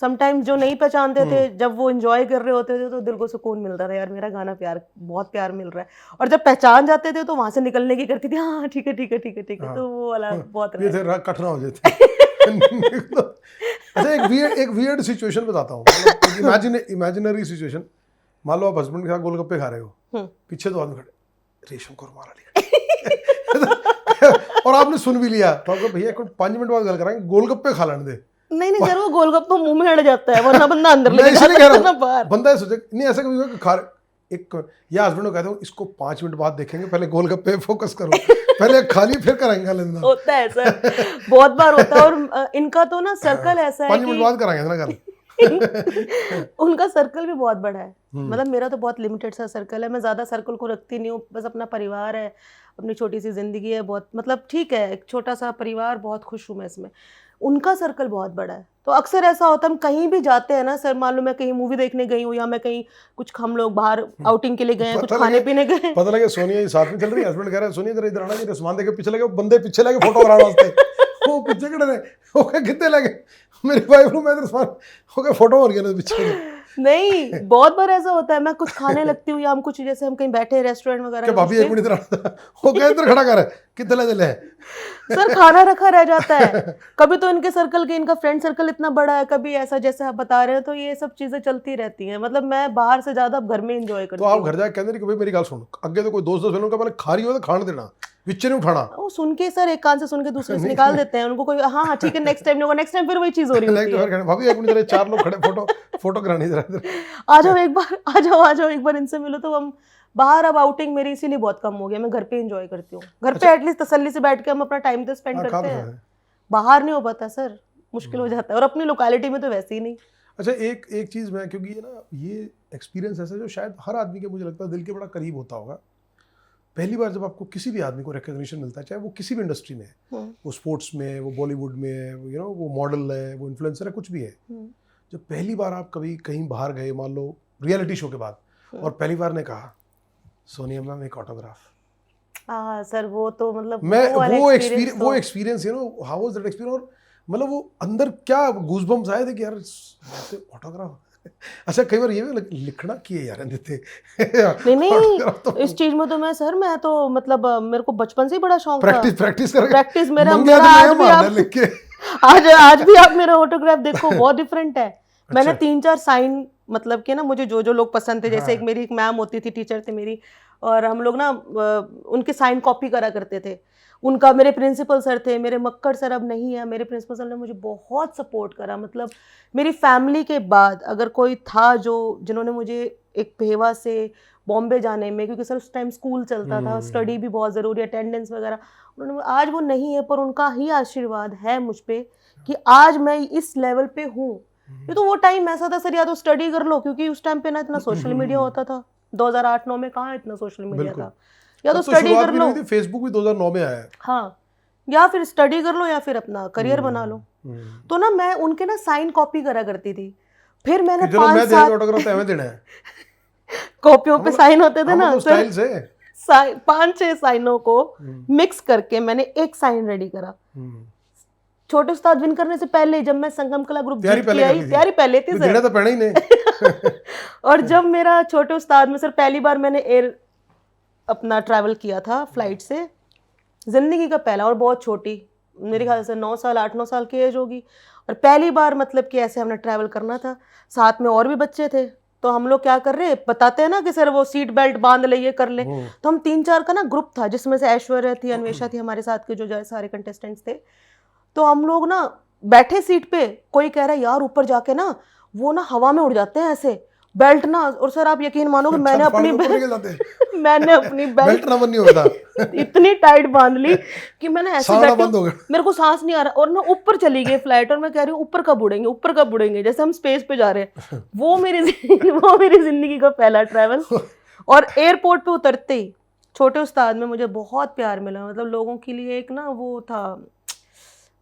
समटाइम्स जो नहीं पहचानते थे, जब वो एंजॉय कर रहे होते थे तो दिल को सुकून मिलता था, यार मेरा गाना प्यार, बहुत प्यार मिल रहा है। और जब पहचान जाते थे तो वहां से निकलने की करती थी, हाँ ठीक है ठीक है ठीक है ठीक है, तो वो वाला बहुत ये थे कठिन हो जाते। अच्छा, एक वियर्ड सिचुएशन बताता हूँ, इमेजिनरी सिचुएशन। मान लो आप हस्बैंड के साथ गोलगप्पे खा रहे हो, पीछे तो आदमी खड़े, रेशम को रुमाल और आपने सुन भी लिया, तो आपको भैया 5 मिनट बाद गल कराएंगे, गोलगप्पे खा लेने दे। नहीं सर, वो गोलगप्पा मुंह में अड़ जाता है, वरना बंदा अंदर मैं लेके इसलिए कह जाता है रहा ना बाहर। हूँ, बंदा सोचे नहीं, ऐसा कभी हुआ कि खा एक, या हस्बैंड को कहता हूँ इसको 5 मिनट बाद देखेंगे, पहले गोलगप्पे फोकस करो, पहले खा ली फिर कराएंगे लेना। होता है सर, बहुत बार होता है, और इनका तो ना सर्कल ऐसा है 5 मिनट बाद कराएंगे ना कल। उनका सर्कल भी बहुत बड़ा है, मतलब मेरा तो बहुत लिमिटेड सा सर्कल है, मैं ज़्यादा सर्कल को रखती नहीं हूँ, बस अपना परिवार है, अपनी छोटी सी ज़िंदगी है, बहुत मतलब ठीक है, एक छोटा सा परिवार, बहुत खुश हूँ मैं इसमें। उनका सर्कल बहुत बड़ा है, तो अक्सर ऐसा होता है हम कहीं भी जाते हैं ना सर, मान लो मैं कहीं मूवी देखने गई हूँ या मैं कहीं कुछ, हम लोग बाहर आउटिंग के लिए गए हैं, कुछ खाने पीने गए, पता लगे सोनिया जी साथ में चल रही है, हस्बैंड कह रहा है सोनिया जरा इधर आना, ये सामान देके पीछे लगे, बंदे पीछे लगे फोटो कराने वास्ते, वो पीछे खड़े रहे, वो कह कितने लगे, मेरी वाइफ को मैं इधर सामान हो गया, फोटो हो गया पीछे। नहीं बहुत बार ऐसा होता है, मैं कुछ खाने लगती हूँ या हम कुछ, जैसे हम कहीं बैठे रेस्टोरेंट वगैरह, भाभी 1 मिनट इधर आना, वो कह इधर खड़ा कर, कितने ले सर खाना रखा रह जाता है। कभी तो इनके सर्कल के, इनका फ्रेंड सर्कल इतना बड़ा है, कभी ऐसा जैसे आप बता रहे हैं, तो ये सब चीजें चलती रहती हैं, मतलब मैं बाहर से ज्यादा घर में एंजॉय करती हूँ। तो हूँ। आप घर जाके कहते नहीं कि भाई मेरी गल सुन, अगे तो कोई दोस्त मिलो का पहले खा रही हो तो खाने देना, पिक्चर नहीं उठाना। वो सुन के सर एक कान से सुन के दूसरे से निकाल देते हैं उनको, कोई हाँ हाँ ठीक है नेक्स्ट टाइम नहीं होगा, नेक्स्ट टाइम फिर वही चीज हो रही होती है। भाभी एक मिनट जरा, 4 लोग खड़े, फोटो करानी जरा इधर। आ जाओ एक बार, आ जाओ एक बार इनसे मिलो। तो हम बाहर, अब आउटिंग मेरी इसीलिए बहुत कम हो गया, मैं घर पे एंजॉय करती हूँ। घर पे एटलीस्ट तसल्ली से बैठ के हम अपना टाइम तो स्पेंड करते हैं, बाहर नहीं हो पाता सर, मुश्किल हो जाता है। और अपनी लोकेलिटी में तो वैसे ही नहीं। अच्छा एक चीज़ मैं, क्योंकि ये ना ये एक्सपीरियंस ऐसा जो शायद हर आदमी के मुझे लगता है दिल के बड़ा करीब होता होगा। पहली बार जब आपको किसी भी आदमी को रिकॉग्निशन मिलता है, चाहे वो किसी भी इंडस्ट्री में है, वो स्पोर्ट्स में, वो बॉलीवुड में है, यू नो वो मॉडल है, वो इन्फ्लुएंसर है, कुछ भी है, जब पहली बार आप कभी कहीं बाहर गए, मान लो रियलिटी शो के बाद, और पहली बार ने कहा सोनिया मैम एक ऑटोग्राफ, हाँ सर वो तो मतलब मैं वो experience experience, you know how was that experience, और मतलब वो अंदर क्या गूज़बम्स आए थे कि यार ऐसे ऑटोग्राफ। अच्छा कई बार ये भी लिखना किए यार देते नहीं इस चीज में तो मैं तो मतलब मेरे को बचपन से ही बड़ा शौक था। प्रैक्टिस मेरा आज भी आप मेरा ऑटोग्राफ देखो बहुत डिफरेंट है। मैंने 3-4 साइन मतलब कि ना मुझे जो लोग पसंद थे, जैसे एक मेरी एक मैम होती थी, टीचर थे मेरी, और हम लोग ना उनके साइन कॉपी करा करते थे। उनका मेरे प्रिंसिपल सर थे, मेरे मक्कड़ सर अब नहीं है, मेरे प्रिंसिपल सर ने मुझे बहुत सपोर्ट करा। मतलब मेरी फैमिली के बाद अगर कोई था जिन्होंने मुझे एक भेवा से बॉम्बे जाने में, क्योंकि सर उस टाइम स्कूल चलता था, स्टडी भी बहुत ज़रूरी, अटेंडेंस वगैरह, उन्होंने, आज वो नहीं है पर उनका ही आशीर्वाद है मुझ पे कि आज मैं इस लेवल पे हूँ। ये तो वो टाइम ऐसा था सर, या तो स्टडी कर लो, क्योंकि उस टाइम पे ना इतना सोशल मीडिया होता था, 2008-9 में कहाँ इतना सोशल मीडिया था, या तो स्टडी कर लो, फेसबुक भी 2009 में आया है, हाँ, या फिर स्टडी कर लो या फिर अपना करियर बना लो। तो ना मैं उनके ना साइन कॉपी करा करती थी। फिर मैंने 5-7 कॉपियों पे साइन होते थे ना, स्टाइल से 5-6 साइनों को मिक्स करके मैंने एक साइन रेडी करा। छोटे उस्ताद विन करने से पहले, जब मैं संगम कला ग्रुप जीत के आई, तैयारी पहले थी सर, तो पढ़ा ही नहीं। और जब मेरा छोटे उस्ताद में सर पहली बार मैंने एयर अपना ट्रैवल किया था फ्लाइट से, जिंदगी का पहला, और बहुत छोटी, मेरे ख्याल से 8-9 साल की एज होगी, और पहली बार मतलब कि ऐसे हमने ट्रैवल करना था। साथ में और भी बच्चे थे, तो हम लोग क्या कर रहे, बताते हैं ना कि सर वो सीट बेल्ट बांध ले, ये कर ले, तो हम 3-4 का ना ग्रुप था, जिसमें से ऐश्वर्या थी, अन्वेषा थी, हमारे साथ के जो सारे कंटेस्टेंट्स थे। तो हम लोग ना बैठे सीट पे, कोई कह रहा है यार ऊपर जाके ना वो ना हवा में उड़ जाते हैं ऐसे बेल्ट ना, और सर आप यकीन मानोगे मैंने अपनी बेल्ट ना बंदी होता इतनी टाइट बांध ली कि मैंने ऐसे बैठे, मेरे को सांस नहीं आ रहा, और ना ऊपर चली गई फ्लाइट, और मैं कह रही हूँ ऊपर कब उड़ेंगे, जैसे हम स्पेस पे जा रहे हैं। वो मेरी जिंदगी का पहला ट्रैवल। और एयरपोर्ट पे उतरते ही छोटे उस्ताद में मुझे बहुत प्यार मिला, मतलब लोगों के लिए एक ना वो था,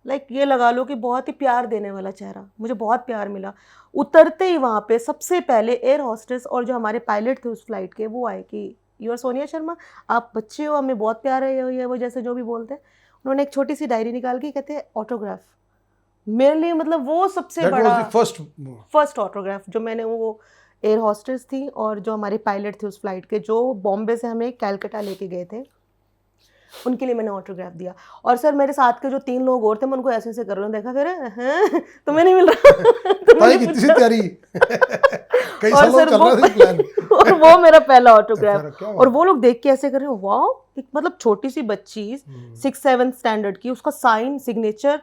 लाइक ये लगा लो कि बहुत ही प्यार देने वाला चेहरा, मुझे बहुत प्यार मिला। उतरते ही वहाँ पे सबसे पहले एयर हॉस्टेस और जो हमारे पायलट थे उस फ्लाइट के, वो आए कि यू आर सोनिया शर्मा, आप बच्चे हो, हमें बहुत प्यार है, ये वो जैसे जो भी बोलते हैं। उन्होंने एक छोटी सी डायरी निकाल के कहते हैं ऑटोग्राफ। मेरे लिए मतलब वो सबसे बड़ा फर्स्ट ऑटोग्राफ जो मैंने, वो एयर हॉस्टेस थी और जो हमारे पायलट थे उस फ्लाइट के, जो बॉम्बे से हमें कैलकाटा लेके गए थे, उनके लिए मैंने ऑटोग्राफ दिया। और सर मेरे साथ के जो 3 लोग और थे, मैं उनको ऐसे ऐसे कर रहा हूँ, देखा फिर तुम्हें नहीं मिल रहा और सर और वो मेरा पहला ऑटोग्राफ, और वो लोग देख के ऐसे कर रहे हो, वाओ, मतलब छोटी सी बच्ची 6-7 स्टैंडर्ड की, उसका साइन सिग्नेचर।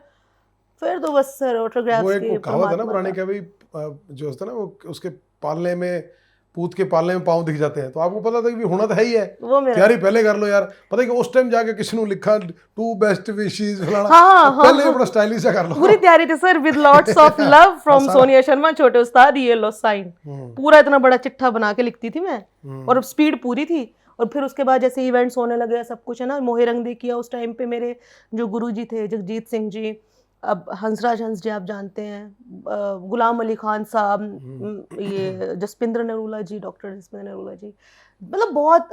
फिर तो बस सर ऑटोग्राफ की कहावत है ना पुराने, क्या भाई जो होता है ना वो उसके पालने में, पूत के पालने में पाँव दिख जाते हैं, तो आपको पता था कि होना तो है ही है, वो यार पहले कर लो यार। पता है कि उस टाइम जाके किसी ने लिखा 2 बेस्ट विशेस फलाना, पहले बड़ा स्टाइलिश कर लो, पूरी तैयारी थी sir, with lots of love from Sonia Sharma छोटे उस्ताद, ये लो साइन, पूरा इतना बड़ा चिट्ठा बना के लिखती थी मैं, और स्पीड पूरी थी। और फिर उसके बाद जैसे इवेंट्स होने लगे, सब कुछ है ना, मोहे रंग दे किया। उस टाइम पे मेरे जो गुरुजी थे जगजीत सिंह जी, अब हंसराज हंस जी आप जानते हैं, गुलाम अली खान साहब, ये जसपिंद्र नरूला जी, डॉक्टर जसपिंद्र नरूला जी, मतलब बहुत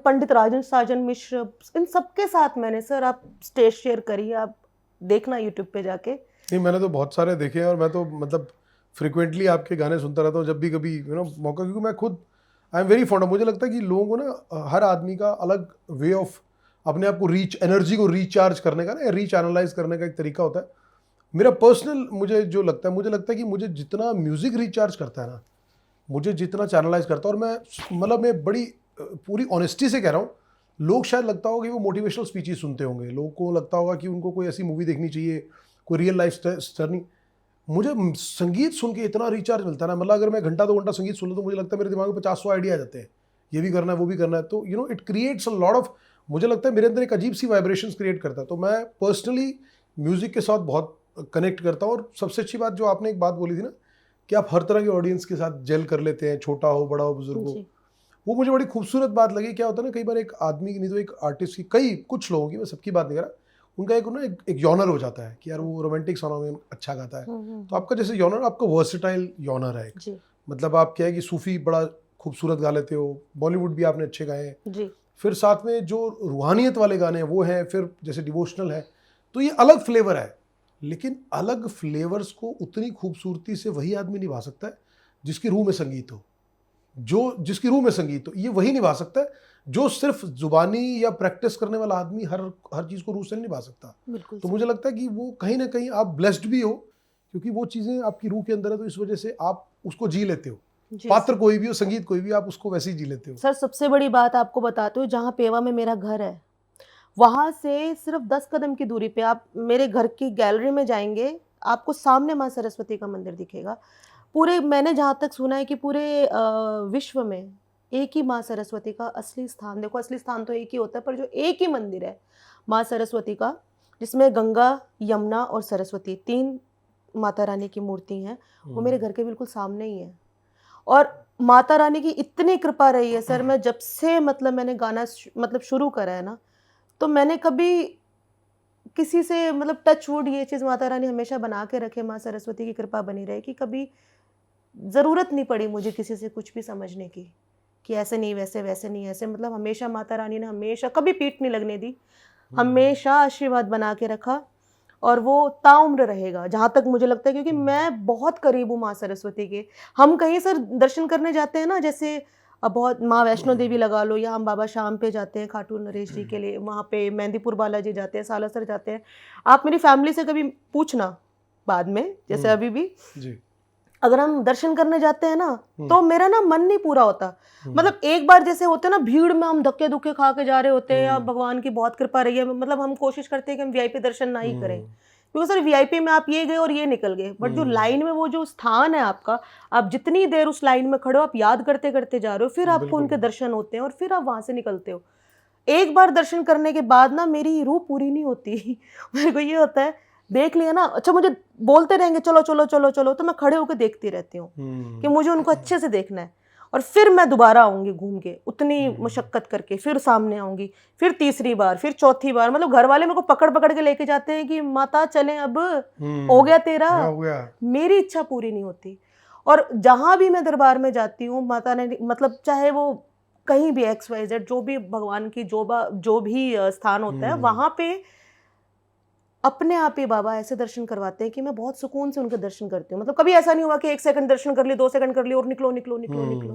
पंडित राजन साजन मिश्र, इन सबके साथ मैंने सर, आप स्टेज शेयर करिए, आप देखना यूट्यूब पे जाके। नहीं मैंने तो बहुत सारे देखे हैं, और मैं तो मतलब फ्रिक्वेंटली आपके गाने सुनता रहता हूँ जब भी कभी मौका, क्योंकि मैं खुद I am very fond of, मुझे लगता है कि लोगों को ना, हर आदमी का अलग वे ऑफ अपने आप को एनर्जी को रिचार्ज करने का ना, रीच एनालाइज करने का एक तरीका होता है। मेरा पर्सनल मुझे लगता है कि मुझे जितना म्यूज़िक रिचार्ज करता है ना, मुझे जितना चैनलाइज करता है, और मैं मतलब मैं बड़ी पूरी ऑनेस्टी से कह रहा हूँ, लोग शायद लगता होगा कि वो मोटिवेशनल स्पीचेस सुनते होंगे, लोगों को लगता होगा कि उनको कोई ऐसी मूवी देखनी चाहिए, कोई रियल लाइफ जर्नी। मुझे संगीत सुन के इतना रिचार्ज मिलता है ना, मतलब अगर मैं घंटा 2 घंटा संगीत सुन लूँ तो मुझे लगता है मेरे दिमाग में 50-100 आइडिया आ जाते हैं, ये भी करना है वो भी करना है। तो you know it creates a lot of, मुझे लगता है मेरे अंदर एक अजीब सी वाइब्रेशंस क्रिएट करता है। तो मैं पर्सनली म्यूजिक के साथ बहुत कनेक्ट करता हूँ। और सबसे अच्छी बात जो आपने एक बात बोली थी ना कि आप हर तरह के ऑडियंस के साथ जेल कर लेते हैं, छोटा हो बड़ा हो बुजुर्ग हो, जी वो मुझे बड़ी खूबसूरत बात लगी। क्या होता है ना, कई बार एक आदमी की नहीं तो एक आर्टिस्ट की, कई कुछ लोगों की, मैं सबकी बात नहीं कर रहा, उनका एक जॉनर हो जाता है कि यार वो रोमांटिक सॉन्ग में अच्छा गाता है। तो आपका जैसे जॉनर, आपका वर्सेटाइल जॉनर है, जी मतलब आप क्या है कि सूफी बड़ा खूबसूरत गा लेते हो, बॉलीवुड भी आपने अच्छे गाए हैं, जी फिर साथ में जो रूहानियत वाले गाने हैं वो हैं, फिर जैसे डिवोशनल है, तो ये अलग फ्लेवर है। लेकिन अलग फ्लेवर्स को उतनी खूबसूरती से वही आदमी निभा सकता है जिसकी रूह में संगीत हो, जिसकी रूह में संगीत हो, ये वही निभा सकता है। जो सिर्फ जुबानी या प्रैक्टिस करने वाला आदमी हर चीज़ को रूह से नहीं निभा सकता। बिल्कुल तो सर। मुझे लगता है कि वो कहीं ना कहीं आप ब्लेस्ड भी हो, क्योंकि वो चीज़ें आपकी रूह के अंदर है, तो इस वजह से आप उसको जी लेते हो। जी पात्र सर। कोई भी हो, संगीत कोई भी, आप उसको वैसे ही जी लेते हो। सर सबसे बड़ी बात आपको बताती हूँ, जहाँ पेवा में मेरा घर है, वहाँ से सिर्फ 10 कदम की दूरी पे आप मेरे घर की गैलरी में जाएंगे, आपको सामने माँ सरस्वती का मंदिर दिखेगा। पूरे, मैंने जहाँ तक सुना है कि पूरे विश्व में एक ही माँ सरस्वती का असली स्थान, देखो असली स्थान तो एक ही होता है, पर जो एक ही मंदिर है माँ सरस्वती का, जिसमें गंगा, यमुना और सरस्वती 3 माता रानी की मूर्ति हैं, वो मेरे घर के बिल्कुल सामने ही है। और माता रानी की इतनी कृपा रही है सर, मैं जब से मतलब मैंने गाना मतलब शुरू करा है ना, तो मैंने कभी किसी से मतलब टच वुड, ये चीज़ माता रानी हमेशा बना के रखे, माँ सरस्वती की कृपा बनी रहे कि कभी ज़रूरत नहीं पड़ी मुझे किसी से कुछ भी समझने की, कि ऐसे नहीं वैसे, वैसे नहीं ऐसे, मतलब हमेशा माता रानी ने हमेशा कभी पीठ नहीं लगने दी, हमेशा आशीर्वाद बना के रखा, और वो ताउम्र रहेगा जहाँ तक मुझे लगता है, क्योंकि मैं बहुत करीब हूँ माँ सरस्वती के। हम कहीं सर दर्शन करने जाते हैं ना, जैसे अब बहुत माँ वैष्णो देवी लगा लो, या हम बाबा शाम पे जाते हैं खाटू नरेश जी के लिए, वहाँ पे मेहंदीपुर बालाजी जाते हैं, सालासर जाते हैं। आप मेरी फैमिली से कभी पूछना बाद में, जैसे अभी भी जी। अगर हम दर्शन करने जाते हैं ना, तो मेरा ना मन नहीं पूरा होता। मतलब एक बार जैसे होते हैं ना, भीड़ में हम धक्के धुक्के खा के जा रहे होते हैं, या भगवान की बहुत कृपा रही है, मतलब हम कोशिश करते हैं कि हम वीआईपी दर्शन ना ही करें, क्योंकि सर वीआईपी में आप ये गए और ये निकल गए, बट जो लाइन में वो जो स्थान है आपका, आप जितनी देर उस लाइन में खड़े हो, आप याद करते करते जा रहे हो, फिर आपको उनके दर्शन होते हैं और फिर आप वहां से निकलते हो। एक बार दर्शन करने के बाद ना मेरी रूह पूरी नहीं होती मेरे को ये होता है, देख लिया ना, अच्छा मुझे बोलते रहेंगे चलो चलो चलो चलो, तो मैं खड़े होकर देखती रहती हूँ कि मुझे उनको अच्छे से देखना है, और फिर मैं दोबारा आऊंगी घूम के, उतनी मशक्कत करके फिर सामने आऊंगी, फिर तीसरी बार, फिर चौथी बार, मतलब घर वाले मेरे को पकड़ पकड़ के लेके जाते हैं कि माता चलें अब, हो गया तेरा, हो गया। मेरी इच्छा पूरी नहीं होती। और जहां भी मैं दरबार में जाती हूँ, माता ने मतलब चाहे वो कहीं भी XYZ, जो भी भगवान की जो भी स्थान होता है, वहां पे अपने आप ही बाबा ऐसे दर्शन करवाते हैं कि मैं बहुत सुकून से उनके दर्शन करती हूँ। मतलब कभी ऐसा नहीं हुआ कि 1 सेकंड दर्शन कर लिए, 2 सेकंड कर लिए और निकलो निकलो निकलो निकलो।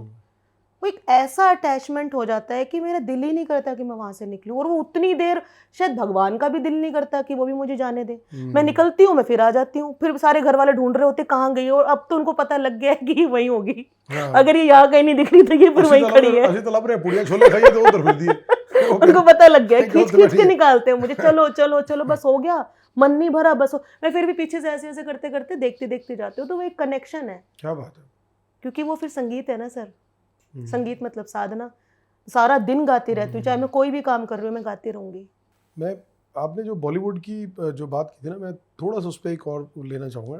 वो एक ऐसा अटैचमेंट हो जाता है कि मेरा दिल ही नहीं करता कि मैं वहां से निकलूं, और वो उतनी देर शायद भगवान का भी दिल नहीं करता कि वो भी मुझे जाने दे। मैं निकलती हूँ, मैं फिर आ जाती हूँ, फिर सारे घर वाले ढूंढ रहे होते कहाँ गई, और अब तो उनको पता लग गया है कि ये वहीं होगी। अगर ये यहाँ कहीं नहीं दिख रही तो ये फिर वहीं खड़ी है। उनको पता लग गया, खींच खींच के निकालते हैं मुझे, चलो चलो चलो, बस हो गया, मन नहीं भरा, बस मैं फिर भी पीछे से ऐसे ऐसे करते करते देखते देखते जाते हो। तो वो एक कनेक्शन है, क्या बात है। क्योंकि वो फिर संगीत है ना सर, संगीत मतलब साधना, सारा दिन गाती रहती हूँ, चाहे मैं कोई भी काम कर रही हूँ, मैं गाती रहूंगी। मैं, आपने जो बॉलीवुड की जो बात की थी ना, मैं थोड़ा सा उस पर एक और लेना चाहूँगा,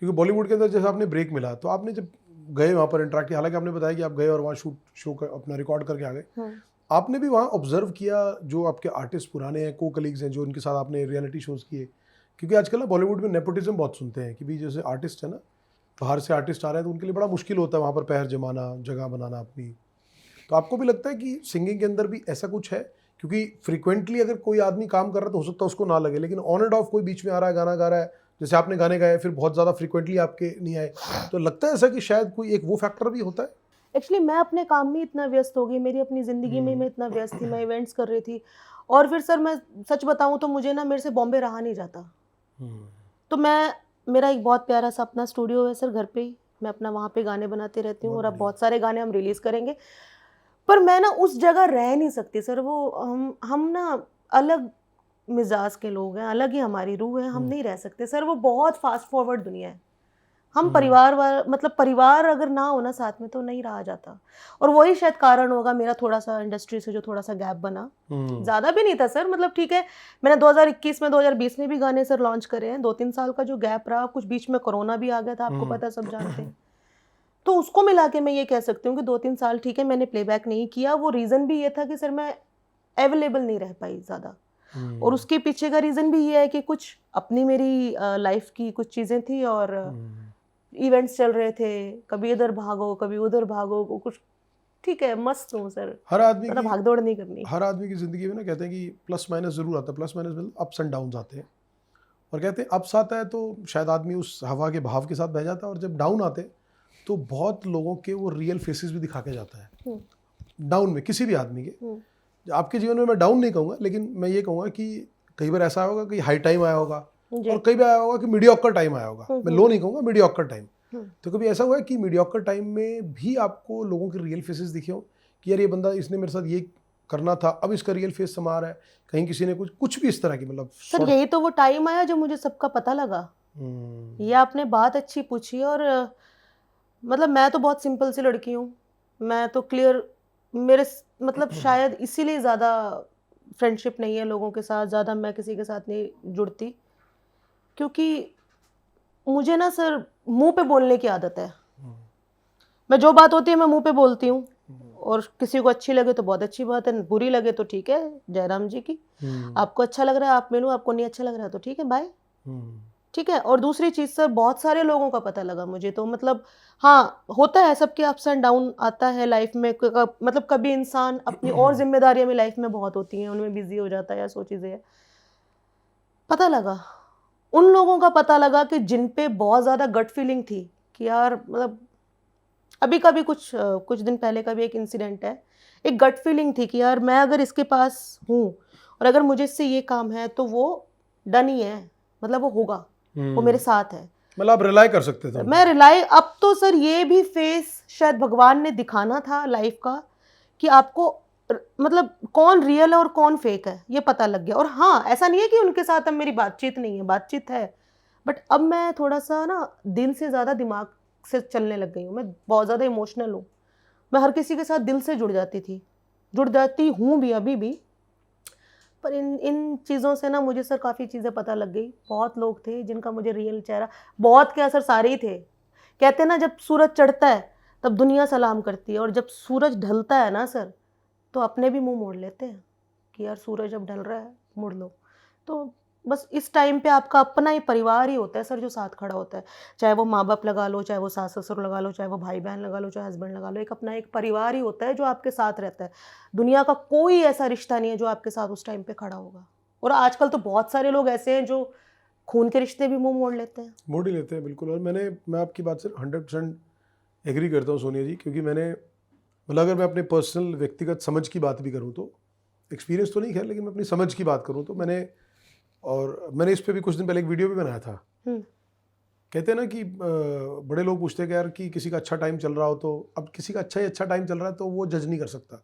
क्योंकि बॉलीवुड के अंदर जैसे आपने ब्रेक मिला, तो आपने जब गए वहाँ पर इंटरेक्ट किया, हालांकि आपने बताया कि आप गए और वहाँ शो अपना रिकॉर्ड करके आ गए, आपने भी वहाँ ऑब्जर्व किया जो आपके आर्टिस्ट पुराने हैं, को कलीग्स हैं, जो उनके साथ आपने रियलिटी शोज़ किए, क्योंकि आजकल ना बॉलीवुड में नेपोटिज्म बहुत सुनते हैं कि भी जैसे आर्टिस्ट है ना, बाहर से आर्टिस्ट आ रहे हैं तो उनके लिए बड़ा मुश्किल होता है वहाँ पर पैर जमाना, जगह बनाना अपनी। तो आपको भी लगता है कि सिंगिंग के अंदर भी ऐसा कुछ है? क्योंकि फ्रिक्वेंटली अगर कोई आदमी काम कर रहा है तो हो सकता है उसको ना लगे, लेकिन ऑन एंड ऑफ कोई बीच में आ रहा है, गाना गा रहा है, जैसे आपने गाने गाए फिर बहुत ज़्यादा फ्रिक्वेंटली आपके नहीं आए, तो लगता है ऐसा कि शायद कोई एक वो फैक्टर भी होता है? एक्चुअली मैं अपने काम में इतना व्यस्त हो गई, मेरी अपनी ज़िंदगी में मैं इतना व्यस्त थी, मैं इवेंट्स कर रही थी, और फिर सर मैं सच बताऊं तो मुझे ना, मेरे से बॉम्बे रहा नहीं जाता। तो मेरा एक बहुत प्यारा सा अपना स्टूडियो है सर घर पे ही, मैं अपना वहाँ पे गाने बनाते रहती हूँ, और अब बहुत सारे गाने हम रिलीज़ करेंगे। पर मैं ना उस जगह रह नहीं सकती सर। वो हम ना अलग मिजाज के लोग हैं, अलग ही हमारी रूह है, हम नहीं रह सकते सर। वो बहुत फास्ट फॉरवर्ड दुनिया है। हम मतलब परिवार अगर ना हो ना साथ में तो नहीं रहा जाता। और वही शायद कारण होगा मेरा थोड़ा सा इंडस्ट्री से जो थोड़ा सा गैप बना। ज़्यादा भी नहीं था सर, मतलब ठीक है, मैंने 2021 में 2020 में भी गाने सर लॉन्च करे हैं। 2-3 साल का जो गैप रहा, कुछ बीच में कोरोना भी आ गया था, आपको पता, सब जानते हैं। तो उसको मिला के मैं ये कह सकती हूँ कि 2-3 साल ठीक है मैंने प्लेबैक नहीं किया। वो रीज़न भी ये था कि सर मैं अवेलेबल नहीं रह पाई ज़्यादा। और उसके पीछे का रीज़न भी ये है कि कुछ अपनी मेरी लाइफ की कुछ चीज़ें थी और इवेंट्स चल रहे थे, कभी इधर भागो कभी उधर भागो, कुछ ठीक है मस्त हूँ सर। हर आदमी की भागदौड़ नहीं करनी। हर आदमी की ज़िंदगी में ना कहते हैं कि प्लस माइनस ज़रूर आता है। प्लस माइनस मतलब अप्स एंड डाउन्स आते हैं, और कहते हैं अप्स आता है तो शायद आदमी उस हवा के बहाव के साथ बह जाता है, और जब डाउन आते हैं तो बहुत लोगों के वो रियल फेसेस भी दिखा के जाता है डाउन में, किसी भी आदमी के। आपके जीवन में मैं डाउन नहीं कहूँगा, लेकिन मैं ये कहूँगा कि कई बार ऐसा होगा कि हाई टाइम आया होगा, और कई बार आया होगा कि मीडियोकर टाइम आया होगा। मैं लो नहीं कहूँगा, मीडियोकर टाइम। तो कभी ऐसा हुआ है कि मीडियोकर टाइम में भी आपको लोगों के रियल फेसेस दिखे हो कि यार ये बंदा, इसने मेरे साथ ये करना था, अब इसका रियल फेस समा रहा है, कहीं किसी ने कुछ भी इस तरह की, मतलब सर यही तो वो टाइम आया जो मुझे सबका पता लगा। ये आपने बात अच्छी पूछी। और मतलब मैं तो बहुत सिंपल सी लड़की हूँ, मैं तो क्लियर, मेरे मतलब शायद इसीलिए ज़्यादा फ्रेंडशिप नहीं है लोगों के साथ, ज़्यादा मैं किसी के साथ नहीं जुड़ती, क्योंकि मुझे ना सर मुंह पे बोलने की आदत है। मैं जो बात होती है मैं मुंह पे बोलती हूँ, और किसी को अच्छी लगे तो बहुत अच्छी बात है, बुरी लगे तो ठीक है, जयराम जी की। आपको अच्छा लग रहा है आप मिलो, आपको नहीं अच्छा लग रहा है तो ठीक है बाय, ठीक है। और दूसरी चीज़ सर, बहुत सारे लोगों का पता लगा मुझे तो, मतलब हाँ होता है, सबके अप्स एंड डाउन आता है लाइफ में। मतलब कभी इंसान अपनी और जिम्मेदारियां भी लाइफ में बहुत होती हैं, उनमें बिजी हो जाता है या सो चीज़ें। पता लगा, उन लोगों का पता लगा कि जिन पे बहुत ज़्यादा गट फीलिंग थी कि यार, मतलब अभी का भी कुछ दिन पहले का भी एक इंसिडेंट है, एक गट फीलिंग थी कि यार मैं अगर इसके पास हूँ और अगर मुझे इससे ये काम है तो वो डन ही है, मतलब वो होगा, वो मेरे साथ है, मतलब आप रिलाई कर सकते थे। मैं रिलाई। अब तो सर ये भी फेस शायद भगवान ने दिखाना था लाइफ का, कि आपको मतलब कौन रियल है और कौन फेक है ये पता लग गया। और हाँ, ऐसा नहीं है कि उनके साथ अब मेरी बातचीत नहीं है, बातचीत है, बट अब मैं थोड़ा सा ना दिल से ज़्यादा दिमाग से चलने लग गई हूँ। मैं बहुत ज़्यादा इमोशनल हूँ, मैं हर किसी के साथ दिल से जुड़ जाती हूँ भी अभी भी। पर इन चीज़ों से ना मुझे सर काफ़ी चीज़ें पता लग गई। बहुत लोग थे जिनका मुझे रियल चेहरा, बहुत क्या सर, सारे ही थे। कहते हैं ना जब सूरज चढ़ता है तब दुनिया सलाम करती है, और जब सूरज ढलता है ना सर तो अपने भी मुंह मोड़ लेते हैं कि यार सूरज अब ढल रहा है, मुड़ लो। तो बस इस टाइम पे आपका अपना ही परिवार ही होता है सर जो साथ खड़ा होता है, चाहे वो माँ बाप लगा लो, चाहे वो सास ससुर लगा लो, चाहे वो भाई बहन लगा लो, चाहे हस्बैंड लगा लो, एक अपना एक परिवार ही होता है जो आपके साथ रहता है। दुनिया का कोई ऐसा रिश्ता नहीं है जो आपके साथ उस टाइम पे खड़ा होगा। और आजकल तो बहुत सारे लोग ऐसे हैं जो खून के रिश्ते भी मुंह मोड़ लेते हैं, मोड़ ही लेते हैं, बिल्कुल। और मैं आपकी बात से 100% एग्री करता हूँ सोनिया जी, क्योंकि मैंने, मतलब अगर मैं अपने पर्सनल व्यक्तिगत समझ की बात भी करूँ तो, एक्सपीरियंस तो नहीं है लेकिन मैं अपनी समझ की बात करूँ तो मैंने इस पे भी कुछ दिन पहले एक वीडियो भी बनाया था। कहते हैं ना कि बड़े लोग पूछते हैं कि यार कि किसी का अच्छा टाइम चल रहा हो तो, अब किसी का अच्छा टाइम चल रहा है तो वो जज नहीं कर सकता,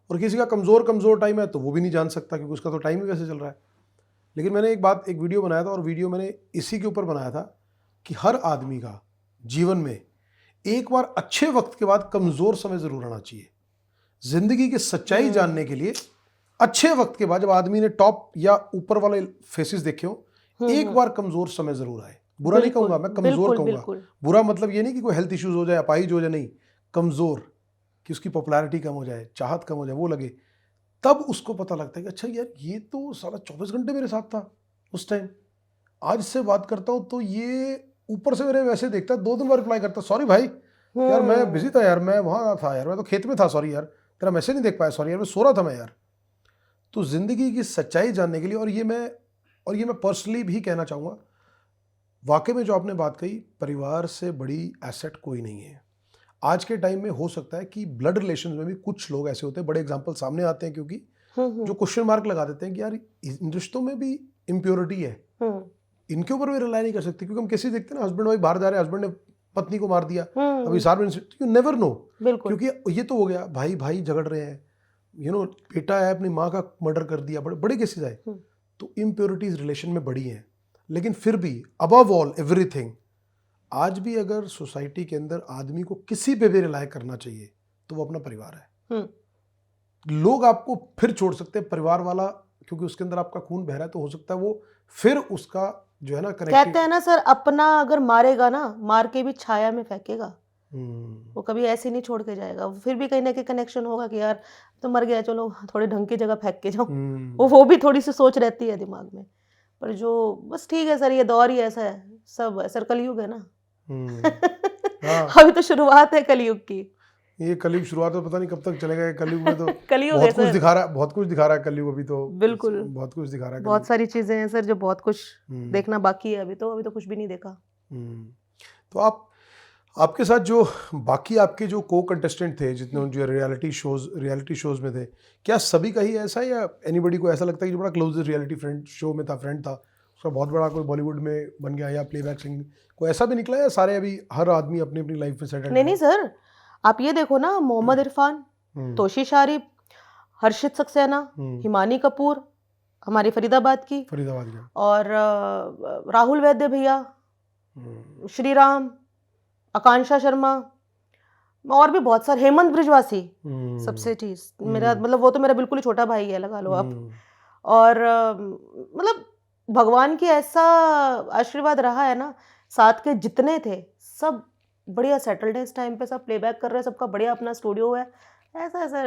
और किसी का कमज़ोर टाइम है तो वो भी नहीं जान सकता क्योंकि उसका तो टाइम ही वैसे चल रहा है। लेकिन मैंने एक वीडियो बनाया था, और वीडियो मैंने इसी के ऊपर बनाया था कि हर आदमी का जीवन में एक बार अच्छे वक्त के बाद कमज़ोर समय ज़रूर आना चाहिए। ज़िंदगी की सच्चाई जानने के लिए अच्छे वक्त के बाद, जब आदमी ने टॉप या ऊपर वाले फेसेस देखे हो, एक बार कमज़ोर समय ज़रूर आए। बुरा नहीं कहूँगा, मैं कमज़ोर कहूँगा। बुरा मतलब ये नहीं कि कोई हेल्थ इश्यूज़ हो जाए, अपाहिज हो जाए, नहीं, कमज़ोर कि उसकी पॉपुलैरिटी कम हो जाए, चाहत कम हो जाए, वो लगे, तब उसको पता लगता है कि अच्छा यार ये तो साला 24 घंटे मेरे साथ था उस टाइम, आज से बात करता हूँ तो ये ऊपर से मेरे वैसे देखता है, 2 दिन बाद रिप्लाई करता, सॉरी भाई यार मैं बिजी था यार, मैं वहाँ था यार, मैं तो खेत में था, सॉरी यार तेरा मैसेज नहीं देख पाया, सॉरी यार मैं सो रहा था मैं यार। तो ज़िंदगी की सच्चाई जानने के लिए, और ये मैं पर्सनली भी कहना चाहूँगा, वाकई में जो आपने बात कही, परिवार से बड़ी एसेट कोई नहीं है आज के टाइम में। हो सकता है कि ब्लड रिलेशन में भी कुछ लोग ऐसे होते हैं, बड़े एग्जाम्पल सामने आते हैं, क्योंकि जो क्वेश्चन मार्क लगा देते हैं कि यार इन रिश्तों में भी इम्प्योरिटी है, इनके ऊपर भी रिलाई नहीं कर सकते। क्योंकि हम कैसे देखते हैं ना, हस्बैंड वाइफ बाहर जा रहे हैं, हस्बैंड ने पत्नी को मार दिया, अभी सार्वजनिक इंसिडेंट, यू नेवर नो, बिल्कुल क्योंकि ये तो हो गया भाई भाई झगड़ रहे हैं, बेटा है अपनी माँ का मर्डर कर दिया, बड़े बड़े केसेस आए, तो इम्प्योरिटीज रिलेशन में बढ़ी हैं। लेकिन फिर भी अबव ऑल एवरीथिंग, आज भी अगर सोसाइटी के अंदर आदमी को किसी पे भी रिलाय करना चाहिए तो वो अपना परिवार है। लोग आपको फिर छोड़ सकते हैं, परिवार वाला, क्योंकि उसके अंदर आपका खून बह रहा है, तो हो सकता है वो फिर उसका जो है ना कहते हैं ना सर, अपना अगर मारेगा ना, मार के भी छाया में फेंकेगा, वो कभी ऐसे नहीं छोड़ के जाएगा, फिर भी कहीं ना कहीं कनेक्शन होगा कि यार तो मर गया, चलो थोड़ी ढंग की जगह फेंक के जाओ, वो भी थोड़ी सी सोच रहती है दिमाग में। पर जो बस ठीक है सर, ये दौर ही ऐसा है, सब है सर, कलयुग है ना। अभी तो शुरुआत है कलयुग की, ये कलयुग शुरुआत, तो पता नहीं कब तक चलेगा ये कलयुग में, तो कलयुग बहुत है कुछ सर, दिखा रहा है, बहुत कुछ दिखा रहा है कलयुग अभी तो, बिल्कुल बहुत कुछ दिखा रहा है बहुत सारी चीजें हैं सर जो बहुत कुछ कलयुग। देखना बाकी है, अभी तो कुछ भी नहीं देखा। तो आपके साथ जो बाकी आपके जो को कंटेस्टेंट थे, जितने जो रियलिटी शोज में थे, क्या सभी का ही ऐसा है, या एनीबडी को ऐसा लगता है कि जो बड़ा क्लोज रियलिटी फ्रेंड शो में था, फ्रेंड था, उसका बहुत बड़ा कोई बॉलीवुड में बन गया, या प्लेबैक सिंगिंग कोई ऐसा भी निकला, या सारे अभी हर आदमी अपनी अपनी लाइफ में सेटल? नहीं सर, आप ये देखो ना, मोहम्मद इरफान, तोशी शारिफ, हर्षित सक्सेना, हिमानी कपूर हमारी फरीदाबाद की, और राहुल वैद्य भैया, श्रीराम, आकांक्षा शर्मा, और भी बहुत सारे, हेमंत ब्रिजवासी सबसे चीज मेरा, मतलब वो तो मेरा बिल्कुल ही छोटा भाई है, लगा लो आप। और मतलब भगवान की ऐसा आशीर्वाद रहा है ना, साथ के जितने थे सब बढ़िया सेटल्ड है इस टाइम पे, सब प्लेबैक कर रहे हैं, सबका बढ़िया अपना स्टूडियो है। ऐसा ऐसा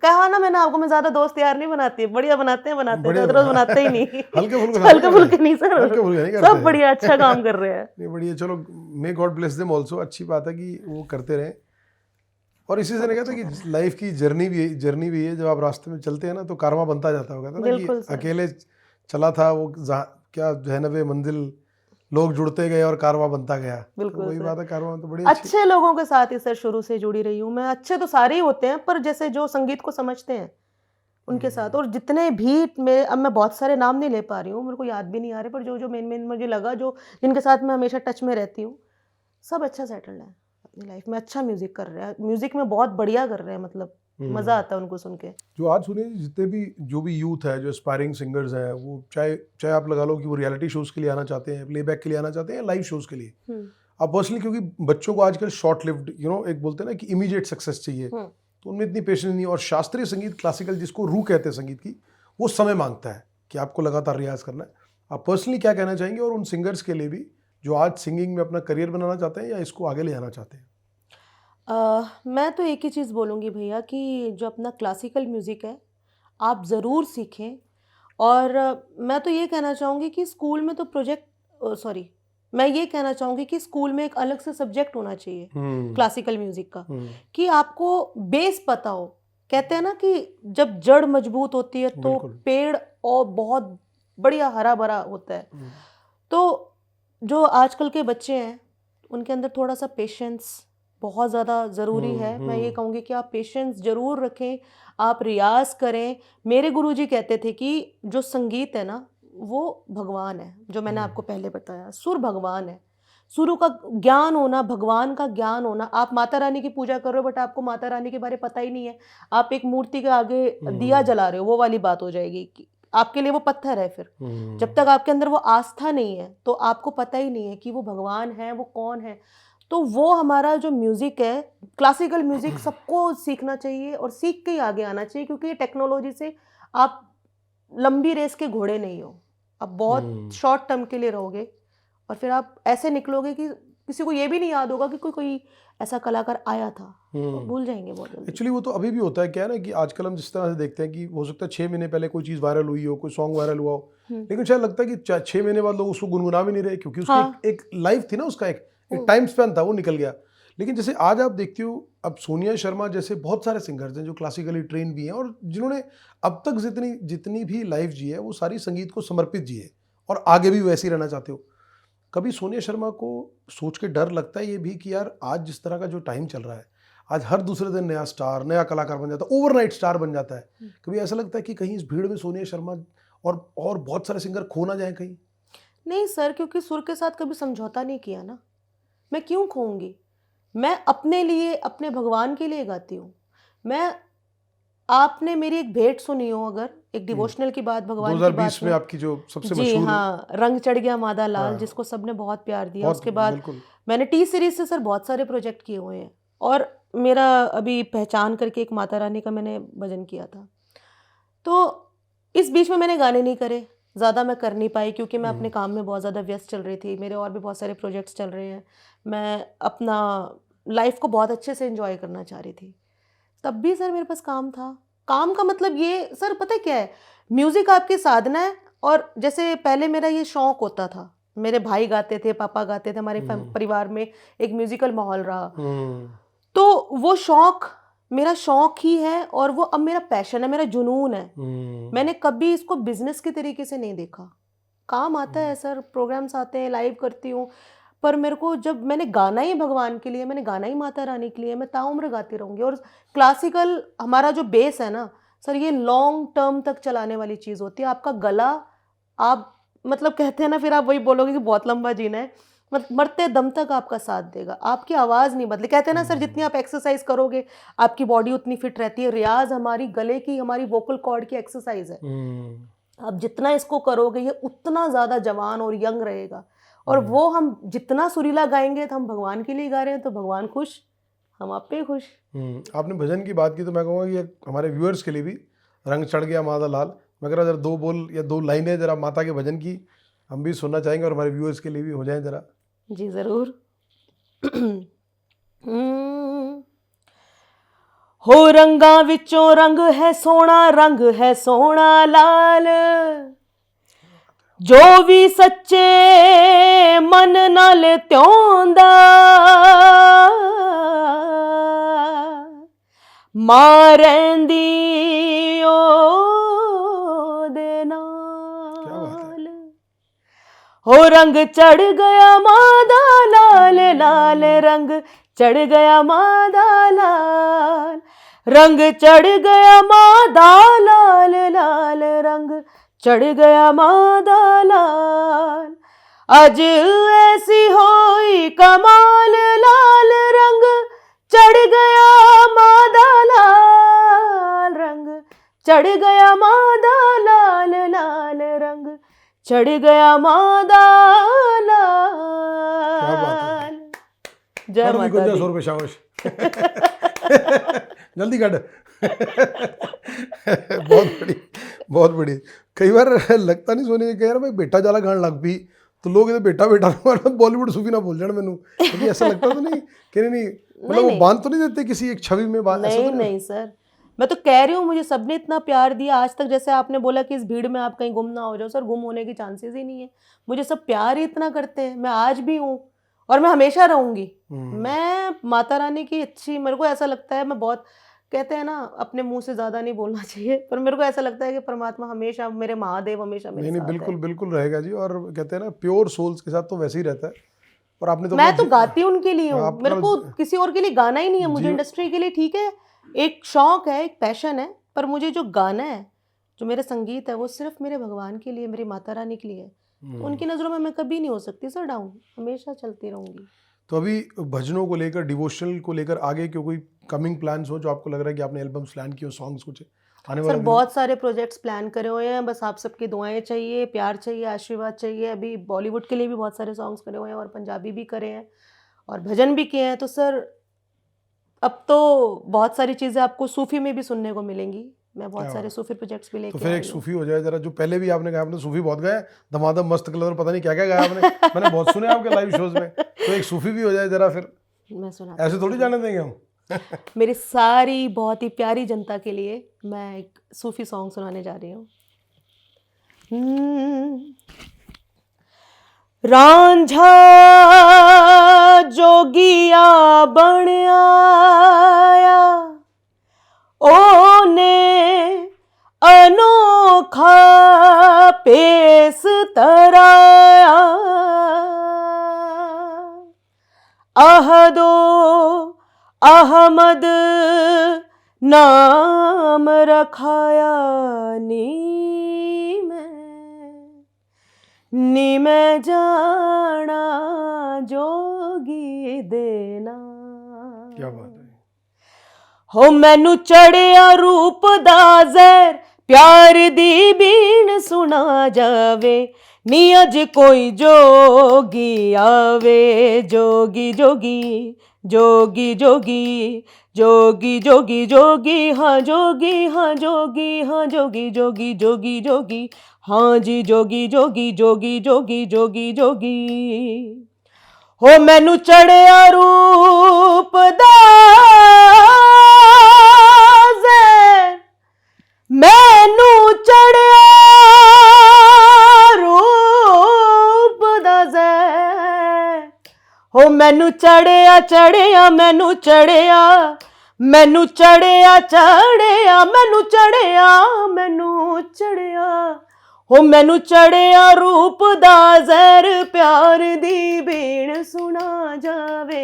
कहा ना मैंने आपको, मैं ज्यादा दोस्त यार नहीं बनाती, बढ़िया बनाते हैं तो रोज बनाते ही नहीं, हल्के फुल्के नहीं सर, सब बढ़िया अच्छा काम कर रहे हैं। नहीं बढ़िया, चलो may God bless them also, अच्छी बात है कि वो करते रहें। और इसी से नहीं कहता कि लाइफ की जर्नी भी है, जब आप रास्ते में चलते हैं ना तो कारमा बनता जाता होगा ना, कि अकेले चला था वो, क्या जहनबे मंजिल, लोग जुड़ते गए और कारवां बनता गया। बिल्कुल, तो वही बात है, कारवां तो बड़ी अच्छे लोगों के साथ ही सर शुरू से जुड़ी रही हूँ मैं। अच्छे तो सारे ही होते हैं, पर जैसे जो संगीत को समझते हैं उनके साथ, और जितने भी अब मैं बहुत सारे नाम नहीं ले पा रही हूँ, मेरे को याद भी नहीं आ रहे, पर जो मेन मुझे लगा, जो जिनके साथ मैं हमेशा टच में रहती हूँ, सब अच्छा सेटल्ड है अपनी लाइफ में, अच्छा म्यूजिक कर रहे हैं, म्यूजिक में बहुत बढ़िया कर रहे हैं, मतलब मजा आता है उनको सुन के। जो आज सुनिए, जितने भी जो भी यूथ है, जो एस्पायरिंग सिंगर्स हैं, वो चाहे आप लगा लो कि वो रियलिटी शोज के लिए आना चाहते हैं, प्लेबैक के लिए आना चाहते हैं, लाइव शोज के लिए, आप पर्सनली, क्योंकि बच्चों को आजकल शॉर्ट लिव्ड, एक बोलते हैं ना कि इमीडिएट सक्सेस चाहिए, तो उनमें इतनी पेशेंस नहीं, और शास्त्रीय संगीत, क्लासिकल जिसको रूह कहते हैं संगीत की, वो समय मांगता है कि आपको लगातार रियाज करना है। आप पर्सनली क्या कहना चाहेंगे, और उन सिंगर्स के लिए भी जो आज सिंगिंग में अपना करियर बनाना चाहते हैं या इसको आगे ले जाना चाहते हैं? मैं तो एक ही चीज़ बोलूँगी भैया, कि जो अपना क्लासिकल म्यूज़िक है आप ज़रूर सीखें। और मैं तो ये कहना चाहूँगी कि स्कूल में तो मैं ये कहना चाहूँगी कि स्कूल में एक अलग से सब्जेक्ट होना चाहिए क्लासिकल म्यूज़िक का, कि आपको बेस पता हो। कहते हैं ना कि जब जड़ मजबूत होती है तो पेड़ और बहुत बढ़िया हरा भरा होता है। तो जो आजकल के बच्चे हैं उनके अंदर थोड़ा सा पेशेंस बहुत ज़्यादा ज़रूरी है। मैं ये कहूँगी कि आप पेशेंस ज़रूर रखें, आप रियाज़ करें। मेरे गुरुजी कहते थे कि जो संगीत है ना वो भगवान है, जो मैंने आपको पहले बताया, सुर भगवान है। सुर का ज्ञान होना, भगवान का ज्ञान होना। आप माता रानी की पूजा कर रहे हो बट आपको माता रानी के बारे में पता ही नहीं है, आप एक मूर्ति के आगे दिया जला रहे हो, वो वाली बात हो जाएगी कि आपके लिए वो पत्थर है। फिर जब तक आपके अंदर वो आस्था नहीं है तो आपको पता ही नहीं है कि वो भगवान है, वो कौन है। तो वो हमारा जो म्यूज़िक है, क्लासिकल म्यूज़िक सबको सीखना चाहिए और सीख के ही आगे आना चाहिए, क्योंकि ये टेक्नोलॉजी से आप लंबी रेस के घोड़े नहीं हो, आप बहुत शॉर्ट टर्म के लिए रहोगे और फिर आप ऐसे निकलोगे कि किसी को ये भी नहीं याद होगा कि कोई ऐसा कलाकार आया था, तो भूल जाएंगे बहुत जल्दी। एक्चुअली वो तो अभी भी होता है, क्या है ना कि आजकल हम जिस तरह से देखते हैं कि हो सकता है 6 महीने पहले कोई चीज़ वायरल हुई हो, कोई सॉन्ग वायरल हुआ हो, लेकिन शायद लगता है कि 6 महीने बाद लोग उसको गुनगुना भी नहीं रहे, क्योंकि उसकी एक लाइफ थी ना, उसका एक टाइम स्पैन था, वो निकल गया। लेकिन जैसे आज आप देखती हो, अब सोनिया शर्मा जैसे बहुत सारे सिंगर्स हैं जो क्लासिकली ट्रेन भी हैं और जिन्होंने अब तक जितनी भी लाइफ जी है वो सारी संगीत को समर्पित जी है और आगे भी वैसे ही रहना चाहते हो। कभी सोनिया शर्मा को सोच के डर लगता है ये भी कि यार आज जिस तरह का जो टाइम चल रहा है, आज हर दूसरे दिन नया स्टार, नया कलाकार बन जाता है, ओवरनाइट स्टार बन जाता है, कभी ऐसा लगता है कि कहीं इस भीड़ में सोनिया शर्मा और बहुत सारे सिंगर खो ना जाए कहीं? नहीं सर, क्योंकि सुर के साथ कभी समझौता नहीं किया ना। मैं क्यों खोऊंगी? मैं अपने लिए, अपने भगवान के लिए गाती हूँ। मैं आपने मेरी एक भेंट सुनी हो अगर, एक डिवोशनल की बात, भगवान की 2020 बात में में, आपकी जो सबसे जी मशहूर, हाँ, रंग चढ़ गया मादा लाल, हाँ, जिसको सबने बहुत प्यार दिया। बहुत, उसके बाद बिल्कुल, मैंने टी सीरीज से सर बहुत सारे प्रोजेक्ट किए हुए हैं, और मेरा अभी पहचान करके एक माता रानी का मैंने भजन किया था। तो इस बीच में मैंने गाने नहीं करे, ज़्यादा मैं कर नहीं पाई क्योंकि मैं अपने काम में बहुत ज़्यादा व्यस्त चल रही थी। मेरे और भी बहुत सारे प्रोजेक्ट्स चल रहे हैं। मैं अपना लाइफ को बहुत अच्छे से एंजॉय करना चाह रही थी। तब भी सर मेरे पास काम था। काम का मतलब ये सर पता है क्या है, म्यूज़िक आपकी साधना है। और जैसे पहले मेरा ये शौक होता था, मेरे भाई गाते थे, पापा गाते थे, हमारे परिवार में एक म्यूजिकल माहौल रहा। तो वो शौक मेरा शौक ही है, और वो अब मेरा पैशन है, मेरा जुनून है। मैंने कभी इसको बिजनेस के तरीके से नहीं देखा। काम आता है सर, प्रोग्राम्स आते हैं, लाइव करती हूँ, पर मेरे को जब मैंने गाना ही भगवान के लिए, मैंने गाना ही माता रानी के लिए, मैं ताउम्र गाती रहूँगी। और क्लासिकल हमारा जो बेस है ना सर, ये लॉन्ग टर्म तक चलाने वाली चीज़ होती है। आपका गला, आप मतलब कहते हैं ना, फिर आप वही बोलोगे कि बहुत लंबा जीना है, मरते दम तक आपका साथ देगा। आपकी आवाज़ नहीं बदले, कहते हैं ना सर, जितनी आप एक्सरसाइज करोगे आपकी बॉडी उतनी फिट रहती है। रियाज हमारी गले की, हमारी वोकल कॉर्ड की एक्सरसाइज है। आप जितना इसको करोगे ये उतना ज़्यादा जवान और यंग रहेगा। और वो हम जितना सुरीला गाएंगे, तो हम भगवान के लिए गा रहे हैं, तो भगवान खुश, हम आप पे खुश। आपने भजन की बात की तो मैं कहूँगा कि ये हमारे व्यूअर्स के लिए भी, रंग चढ़ गया मादा लाल, मैं कह रहा जरा 2 बोल या 2 लाइनें जरा माता के भजन की हम भी सुनना चाहेंगे, और हमारे व्यूअर्स के लिए भी हो जाए जरा। जी ज़रूर। हो रंगा विचों रंग है सोना, रंग है सोना लाल, जो भी सच्चे मन नाल त्योंदा, मां रहिंदी ओहदे नाल। हो रंग चढ़ गया मादा लाल, लाल रंग चढ़ गया मादा लाल, रंग चढ़ गया मादा लाल, लाल रंग चढ़ गया मादा लाल। अज ऐसी होई कमाल, लाल रंग चढ़ गया मादा लाल, रंग चढ़ गया मादा लाल, लाल रंग चढ़ गया मादा लाल। जय माता दी। 100 रुपये शाबाश। जल्दी काट। बहुत बड़ी, बहुत बड़ी। कई बार लगता नहीं सोने कह यार मैं बेटा जाला गान लग पी, तो लोग ये बेटा बेटा बॉलीवुड सूफी ना बोल जान मैनू, क्योंकि ऐसा लगता तो नहीं कि नहीं मतलब वो बांध तो नहीं देते किसी एक छवि में बात? नहीं नहीं सर, मैं तो कह रही हूँ, मुझे सबने इतना प्यार दिया आज तक। जैसे आपने बोला कि इस भीड़ में आप कहीं गुम ना हो जाओ, सर गुम होने की चांसेस ही नहीं है। मुझे सब प्यार ही इतना करते हैं। मैं आज भी हूँ और मैं हमेशा रहूंगी। मैं माता रानी की अच्छी, मेरे को ऐसा लगता है, मैं बहुत, कहते हैं ना अपने मुंह से ज़्यादा नहीं बोलना चाहिए, पर मेरे को ऐसा लगता है कि परमात्मा हमेशा, मेरे महादेव हमेशा मेरे नहीं साथ बिल्कुल है। बिल्कुल रहेगा जी। और कहते हैं ना प्योर सोल्स के साथ तो वैसे ही रहता है। और आपने तो मैं तो गाती उनके लिए हूँ, आपका मेरे को किसी और के लिए गाना ही नहीं है। मुझे जीव- इंडस्ट्री के लिए ठीक है, एक शौक है, एक पैशन है, पर मुझे जो गाना है, जो मेरा संगीत है, वो सिर्फ मेरे भगवान के लिए, मेरी माता रानी के लिए है। तो उनकी नज़रों में मैं कभी नहीं हो सकती सर डाउन, हमेशा चलती रहूंगी। तो अभी भजनों को लेकर, डिवोशनल को लेकर आगे क्यों कोई कमिंग प्लान्स हो जो आपको लग रहा है कि आपने एल्बम्स प्लान किए हो, सॉन्ग्स कुछ आने सर वाले बहुत सारे प्रोजेक्ट्स प्लान करे हुए हैं, बस आप सबकी दुआएं चाहिए, प्यार चाहिए, आशीर्वाद चाहिए। अभी बॉलीवुड के लिए भी बहुत सारे सॉन्ग्स करे हुए हैं, और पंजाबी भी करे हैं, और भजन भी किए हैं। तो सर अब तो बहुत सारी चीज़ें आपको सूफी में भी सुनने को मिलेंगी। मैं बहुत सारे सूफी प्रोजेक्ट्स भी लेके तो फिर आ एक रही हूँ। सूफी हो जाए जरा, जो पहले भी आपने कहा, आपने सूफी बहुत गाया, धमाधम मस्त कलर, पता नहीं क्या क्या गाया आपने, मैंने बहुत सुने आपके लाइव शोज में। तो एक सूफी भी हो जाए जरा फिर, मैं सुना ऐसे थोड़ी जाने देंगे हम। मेरी सारी बहुत ही प्यारी जनता के लिए मैं एक सूफी सॉन्ग सुनाने जा रही हूँ। रांझा जोगिया बन आया, ओने अनोखा पेस तराया, अहदो अहमद नाम रखाया, नी मैं जाना जोगी देना। क्या बात है। हो मैनू चढ़िया रूप दा ज़हर, प्यार दी बीन सुना जावे, नी अज कोई जोगी आवे, जोगी जोगी जोगी जोगी जोगी जोगी जोगी हाँ जोगी हाँ जोगी हाँ जोगी जोगी जोगी जोगी हाँ जी जोगी जोगी जोगी जोगी जोगी जोगी। हो मैनू चढ़िया रूप दा ज़हर, मैनू चढ़िया रूप दा ज़हर, हो मैनू चढ़िया चढ़िया मैनू चढ़िया मैनू चढ़िया चढ़िया मैनू चढ़िया मैनू चढ़िया, हो मैनू चढ़िया रूप दा ज़हर, प्यार दी बीन सुना जावे,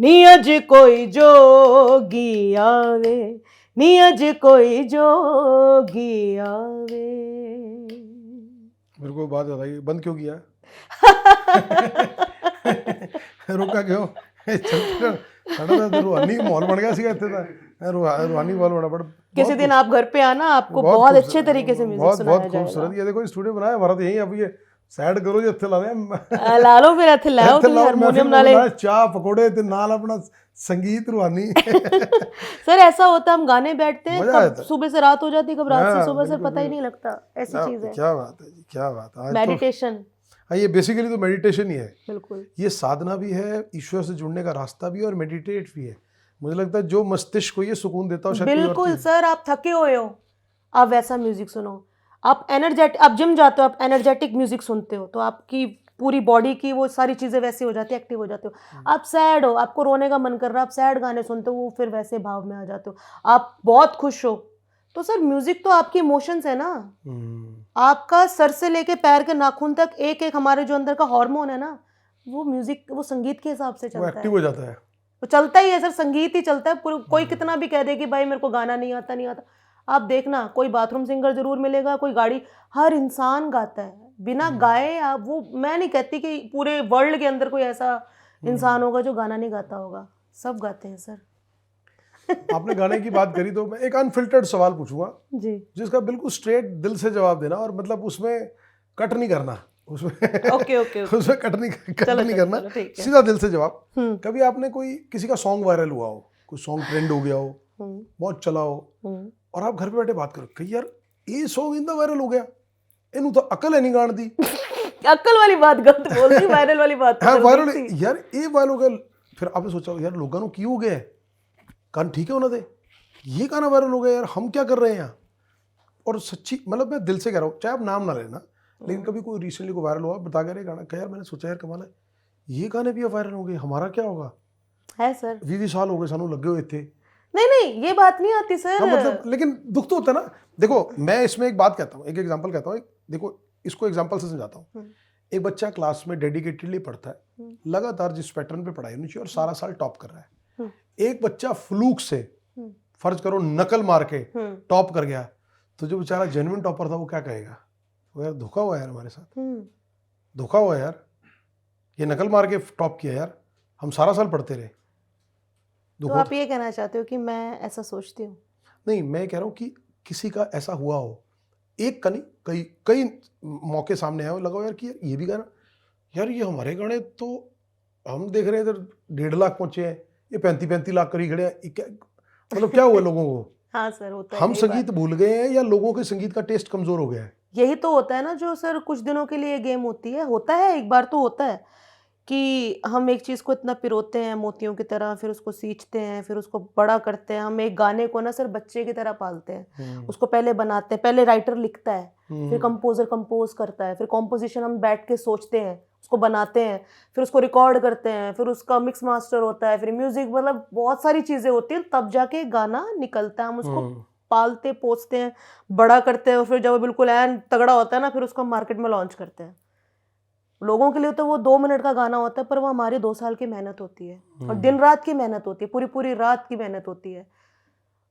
नी अज कोई जोगी आवे, नी अज कोई जोगी आवे। मेरे को बात बताइए, बंद क्यों किया? रुका क्यों? साढ़ा तो रूहानी माहौल बन गया सी इत्थे दा, रूहानी माहौल बड़ा बड़ा। किसी दिन आप घर पे आना, आपको बहुत अच्छे तरीके से म्यूजिक सुनाया बहुत जाएगा। खूबसूरत। ये देखो स्टूडियो बनाया हमारा तो यही, अब ये सैड करो जी इत्थे लाने ला लो फिर इत्थे लाओ तुम हारमोनियम नाले चाह पकोड़े ते नाल अपना संगीत रूहानी। सर ऐसा होता है, हम गाने बैठते हैं, मजा कब आता है। सुबह से रात हो जाती है, कब रात से हाँ, सुबह, सर बिल्कुल, पता ही नहीं लगता, ऐसी चीज है क्या बात है जी, क्या बात है। आज तो मेडिटेशन। हाँ, ये बेसिकली तो मेडिटेशन ही है। बिल्कुल ये साधना भी है, ईश्वर से जुड़ने का रास्ता भी है, और मेडिटेट भी है। मुझे लगता है जो मस्तिष्क को ये सुकून देता हो, शायद कोई और बिल्कुल चीज़। सर, आप थके हुए हो, आप वैसा म्यूजिक सुनो। आप एनर्जेटिक, आप जिम जाते हो, आप एनर्जेटिक म्यूजिक सुनते हो, तो आपकी पूरी बॉडी की वो सारी चीजें वैसी हो जाती है, एक्टिव हो जाते हो। आप सैड हो, आपको रोने का मन कर रहा है, आप सैड गाने सुनते हो, वो फिर वैसे भाव में आ जाते हो। आप बहुत खुश हो, तो सर म्यूजिक तो आपके इमोशंस है ना। आपका सर से लेके पैर के नाखून तक एक एक हमारे जो अंदर का हार्मोन है ना, वो म्यूजिक, वो संगीत के हिसाब से वो चलता है, एक्टिव हो जाता है। वो चलता ही है सर, संगीत ही चलता है। कोई कितना भी कह दे कि भाई मेरे को गाना नहीं आता नहीं आता, आप देखना कोई बाथरूम सिंगर जरूर मिलेगा, कोई गाड़ी, हर इंसान गाता है बिना गाए। आप वो, मैं नहीं कहती कि पूरे वर्ल्ड के अंदर कोई ऐसा इंसान होगा जो गाना नहीं गाता होगा, सब गाते हैं सर। आपने गाने की बात करी तो मैं एक अनफिल्टर्ड सवाल पूछूंगा जी जिसका बिल्कुल स्ट्रेट दिल से जवाब देना, और मतलब उसमें कट नहीं करना, उसमें ओके ओके उसमें कट नहीं करना, चलो, ठीक है। सीधा दिल से जवाब। कभी आपने कोई किसी का सॉन्ग वायरल हुआ हो, कोई सॉन्ग ट्रेंड हो गया हो, बहुत चला हो, और आप घर पे बैठे बात करो कि यार ये सॉन्ग इंदा वायरल हो गया, इनू तो अकल है नहीं गाण दी। अक्ल वाली बात गलत बोल दी, वायरल वाली बात हाँ वायरल, यार ये वायरल हो गया। फिर आपने सोचा यार लोगों को की हो गया है, गाना ठीक है उन्होंने, ये गाना वायरल हो गया यार, हम क्या कर रहे हैं यहाँ। और सच्ची मतलब मैं दिल से कह रहा हूँ, चाहे आप नाम ना लेना, लेकिन कभी कोई रिसेंटली को वायरल हुआ, बता के गाना कहा यार, मैंने सोचा यार कमाल है, ये गाने भी वायरल हो गए, हमारा क्या होगा। है सर, 20 साल हो गए सानू लगे हुए थे। नहीं ये बात नहीं आती सर। हाँ, मतलब लेकिन दुख तो होता है ना। देखो मैं इसमें एक बात कहता हूँ, एक एग्जांपल कहता हूँ, देखो इसको एग्जांपल से समझाता हूँ। एक बच्चा क्लास में डेडिकेटेडली पढ़ता है, लगातार जिस पैटर्न पे पढ़ाई होनी चाहिए, और सारा साल टॉप कर रहा है। एक बच्चा फ्लूक से, फर्ज करो नकल मार के टॉप कर गया, तो जो बेचारा जेन्युइन टॉपर था वो क्या कहेगा, वो यार धोखा हुआ यार हमारे साथ, धोखा हुआ यार, ये नकल मार के टॉप किया यार, हम सारा साल पढ़ते रहे। तो आप ये कहना चाहते हो कि मैं ऐसा सोचती हूँ? नहीं, मैं कह रहा हूँ कि किसी का ऐसा हुआ हो, एक का नहीं, कई कई मौके सामने आए हो, लगा यार कि यार ये भी गाना, यार ये हमारे गाने तो हम देख रहे हैं इधर 1.5 लाख पहुंचे हैं, ये 35 लाख करीब खड़े हैं, क्या मतलब क्या हुआ लोगों को। हाँ सर, होता है। हम संगीत भूल गए हैं या लोगों के संगीत का टेस्ट कमजोर हो गया है? यही तो होता है ना, जो सर कुछ दिनों के लिए गेम होती है, होता है एक बार तो होता है कि हम एक चीज़ को इतना पिरोते हैं मोतियों की तरह, फिर उसको सींचते हैं, फिर उसको बड़ा करते हैं। हम एक गाने को ना सर बच्चे की तरह पालते हैं, उसको पहले बनाते हैं, पहले राइटर लिखता है, फिर कंपोजर कंपोज करता है, फिर कॉम्पोजिशन हम बैठ के सोचते हैं, उसको बनाते हैं, फिर उसको रिकॉर्ड करते हैं, फिर उसका मिक्स मास्टर होता है, फिर म्यूजिक, मतलब बहुत सारी चीज़ें होती हैं, तब जाके गाना निकलता है। हम उसको पालते पोसते हैं, बड़ा करते हैं, और फिर जब वो बिल्कुल ऐन तगड़ा होता है ना, फिर उसको मार्केट में लॉन्च करते हैं। लोगों के लिए तो वो 2 मिनट का गाना होता है, पर वो हमारी 2 साल की मेहनत होती है, और दिन रात की मेहनत होती है, पूरी पूरी रात की मेहनत होती है।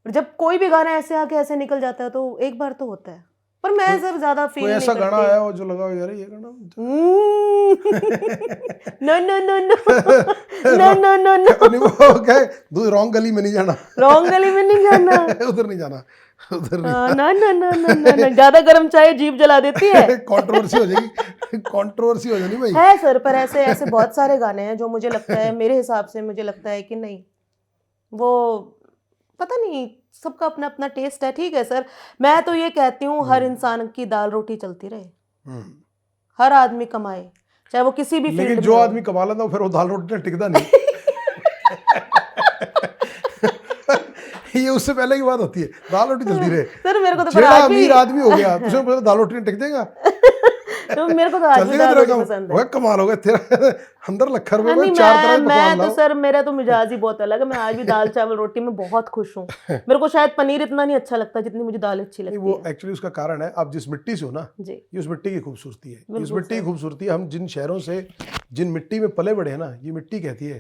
और जब कोई भी गाना ऐसे आके ऐसे निकल जाता है, तो एक बार तो होता है, पर मैं सर ज्यादा फील कोई नहीं ऐसा गाना करती। आया हो जो लगा हो यार ये गाना no no no no no no no no, नहीं, वो क्या है, रॉन्ग गली में नहीं जाना, रॉन्ग गली में नहीं जाना। उधर नहीं जाना, उधर नहीं ना ना ना ना ना ना, ज्यादा गर्म चाय जीभ जला देती है। कंट्रोवर्सी हो जाएगी, कंट्रोवर्सी हो जानी भाई। है सर, पर ऐसे ऐसे बहुत सारे गाने हैं जो मुझे लगता है, मेरे हिसाब से मुझे लगता है कि नहीं, वो पता नहीं, सबका अपना अपना टेस्ट है। ठीक है सर, मैं तो ये कहती हूँ हर इंसान की दाल रोटी चलती रहे, हम्म। हर आदमी कमाए, चाहे वो किसी भी लेकिन फील्ड जो में हो। आदमी कमा लेता है फिर वो दाल रोटी में टिकता नहीं। ये उससे पहले की बात होती है, दाल रोटी जल्दी रहे। सर मेरे को तो जेड़ा आज अमीर भी आदमी हो गया तुझे पता दाल रोटी में टिक देगा, तो मेरे को तो आज भी चलेगा दाल तेरा रोटी काम, पसंद वो है। कमाल हो गया तेरा, अंदर लाख रुपए में नहीं, चार तरह के मैं पकवान तो लाओ। सर, मेरा तो मिजाज ही बहुत अलग है। मैं आज भी दाल चावल रोटी में बहुत खुश हूँ। मेरे को शायद पनीर इतना नहीं अच्छा लगता जितनी मुझे दाल अच्छी नहीं, लगती वो है। एक्चुअली उसका कारण है आप जिस मिट्टी से हो ना, जी, ये उस मिट्टी की खूबसूरती है। इस बिल्कुल मिट्टी की सर। खूबसूरती है, हम जिन शहरों से, जिन मिट्टी में पले बड़े हैं ना, ये मिट्टी कहती है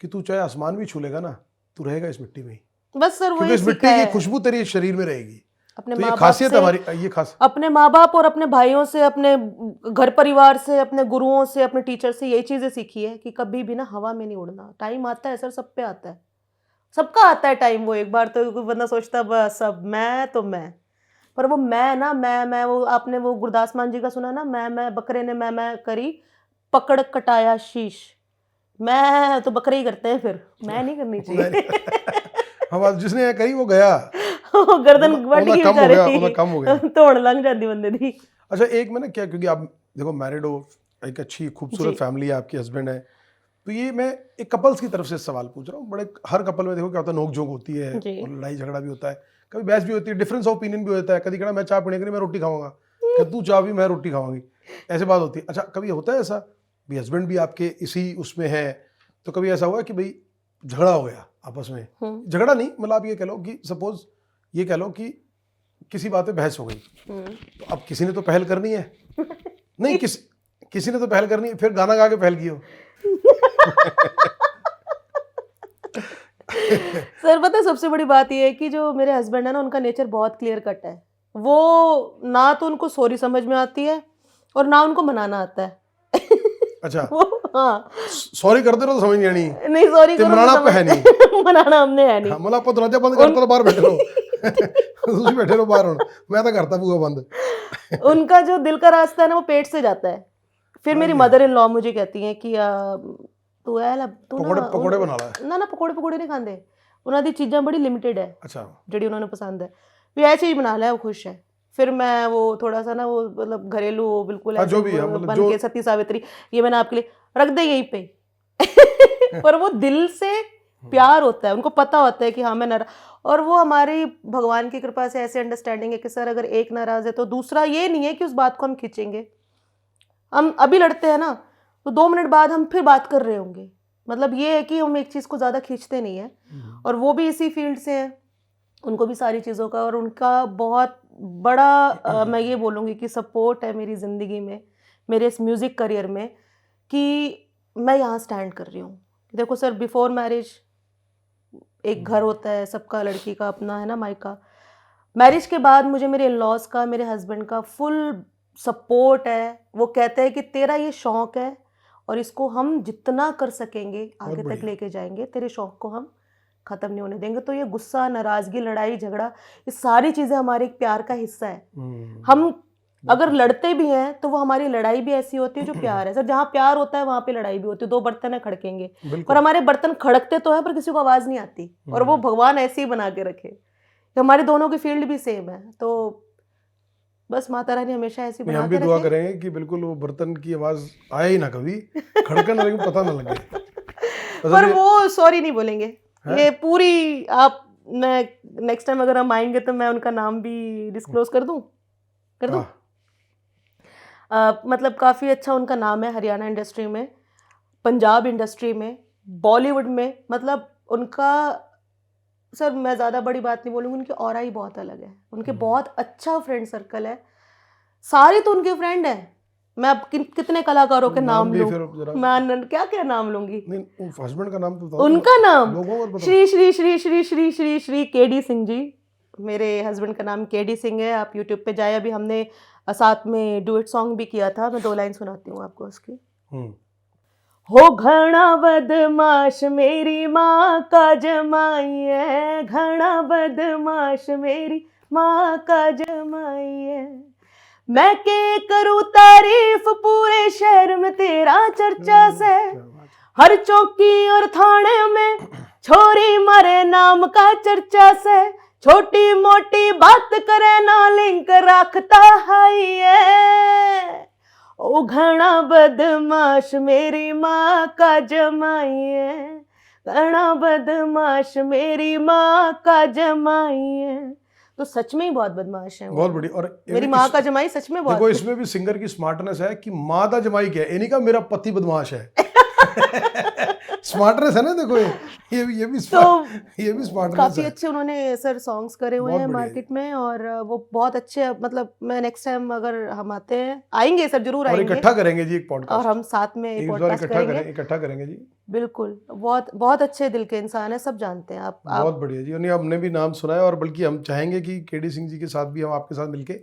कि तू चाहे आसमान भी छू लेगा ना, तू रहेगा इस मिट्टी में ही, बस सर क्योंकि वही इस सीखा मिट्टी की है खुशबू तेरी शरीर में रहेगी। अपने तो माँ ये बाप खासियत से, हमारी, ये खास अपने माँ बाप और अपने भाइयों से, अपने घर परिवार से, अपने गुरुओं से, अपने टीचर से यही चीजें सीखी है कि कभी भी ना हवा में नहीं उड़ना। टाइम आता है सर, सब पे आता है, सबका आता है टाइम। वो एक बार तो कोई बंदा सोचता है बस सब मैं तो मैं, पर वो मैं ना, मैं वो, आपने वो गुरदास मान जी का सुना ना, मैं बकरे ने मैं करी, पकड़ कटाया शीश। मैं तो बकरे ही करते हैं, फिर मैं नहीं करनी चाहिए। हम आज जिसने ये कही वो गया, ਉਹ ਗਰਦਨ ਵੱਢ ਉਹਦਾ ਗਈ ਕੰਮ ਹੋ ਵਿਚਾਰੇ ਗਿਆ, ਦੀ, ਉਹਦਾ ਕੰਮ ਹੋ ਗਿਆ। ਧੌਣ ਲੰਘ ਜਾਂਦੀ ਬੰਦੇ ਦੀ। अच्छा एक में ना क्या, क्योंकि आप देखो मैरिड हो, एक अच्छी खूबसूरत जी। फैमिली है, आपके हस्बैंड है, तो ये मैं एक कपल्स की तरफ से सवाल पूछ रहा हूँ। बड़े हर कपल में देखो क्या होता है, नोक झोंक होती है जी। और लड़ाई झगड़ा भी होता है, कभी बहस भी होती है, डिफरेंस ऑफ ओपिनियन भी होता है। कभी कहना मैं चाय पीने के लिए मैं रोटी खाऊंगा, कि तू चाय भी मैं रोटी खाऊंगी, ऐसे बात होती है। अच्छा कभी होता है ऐसा भी हस्बैंड भी आपके इसी उसमें है, तो कभी ऐसा हुआ कि भाई झगड़ा हो गया आपस में, झगड़ा नहीं मतलब आप ये कह लो कि सपोज ये कह लो कि किसी बात पे बहस हो गई, तो अब किसी ने तो पहल करनी है, नहीं किसी ने तो पहल करनी है, फिर गाना गा के पहल की हो। सर पता है सबसे बड़ी बात यह है कि जो मेरे हस्बैंड है ना, उनका नेचर बहुत क्लियर कट है। वो ना तो उनको सॉरी समझ में आती है और ना उनको मनाना आता है। अच्छा वो हाँ, सॉरी करते रहो तो समझ नहीं आनी, नहीं सॉरी ते करो मनाना तो पे है समझ- मनाना हमने है नहीं। हाँ, मतलब आप दरवाजा बंद करता बाहर बैठे रहो। ਤੁਸੀਂ बैठे रहो बाहर, मैं तो करता बूहा बंद। उनका जो दिल का रास्ता है ना, वो पेट से जाता है। फिर मेरी मदर इन लॉ मुझे कहती हैं कि तू है ला तू पकौड़े बना ला। ना पकौड़े नहीं खाते, ਉਹਨਾਂ ਦੀ ਚੀਜ਼ਾਂ ਬੜੀ ਲਿਮਿਟਿਡ ਹੈ अच्छा ਜਿਹੜੀ ਉਹਨਾਂ ਨੂੰ ਪਸੰਦ ਹੈ, ਵੀ ਇਹ ਚੀਜ਼ ਬਣਾ ਲੈ, वो खुश है। फिर मैं वो थोड़ा सा ना वो मतलब घरेलू वो बिल्कुल हाँ, ऐसे जो भी है, मतलब बन जो- के सती सावित्री, ये मैंने आपके लिए रख दे यहीं पे। पर वो दिल से प्यार होता है, उनको पता होता है कि हाँ मैं और वो हमारी भगवान की कृपा से ऐसे अंडरस्टैंडिंग है कि सर अगर एक नाराज है तो दूसरा ये नहीं है कि उस बात को हम खींचेंगे। हम अभी लड़ते हैं ना, तो 2 मिनट बाद हम फिर बात कर रहे होंगे। मतलब ये है कि हम एक चीज़ को ज़्यादा खींचते नहीं है। और वो भी इसी फील्ड से हैं, उनको भी सारी चीज़ों का, और उनका बहुत बड़ा मैं ये बोलूँगी कि सपोर्ट है मेरी ज़िंदगी में, मेरे इस म्यूज़िक करियर में, कि मैं यहाँ स्टैंड कर रही हूँ। देखो सर, बिफोर मैरिज एक घर होता है सबका, लड़की का अपना है ना मायका। मैरिज के बाद मुझे मेरे इन-लॉज का, मेरे हस्बैंड का फुल सपोर्ट है। वो कहते हैं कि तेरा ये शौक़ है और इसको हम जितना कर सकेंगे आगे तक लेके जाएंगे, तेरे शौक़ को हम ख़त्म नहीं होने देंगे। तो ये गुस्सा, नाराज़गी, लड़ाई झगड़ा, ये सारी चीज़ें हमारे एक प्यार का हिस्सा है। हम अगर लड़ते भी हैं तो वो हमारी लड़ाई भी ऐसी होती है जो प्यार है। सर जहाँ प्यार होता है वहाँ पे लड़ाई भी होती है, 2 बर्तन है खड़केंगे, पर हमारे बर्तन खड़कते तो हैं पर किसी को आवाज़ नहीं आती। और वो भगवान ऐसे ही बना के रखे, हमारे दोनों की फील्ड भी सेम है। तो बस माता रानी हमेशा ऐसी बना हम के भी दुआ रखे। करेंगे कि बिल्कुल वो बर्तन की आवाज़ आए ही ना, कभी खड़कन लगे पता ना लगे। पर वो सॉरी नहीं बोलेंगे, ये पूरी आप, मैं नेक्स्ट टाइम अगर हम आएंगे तो मैं उनका नाम भी डिस्क्लोज कर दूं। मतलब काफ़ी अच्छा उनका नाम है हरियाणा इंडस्ट्री में, पंजाब इंडस्ट्री में, बॉलीवुड में। मतलब उनका सर मैं ज़्यादा बड़ी बात नहीं बोलूँगी, उनकी ऑरा ही बहुत अलग है। उनके बहुत अच्छा फ्रेंड सर्कल है, सारे तो उनके फ्रेंड हैं। मैं अब कितने कलाकारों के नाम लूँ, मैं क्या क्या नाम लूँगी। हस्बैंड का नाम तो बताओ। उनका नाम लोगों को पता। श्री श्री श्री श्री श्री श्री श्री केडी सिंह जी, मेरे हस्बैंड का नाम केडी सिंह है, आप यूट्यूब पे जाए, अभी हमने साथ में डुएट सॉन्ग भी किया था, मैं 2 लाइन सुनाती हूँ आपको उसकी। हम्म, हो घना बदमाश मेरी माँ का जमाई है, घना बदमाश मेरी माँ का जमाई है, मैं के करूँ तारीफ पूरे शहर में तेरा चर्चा से, क्या बात है। हर चौकी और थाने में छोरी मारे नाम का चर्चा से, छोटी मोटी बात करे ना लिंक रखता है, ओ घना बदमाश मेरी माँ का जमाई है, घना बदमाश मेरी माँ का जमाई है। तो सच में ही बहुत बदमाश है वो। बहुत बढ़िया। और मेरी माँ का जमाई सच में बहुत। देखो इसमें भी सिंगर की स्मार्टनेस है कि मादा जमाई क्या है, इन्हीं का मेरा पति बदमाश है। स्मार्टनेस है ना, देखो ये भी स्मार्टनेस काफी है। अच्छे उन्होंने सर सॉन्ग्स करे हुए बहुत हैं बढ़िया। मार्केट में, और वो बहुत अच्छे, मतलब मैं नेक्स्ट टाइम अगर हम आते हैं, आएंगे सर, जरूर और आएंगे, इकट्ठा करेंगे जी एक और पॉडकास्ट, हम साथ में एक बार पॉडकास्ट करेंगे। इकट्ठा करेंगे जी। बिल्कुल, बहुत बहुत अच्छे दिल के इंसान है, सब जानते हैं आप। बहुत बढ़िया जी। और नहीं, हमने भी नाम सुना है, और बल्कि हम चाहेंगे कि केडी सिंह जी के साथ भी हम आपके साथ मिलके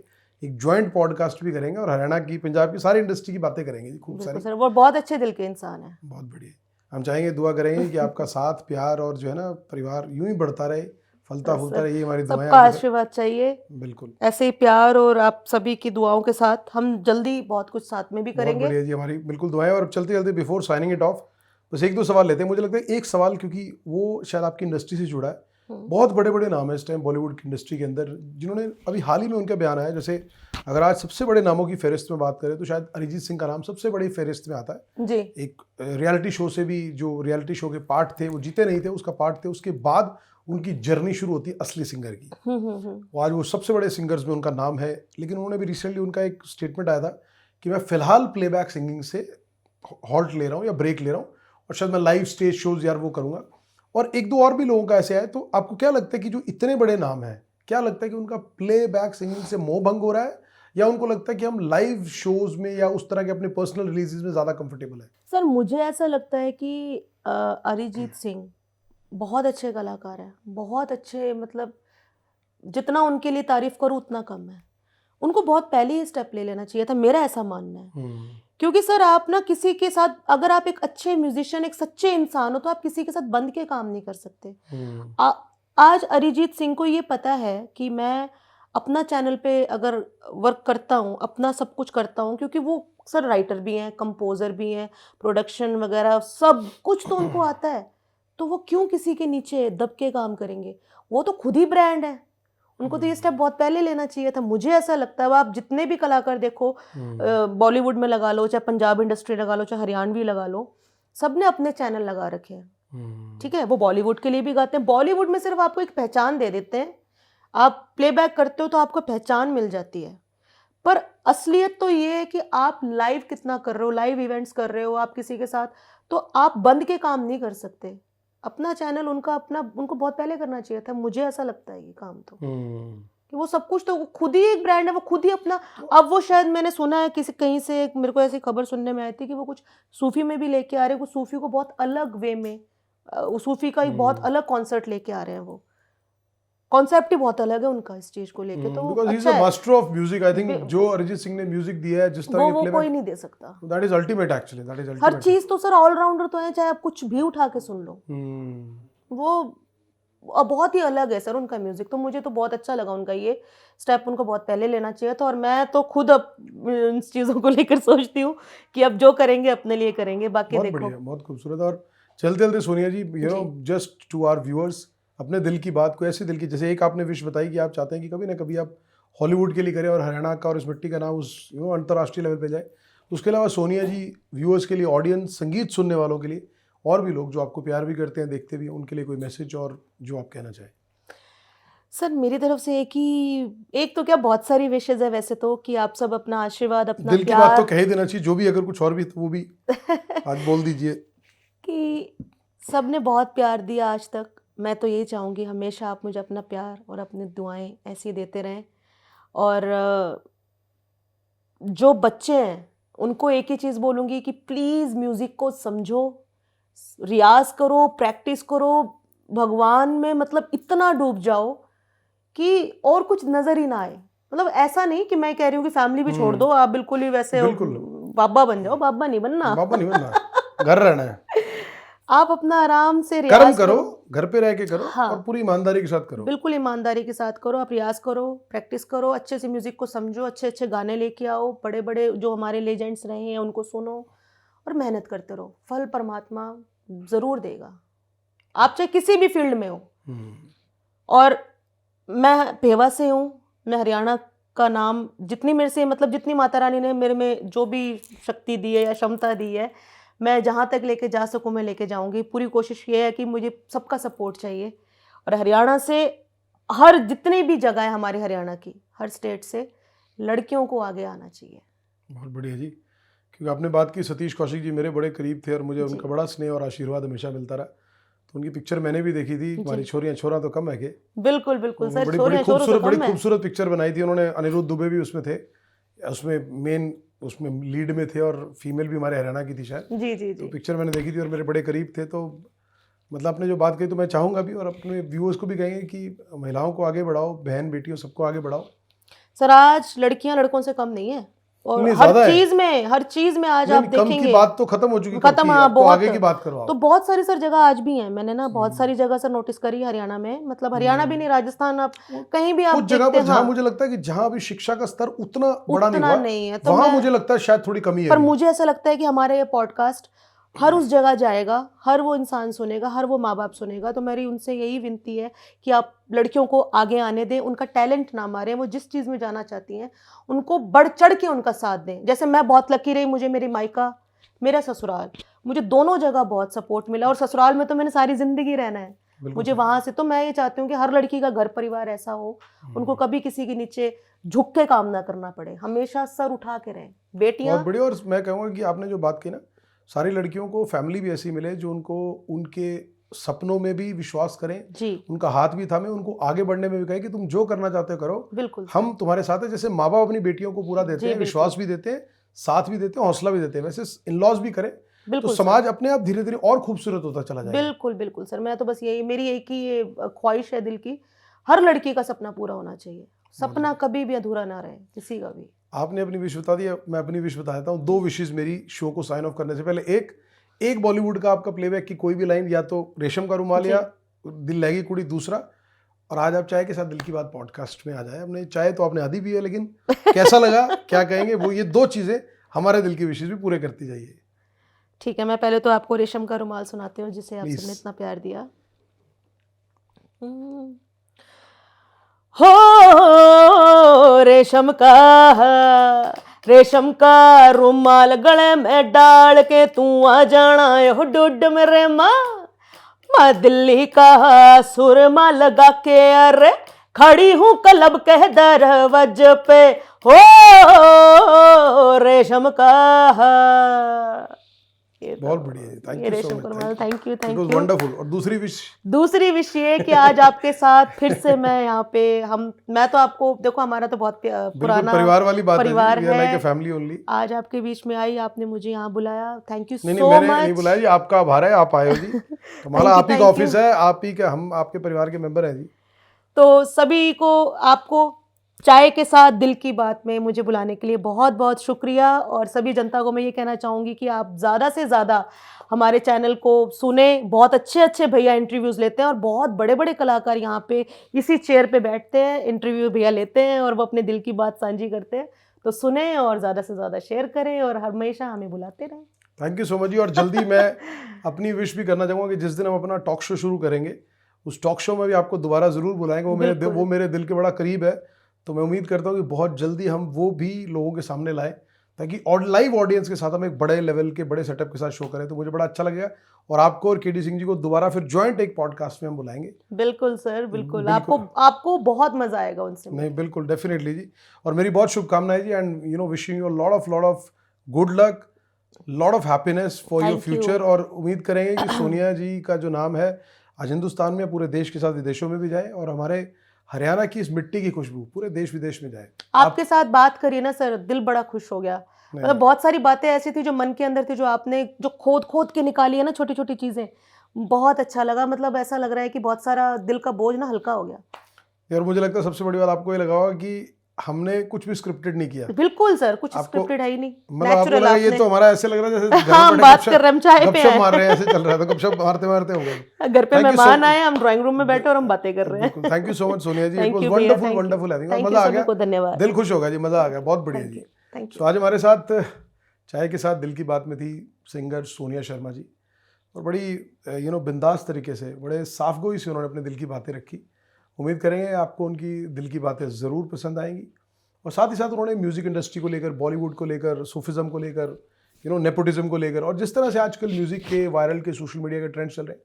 एक जॉइंट पॉडकास्ट भी करेंगे, और हरियाणा की, पंजाब की सारी इंडस्ट्री की बातें करेंगे जी, खूब बिल्कुल सारी। सर, वो बहुत अच्छे दिल के इंसान है। बहुत बढ़िया। हम चाहेंगे, दुआ करेंगे कि आपका साथ, प्यार और जो है ना परिवार यूं ही बढ़ता रहे, फलता बस फूलता सर, रहे, ये हमारी दुआएं सबका आपके साथ। आशीर्वाद चाहिए, बिल्कुल। ऐसे ही प्यार और आप सभी की दुआओं के साथ हम जल्दी बहुत कुछ साथ में भी बहुत करेंगे। बढ़िया जी, हमारी बिल्कुल दुआएं। और अब चलते चलते बिफोर साइनिंग इट ऑफ, बस 1-2 सवाल लेते हैं। मुझे लगता है एक सवाल, क्योंकि वो शायद आपकी इंडस्ट्री से जुड़ा है। बहुत बड़े बड़े नाम है इस टाइम बॉलीवुड की इंडस्ट्री के अंदर, जिन्होंने अभी हाल ही में उनका बयान आया, जैसे अगर आज सबसे बड़े नामों की फहरिस्त में बात करें तो शायद अरिजीत सिंह का नाम सबसे बड़ी फहरिस्त में आता है। जी। एक रियलिटी शो से भी, जो रियलिटी शो के पार्ट थे वो जीते नहीं थे, उसका पार्ट थे, उसके बाद उनकी जर्नी शुरू होती है असली सिंगर की। वो आज वो सबसे बड़े सिंगर्स में उनका नाम है। लेकिन उन्होंने भी रिसेंटली, उनका एक स्टेटमेंट आया था कि मैं फिलहाल प्लेबैक सिंगिंग से हॉल्ट ले रहा हूँ या ब्रेक ले रहा हूँ, और शायद मैं लाइव स्टेज शोज यार वो करूँगा। और 1-2 और भी लोगों का ऐसे है। तो आपको क्या लगता है कि जो इतने बड़े नाम हैं, क्या लगता है कि उनका प्लेबैक सिंगिंग से मोह भंग हो रहा है, या उनको लगता है कि हम लाइव शोज में या उस तरह के अपने पर्सनल रिलीजेस में ज़्यादा कंफर्टेबल है? सर मुझे ऐसा लगता है कि अरिजीत सिंह बहुत अच्छे कलाकार हैं, बहुत अच्छे, मतलब जितना उनके लिए तारीफ करूँ उतना कम है। उनको बहुत पहले ही स्टेप ले लेना चाहिए था, मेरा ऐसा मानना है। क्योंकि सर आप ना किसी के साथ, अगर आप एक अच्छे म्यूजिशियन, एक सच्चे इंसान हो, तो आप किसी के साथ बंध के काम नहीं कर सकते। आज अरिजीत सिंह को ये पता है कि मैं अपना चैनल पे अगर वर्क करता हूँ, अपना सब कुछ करता हूँ, क्योंकि वो सर राइटर भी हैं, कंपोजर भी हैं, प्रोडक्शन वगैरह सब कुछ तो उनको आता है, तो वो क्यों किसी के नीचे दब के काम करेंगे? वो तो खुद ही ब्रांड है, उनको तो ये स्टेप बहुत पहले लेना चाहिए था, मुझे ऐसा लगता है। आप जितने भी कलाकार देखो, बॉलीवुड में लगा लो, चाहे पंजाब इंडस्ट्री लगा लो, चाहे हरियाणवी लगा लो, सब ने अपने चैनल लगा रखे हैं। ठीक है, वो बॉलीवुड के लिए भी गाते हैं। बॉलीवुड में सिर्फ आपको एक पहचान दे देते हैं, आप प्लेबैक करते हो तो आपको पहचान मिल जाती है, पर असलियत तो ये है कि आप लाइव कितना कर रहे हो, लाइव इवेंट्स कर रहे हो आप किसी के साथ, तो आप बंद के काम नहीं कर सकते। अपना चैनल उनका अपना, उनको बहुत पहले करना चाहिए था, मुझे ऐसा लगता है ये काम तो, कि वो सब कुछ तो खुद ही एक ब्रांड है, वो खुद ही अपना। अब वो शायद, मैंने सुना है किसी कहीं से, मेरे को ऐसी खबर सुनने में आई थी कि वो कुछ सूफी में भी लेके आ रहे हैं, कुछ सूफी को बहुत अलग वे में, सूफी का एक बहुत अलग कॉन्सर्ट लेके आ रहे हैं। वो कॉन्सेप्ट ही बहुत अलग है उनका इस चीज को लेके, तो बिकॉज़ ही इज अच्छा अ है। Master of music. I think जो अरिजीत सिंह ने म्यूजिक दिया है, जिस तरह वो के कोई प्लेबैक, नहीं दे सकता। That is ultimate actually, that is her ultimate. चीज तो सर ऑलराउंडर तो है, चाहे आप कुछ भी उठा के सुन लो, वो बहुत ही अलग है सर उनका म्यूजिक। तो मुझे तो बहुत अच्छा लगा उनका ये स्टेप, उनको बहुत पहले लेना चाहिए था। और मैं तो खुद अब इन चीज़ों को लेकर सोचती हूँ कि अब जो करेंगे अपने लिए करेंगे, बाकी बहुत देखो। बढ़िया, बहुत खूबसूरत। और चलते चलते Sonia ji, you know, just to our viewers, अपने दिल की बात को, ऐसे दिल की, जैसे एक आपने विश बताई कि आप चाहते हैं कि कभी ना कभी आप हॉलीवुड के लिए करें और हरियाणा का और इस मिट्टी का नाम उस अंतर्राष्ट्रीय लेवल पे जाए। उसके अलावा सोनिया जी, व्यूअर्स के लिए, ऑडियंस, संगीत सुनने वालों के लिए, और भी लोग जो आपको प्यार भी करते हैं, देखते भी हैं, उनके लिए कोई मैसेज और जो आप कहना चाहें? सर मेरी तरफ से एक तो क्या, बहुत सारी विशेज है वैसे तो, कि आप सब अपना आशीर्वाद, अपना दिल की बात तो प्यार कह ही देना चाहिए, जो भी, अगर कुछ और भी तो वो भी आज बोल दीजिए। कि सबने बहुत प्यार दिया आज तक। मैं तो यही चाहूँगी हमेशा आप मुझे अपना प्यार और अपनी दुआएं ऐसी देते रहें। और जो बच्चे हैं उनको एक ही चीज़ बोलूँगी कि प्लीज़ म्यूज़िक को समझो, रियाज करो, प्रैक्टिस करो, भगवान में मतलब इतना डूब जाओ कि और कुछ नजर ही ना आए। मतलब ऐसा नहीं कि मैं कह रही हूँ कि फैमिली भी छोड़ दो, आप बिल्कुल ही वैसे बिल्कुल। बाबा बन जाओ, बाबा नहीं बनना। बाबा नहीं बनना, घर रहना है। आप अपना आराम से कर्म रियाज करो, घर पे रह के करो, हाँ। और पूरी ईमानदारी के साथ करो। बिल्कुल ईमानदारी के साथ करो, आप रियाज करो, प्रैक्टिस करो, अच्छे से म्यूजिक को समझो, अच्छे अच्छे गाने लेके आओ, बड़े बड़े जो हमारे लेजेंड्स रहे हैं उनको सुनो और मेहनत करते रहो। फल परमात्मा जरूर देगा, आप चाहे किसी भी फील्ड में हो। और मैं पेवा से हूँ, मैं हरियाणा का नाम जितनी मेरे से मतलब जितनी माता रानी ने मेरे में जो भी शक्ति दी है या क्षमता दी है, मैं जहाँ तक लेके जा सकूँ मैं लेके जाऊँगी। पूरी कोशिश ये है कि मुझे सबका सपोर्ट चाहिए। और हरियाणा से हर जितनी भी जगह है हमारे हरियाणा की, हर स्टेट से लड़कियों को आगे आना चाहिए। बहुत बढ़िया जी, क्योंकि आपने बात की, सतीश कौशिक जी मेरे बड़े करीब थे और मुझे उनका बड़ा स्नेह और आशीर्वाद हमेशा मिलता रहा। तो उनकी पिक्चर मैंने भी देखी थी, हमारी छोरियां छोरा तो कम है के। बिल्कुल बिल्कुल सर, बड़ी छोरियां छोरों से बड़ी कम है। खूबसूरत पिक्चर बनाई थी उन्होंने। अनिरुद्ध दुबे भी उसमें थे, उसमें मेन उसमें लीड में थे, और फीमेल भी हमारे हरियाणा की थी शायद। जी जी तो जी। पिक्चर मैंने देखी थी और मेरे बड़े करीब थे। तो मतलब आपने जो बात कही, तो मैं चाहूँगा भी और अपने व्यूअर्स को भी कहेंगे कि महिलाओं को आगे बढ़ाओ, बहन बेटियों सबको आगे बढ़ाओ। सर आज लड़कियां लड़कों से कम नहीं है, और नहीं, हर ज्यादा है। चीज में आज नहीं, आप नहीं, कम की देखेंगे बात तो खत्म हो चुकी, खत्म। हाँ अब तो बहुत, आगे की बात करो तो आप। बहुत सारी सर जगह आज भी हैं, मैंने ना बहुत सारी जगह सर नोटिस करी हरियाणा में, मतलब हरियाणा भी नहीं, राजस्थान, आप कहीं भी आप कुछ जगह देखते पर हैं। जहाँ हाँ, मुझे लगता है कि जहाँ अभी शिक्षा का स्तर उतना बड़ा नहीं उतना हुआ, नहीं है, तो वहाँ मैं मुझे लगता है शायद थोड़ी कमी है पर अभी। मुझे ऐसा लगता है कि हमारे ये पॉडकास्ट हर उस जगह जाएगा, हर वो इंसान सुनेगा, हर वो माँ बाप सुनेगा। तो मेरी उनसे यही विनती है कि आप लड़कियों को आगे आने दें, उनका टैलेंट ना मारें, वो जिस चीज़ में जाना चाहती हैं उनको बढ़ चढ़ के उनका साथ दें। जैसे मैं बहुत लकी रही, मुझे मेरी मायका, मेरा ससुराल, मुझे दोनों जगह बहुत सपोर्ट मिला। और ससुराल में तो मैंने सारी जिंदगी रहना है, मुझे वहाँ से। तो मैं ये चाहती हूँ कि हर लड़की का घर परिवार ऐसा हो, उनको कभी किसी के नीचे झुक के काम ना करना पड़े, हमेशा सर उठा के रहें बेटियाँ। बहुत बढ़िया। और मैं कहूँगा कि आपने जो बात की ना, सारी लड़कियों को फैमिली भी ऐसी मिले जो उनको उनके सपनों में भी विश्वास करें, जी उनका हाथ भी थामे, उनको आगे बढ़ने में भी कहें कि तुम जो करना चाहते हो करो, बिल्कुल हम तुम्हारे साथ हैं। जैसे माँ बाप अपनी बेटियों को पूरा देते जी, हैं, बिल्कुल। विश्वास भी देते हैं, साथ भी देते हैं, हौसला भी देते हैं, वैसे इन लॉज भी करें, तो बिल्कुल सर। समाज अपने आप धीरे धीरे और खूबसूरत होता चला जाएगा। बिल्कुल बिल्कुल सर, मैं तो बस यही, मेरी एक ही ये ख्वाहिश है दिल की, हर लड़की का सपना पूरा होना चाहिए। सपना कभी भी अधूरा ना रहे किसी का भी। आपने अपनी विश बता दी, मैं अपनी विश बता देता हूँ। 2 विशेष मेरी शो को साइन ऑफ करने से पहले। एक बॉलीवुड का आपका प्लेबैक की कोई भी लाइन, या तो रेशम का रुमाल जी। या दिल लगी कुड़ी। दूसरा, और आज आप चाय के साथ दिल की बात पॉडकास्ट में आ जाए। हमने चाय तो आपने आधी भी है, लेकिन कैसा लगा, क्या कहेंगे, वो ये 2 चीजें हमारे दिल की विशेष भी पूरे करती जाइए। ठीक है, मैं पहले तो आपको रेशम का रुमाल सुनाती हूँ, जिसे आप Please. सबने इतना प्यार दिया। हो रेशम का रुमाल गले में डाल के तू आ जाना हो डुड मेरे माँ, मैं दिल्ली का सुरमा लगा के अरे खड़ी हूँ क्लब के दरवाजे पे। हो रेशम का बहुत बढ़िया, थैंक ये यू सो रेशम का रुमाल, much, thank you it thank was you. Wonderful. और दूसरी विश ये कि आज आपके साथ फिर से मैं यहाँ पे, मैं तो आपको देखो, हमारा तो बहुत पुराना परिवार वाली बात परिवार है, लाइक ए है। Family only. आज आपके बीच में आई, आपने मुझे यहाँ बुलाया, थैंक यू नहीं, सो मैंने मच। नहीं बुलाया जी, आपका आभार है, आप आए हो जी। तुम्हारा आप ही का ऑफिस है, आप ही का, हम आपके परिवार के मेंबर हैं जी। तो सभी को, आपको चाय के साथ दिल की बात में मुझे बुलाने के लिए बहुत बहुत शुक्रिया। और सभी जनता को मैं ये कहना चाहूँगी कि आप ज़्यादा से ज़्यादा हमारे चैनल को सुने। बहुत अच्छे अच्छे भैया इंटरव्यूज़ लेते हैं, और बहुत बड़े बड़े कलाकार यहाँ पे इसी चेयर पे बैठते हैं, इंटरव्यू भैया लेते हैं और वो अपने दिल की बात साझी करते हैं। तो सुने और ज़्यादा से ज़्यादा शेयर करें और हमेशा हमें बुलाते रहें। थैंक यू सो मच जी। और जल्दी मैं अपनी विश भी करना चाहूँगा कि जिस दिन हम अपना टॉक शो शुरू करेंगे, उस टॉक शो में भी आपको दोबारा ज़रूर बुलाएंगे। वो मेरे दिल के बड़ा करीब है। तो मैं उम्मीद करता हूँ कि बहुत जल्दी हम वो भी लोगों के सामने लाएं, ताकि लाइव ऑडियंस के साथ हम एक बड़े लेवल के बड़े सेटअप के साथ शो करें। तो मुझे बड़ा अच्छा लगेगा। और आपको और केडी सिंह जी को दोबारा फिर जॉइंट एक पॉडकास्ट में हम बुलाएंगे। बिल्कुल सर, बिल्कुल। आपको बहुत मजा आएगा उनसे। नहीं, बिल्कुल, डेफिनेटली जी। और मेरी बहुत शुभकामनाएं जी, and wishing you lot of good luck, lot of happiness for your future. और उम्मीद करेंगे कि सोनिया जी का जो नाम है आज हिंदुस्तान में, पूरे देश के साथ विदेशों में भी जाए, और हमारे हरियाणा की इस मिट्टी की खुशबू पूरे देश विदेश में जाए। आपके साथ बात करिए ना सर, दिल बड़ा खुश हो गया। मतलब बहुत सारी बातें ऐसी थी जो मन के अंदर थी, जो आपने जो खोद के निकाली है ना, छोटी छोटी चीजें, बहुत अच्छा लगा। मतलब ऐसा लग रहा है कि बहुत सारा दिल का बोझ ना हल्का हो गया। यार मुझे लगता है सबसे बड़ी बात आपको ये लगा होगा कि हमने कुछ भी स्क्रिप्टेड नहीं किया। बिल्कुल सर, कुछ आपको- स्क्रिप्टेड है ही नहीं, मतलब आपको नेचुरल लगा ये आपने। तो हमारा ऐसे लग रहा है जैसे घर में हाँ, बैठे बात गपशप- कर रहे हैं, हम चाय पे गपशप हैं। मार रहे हैं, ऐसे चल रहा था, गपशप मारते मारते हो गए। घर पे Thank you so मेहमान much. आए, हम ड्राइंग रूम में बैठे और हम बातें कर रहे हैं। Thank you so much Sonia ji, it Thank was you भैया, wonderful thank you. Wonderful having, Thank you मजा आ सभी को गया, धन्यवाद। दिल खुश होगा जी, मजा आ गया, बहुत बढ़िया थैंक जी। यू, थैंक तो यू। आज हमारे साथ चाय के साथ दिल की बात में थी सिंगर सोनिया शर्मा जी, और बड़ी बिंदास तरीके से, बड़े साफ गोई से उन्होंने अपने दिल की बातें रखी। उम्मीद करेंगे आपको उनकी दिल की बातें ज़रूर पसंद आएंगी। और साथ ही साथ उन्होंने म्यूज़िक इंडस्ट्री को लेकर, बॉलीवुड को लेकर, सूफिज़म को लेकर, नेपोटिज्म को लेकर, और जिस तरह से आजकल म्यूज़िक के, वायरल के, सोशल मीडिया के ट्रेंड्स चल रहे हैं,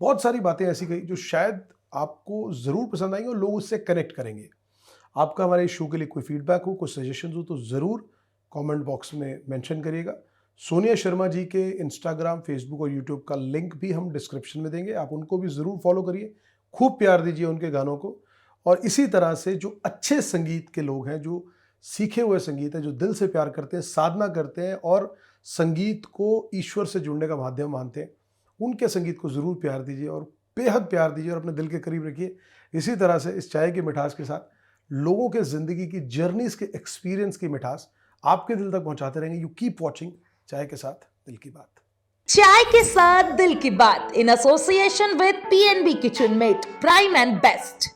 बहुत सारी बातें ऐसी कही जो शायद आपको ज़रूर पसंद आएंगी और लोग उससे कनेक्ट करेंगे। आपका हमारे इस शो के लिए कोई फीडबैक हो, कोई सजेशन हो, तो ज़रूर कमेंट बॉक्स में मेंशन करिएगा। सोनिया शर्मा जी के इंस्टाग्राम, फेसबुक और यूट्यूब का लिंक भी हम डिस्क्रिप्शन में देंगे, आप उनको भी ज़रूर फॉलो करिए, खूब प्यार दीजिए उनके गानों को। और इसी तरह से जो अच्छे संगीत के लोग हैं, जो सीखे हुए संगीत हैं, जो दिल से प्यार करते हैं, साधना करते हैं और संगीत को ईश्वर से जुड़ने का माध्यम मानते हैं, उनके संगीत को ज़रूर प्यार दीजिए और बेहद प्यार दीजिए और अपने दिल के करीब रखिए। इसी तरह से इस चाय की मिठास के साथ लोगों के ज़िंदगी की जर्नीज़ के एक्सपीरियंस की मिठास आपके दिल तक पहुंचाते रहेंगे। यू कीप वॉचिंग चाय के साथ दिल की बात। चाय के साथ दिल की बात in association with PNB kitchen mate, prime and best.